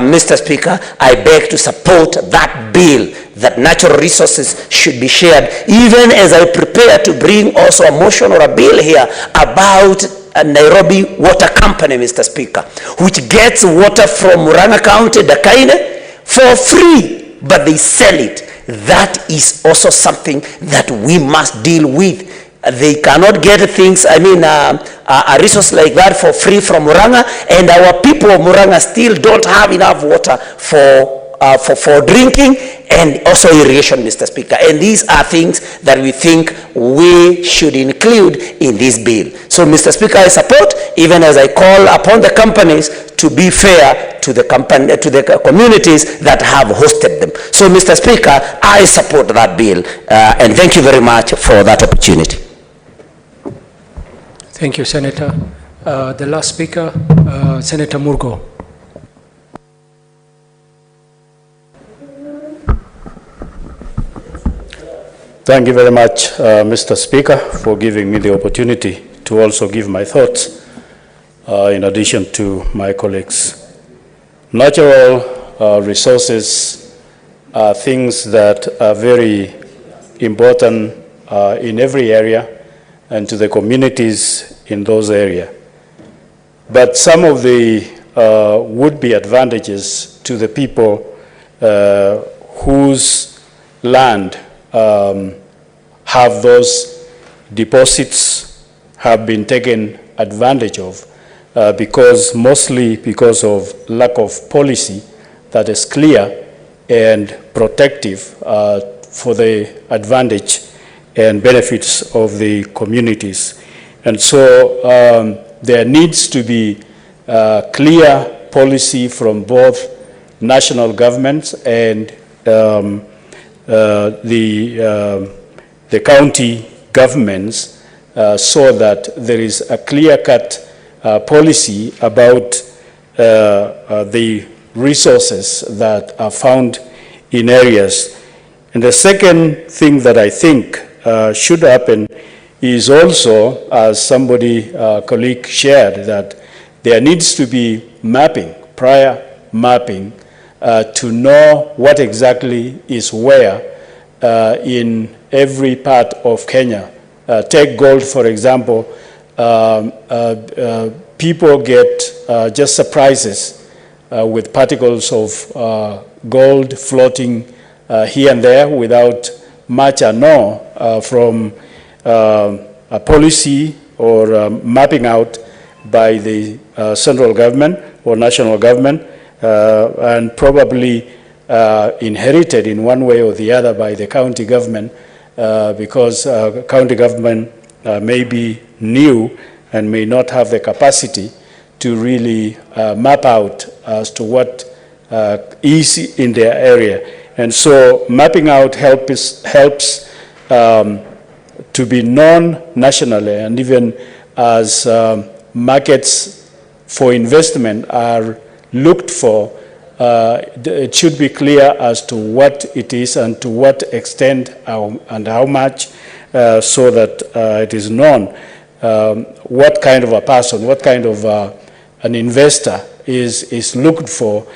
Mr. Speaker, I beg to support that bill, that natural resources should be shared, even as I prepare to bring also a motion or a bill here about a Nairobi Water Company, Mr. Speaker, which gets water from Murang'a County, Dakaine, for free, but they sell it. That is also something that we must deal with. They cannot get things, a resource like that for free from Murang'a, and our people of Murang'a still don't have enough water for drinking and also irrigation, Mr. Speaker. And these are things that we think we should include in this bill. So, Mr. Speaker, I support, even as I call upon the companies to be fair to the communities that have hosted them. So, Mr. Speaker, I support that bill, and thank you very much for that opportunity. Thank you, Senator. The last speaker, Senator Murgo. Thank you very much, Mr. Speaker, for giving me the opportunity to also give my thoughts in addition to my colleagues. Natural resources are things that are very important in every area and to the communities in those areas. But some of the would-be advantages to the people whose land have those deposits have been taken advantage of mostly because of lack of policy that is clear and protective for the advantage and benefits of the communities. And so there needs to be clear policy from both national governments and the county governments so that there is a clear-cut policy about the resources that are found in areas. And the second thing that I think should happen is also, as somebody, colleague shared, that there needs to be mapping, prior mapping, to know what exactly is where in every part of Kenya. Take gold, for example. People get just surprises with particles of gold floating here and there without much or no from a policy or mapping out by the central government or national government, and probably inherited in one way or the other by the county government, because county government may be new and may not have the capacity to really map out as to what is in their area. And so mapping out helps to be known nationally, and even as markets for investment are looked for, it should be clear as to what it is and to what extent and how much, so that it is known what kind of a person, what kind of an investor is looked for,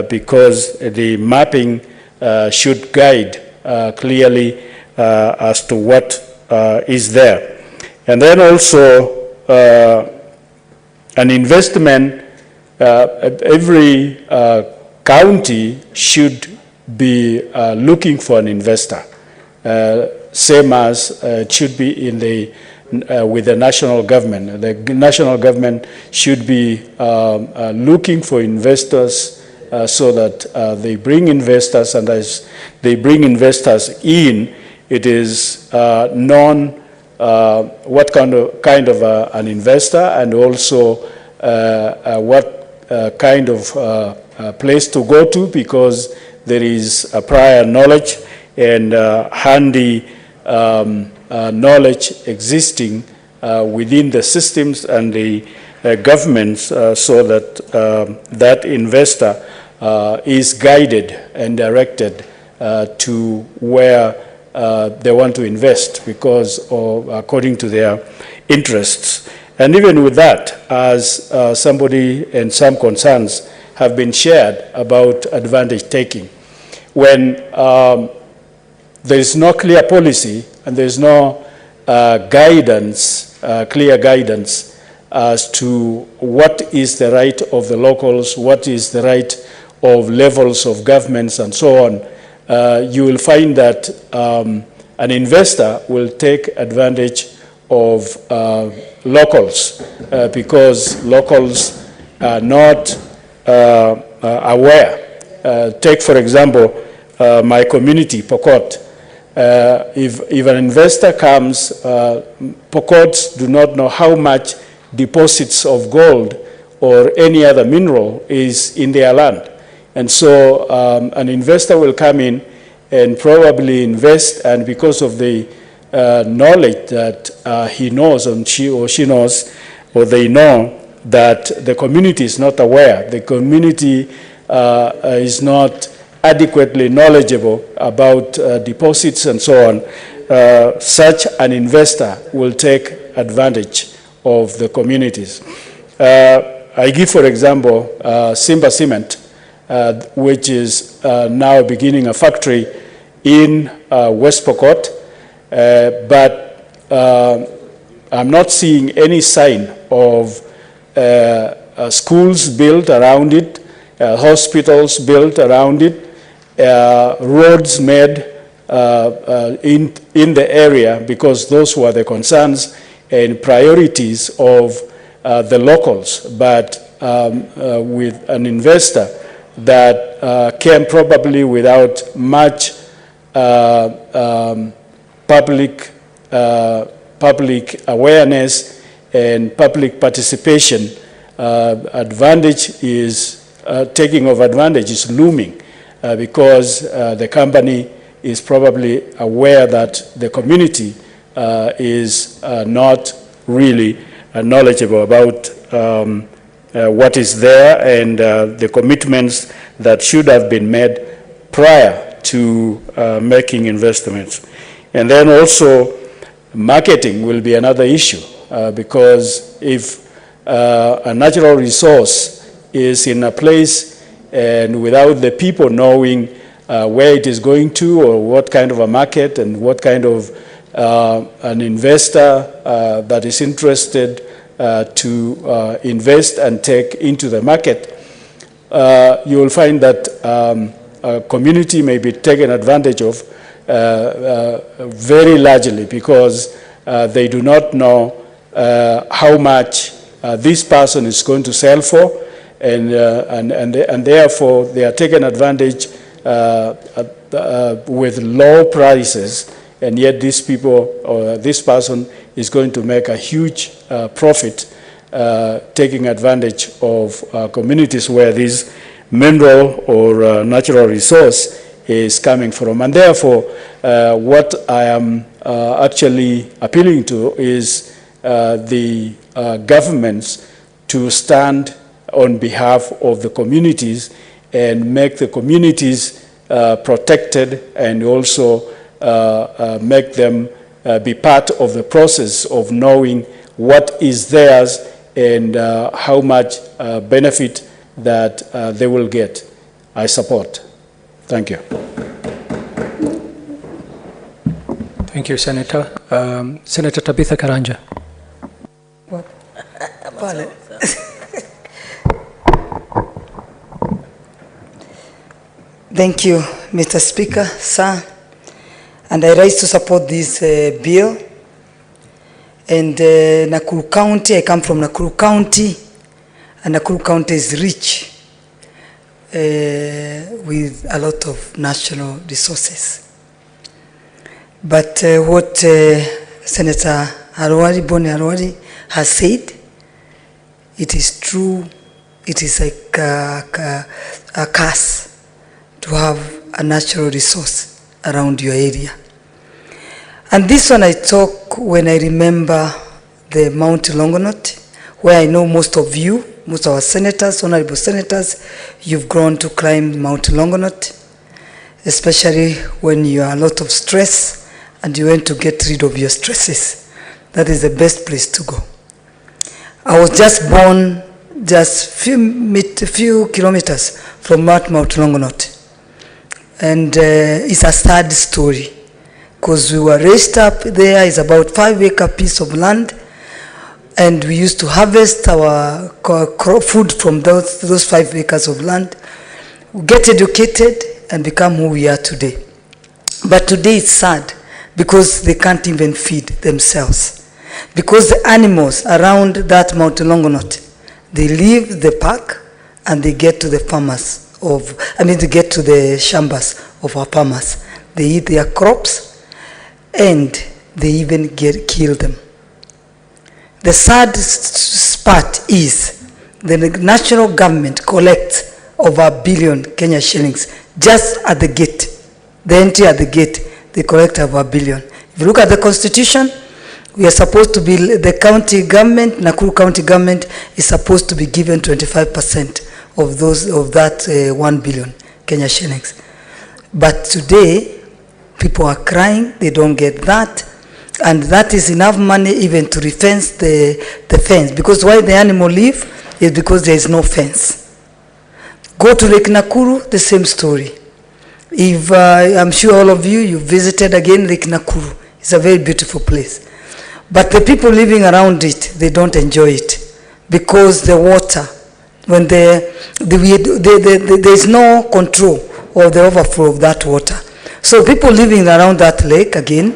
because the mapping should guide clearly as to what is there. And then also an investment, every county should be looking for an investor, same as it should be in the with the national government. The national government should be looking for investors so that they bring investors, and as they bring investors in, it is known what kind of an investor, and also what kind of place to go to, because there is a prior knowledge and handy knowledge existing within the systems and the governments so that that investor is guided and directed to where they want to invest because according to their interests. And even with that, as somebody and some concerns have been shared about advantage taking, when there is no clear policy and there is no guidance, clear guidance as to what is the right of the locals, what is the right of levels of governments and so on, you will find that an investor will take advantage of locals because locals are not aware. Take, for example, my community, Pokot. If an investor comes, Pokots do not know how much deposits of gold or any other mineral is in their land. And so an investor will come in and probably invest, and because of the knowledge that he knows and she knows, or they know that the community is not aware, the community is not adequately knowledgeable about deposits and so on, such an investor will take advantage of the communities. I give, for example, Simba Cement, which is now beginning a factory in West Pokot, but I'm not seeing any sign of schools built around it, hospitals built around it, roads made in the area, because those were the concerns and priorities of the locals. But with an investor that came probably without much public awareness and public participation, advantage is taking of advantage is looming because the company is probably aware that the community is not really knowledgeable about what is there and the commitments that should have been made prior to making investments. And then also marketing will be another issue because if a natural resource is in a place and without the people knowing where it is going to or what kind of a market and what kind of an investor that is interested to invest and take into the market, you will find that a community may be taken advantage of very largely because they do not know how much this person is going to sell for, and therefore they are taken advantage with low prices, and yet these people or this person is going to make a huge profit taking advantage of communities where this mineral or natural resource is coming from. And therefore, what I am actually appealing to is the governments to stand on behalf of the communities and make the communities protected and also make them be part of the process of knowing what is theirs and how much benefit that they will get. I support. Thank you. Thank you, Senator. Senator Tabitha Karanja. Thank you, Mr. Speaker, sir. And I rise to support this bill. And Nakuru County, I come from Nakuru County, and Nakuru County is rich with a lot of natural resources. But what Senator Boni Arwari has said, it is true, it is like a curse to have a natural resource around your area. And this one I talk when I remember the Mount Longonot, where I know most of you, most of our senators, honorable senators, you've grown to climb Mount Longonot, especially when you are a lot of stress and you want to get rid of your stresses. That is the best place to go. I was just born just few kilometers from Mount Longonot. And it's a sad story because we were raised up there. It's about 5-acre piece of land, and we used to harvest our food from those 5 acres of land, get educated, and become who we are today. But today it's sad because they can't even feed themselves. Because the animals around that Mount Longonot, they leave the park and they get to the farmers they get to the shambas of our farmers. They eat their crops and they even kill them. The sad part is the national government collects over 1 billion Kenya shillings just at the gate. The entry at the gate, they collect over 1 billion. If you look at the constitution, we are supposed to be, the county government, Nakuru county government is supposed to be given 25% of that 1 billion Kenya shillings. But today, people are crying, they don't get that, and that is enough money even to refence the fence, because why the animal live is because there is no fence. Go to Lake Nakuru, the same story. If I'm sure all of you visited again Lake Nakuru. It's a very beautiful place. But the people living around it, they don't enjoy it because the water, when there is no control of the overflow of that water. So people living around that lake, again,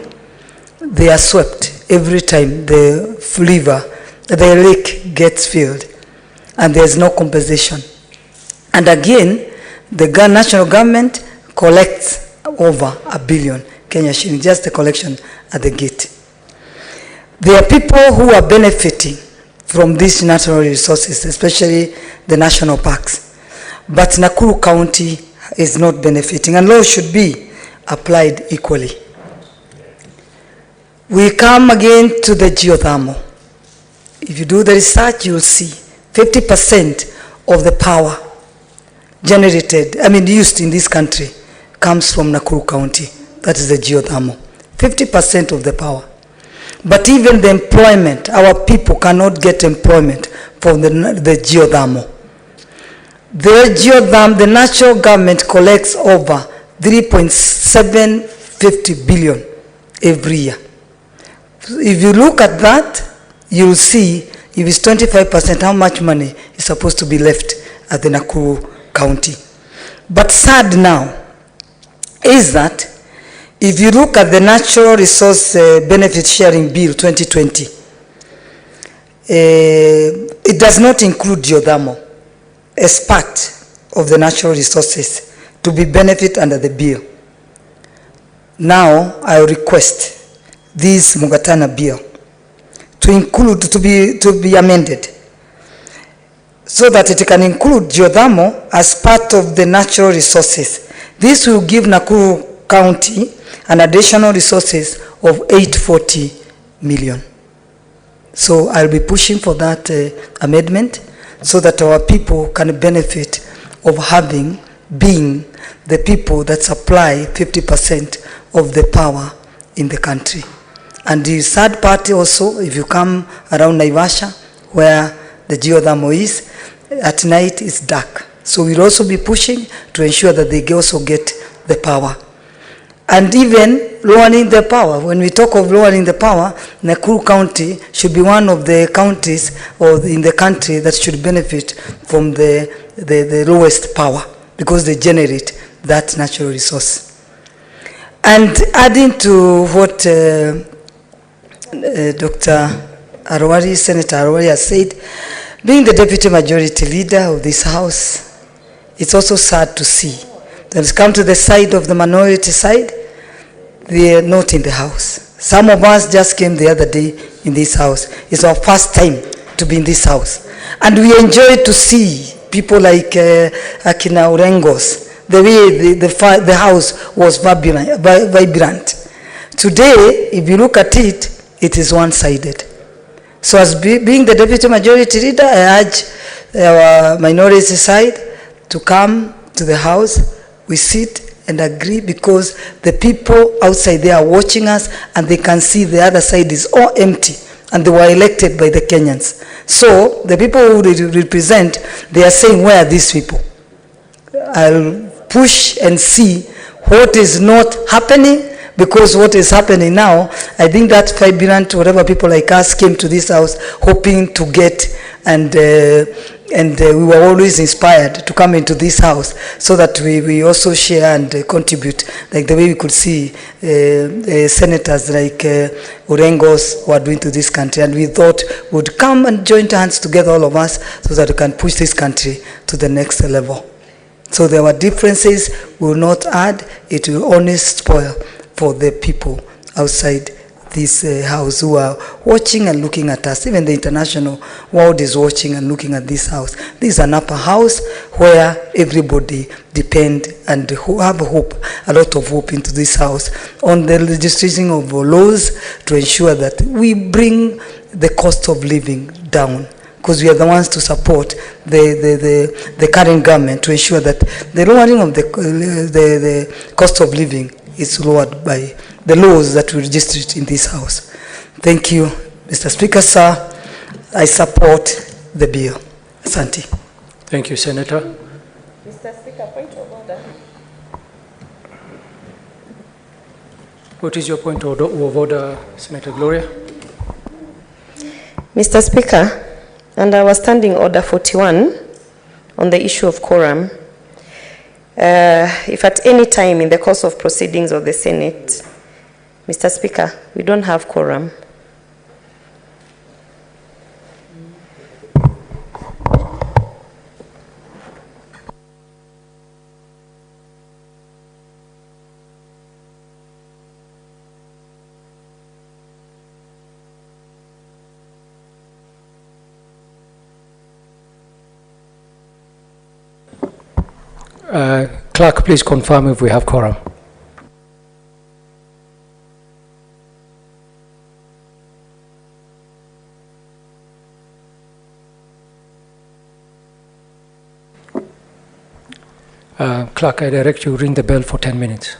they are swept every time the lake gets filled, and there's no compensation. And again, the national government collects over 1 billion Kenya shillings, just the collection at the gate. There are people who are benefiting from these natural resources, especially the national parks. But Nakuru County is not benefiting, and laws should be applied equally. We come again to the geothermal. If you do the research, you'll see 50% of the power used in this country comes from Nakuru County. That is the geothermal. 50% of the power. But even the employment, our people cannot get employment from the geothermal. The national government collects over 3.750 billion every year. If you look at that, you'll see if it's 25%, how much money is supposed to be left at the Nakuru County. But sad now is that if you look at the Natural Resource Benefit Sharing Bill 2020, it does not include geothermal as part of the natural resources to be benefit under the bill. Now I request this Mugatana bill to be amended so that it can include geothermal as part of the natural resources. This will give Nakuru County an additional resources of 840 million. So I'll be pushing for that amendment so that our people can benefit of being the people that supply 50% of the power in the country. And the third party also, if you come around Naivasha, where the geothermal is, at night it's dark. So we'll also be pushing to ensure that they also get the power. And even lowering the power. When we talk of lowering the power, Nakuru County should be one of the counties in the country that should benefit from the lowest power because they generate that natural resource. And adding to what Dr. Arwari, Senator Arwari has said, being the deputy majority leader of this house, it's also sad to see that it's come to the side of the minority side, they are not in the house. Some of us just came the other day in this house. It's our first time to be in this house. And we enjoy to see people like Akina Urengos, the way the house was vibrant. Today, if you look at it, it is one-sided. So as being the deputy majority leader, I urge our minority side to come to the house, we sit and agree, because the people outside there are watching us and they can see the other side is all empty and they were elected by the Kenyans. So the people who represent, they are saying, where are these people? I'll push and see what is not happening, because what is happening now, I think that vibrant, whatever people like us came to this house hoping to get, and we were always inspired to come into this house so that we also share and contribute, like the way we could see senators like Orengos were doing to this country, and we thought would come and join hands together, all of us, so that we can push this country to the next level. So there were differences, we will not add, it will only spoil for the people outside this house who are watching and looking at us. Even the international world is watching and looking at this house. This is an upper house where everybody depend and who have hope, a lot of hope into this house on the legislation of laws to ensure that we bring the cost of living down, because we are the ones to support the current government to ensure that the lowering of the cost of living is lowered by the laws that we registered in this house. Thank you, Mr. Speaker, sir. I support the bill. Asante. Thank you, Senator. Mr. Speaker, point of order. What is your point of order, Senator Gloria? Mr. Speaker, under our standing order 41 on the issue of quorum, if at any time in the course of proceedings of the Senate, Mr. Speaker, we don't have quorum, Clerk, please confirm if we have quorum. Clerk, I direct you ring the bell for 10 minutes.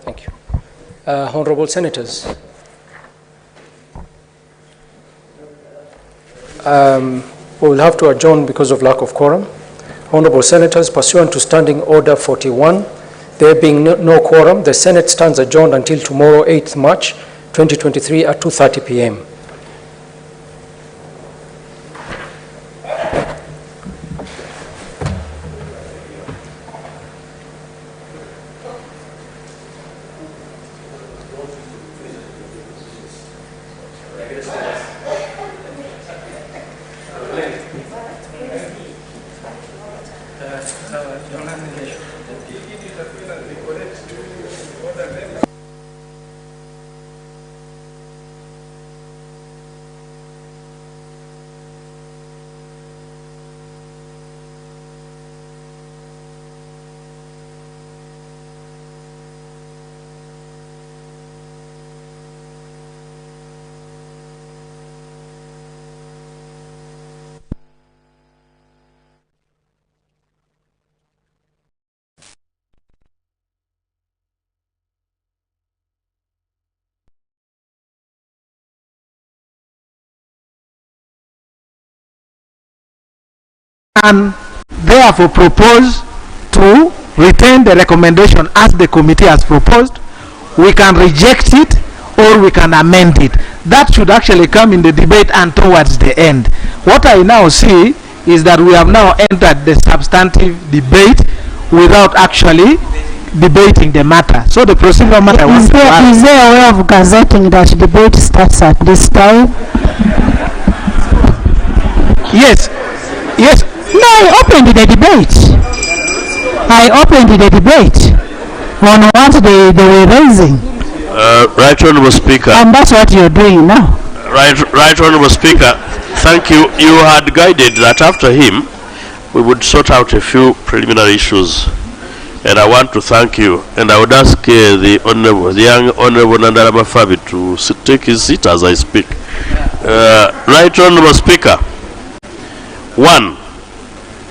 Thank you. Honorable Senators. We will have to adjourn because of lack of quorum. Honorable Senators, pursuant to Standing Order 41, there being no quorum, the Senate stands adjourned until tomorrow, 8th March 2023 at 2:30 p.m. And therefore propose to retain the recommendation as the committee has proposed. We can reject it or we can amend it. That should actually come in the debate and towards the end. What I now see is that we have now entered the substantive debate without actually debating the matter. So the procedural matter is there a way of gazetting that debate starts at this time? Yes. Yes. No, I opened the debate. I opened the debate on what they were raising. Right Honourable Speaker. And that's what you're doing now. Right Honourable Speaker, thank you. You had guided that after him we would sort out a few preliminary issues, and I want to thank you. And I would ask the young Honourable Nandalama Fabi to take his seat as I speak. Right Honourable Speaker, one,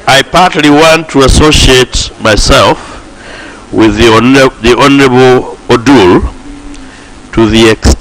I partly want to associate myself with the Honourable Odul to the extent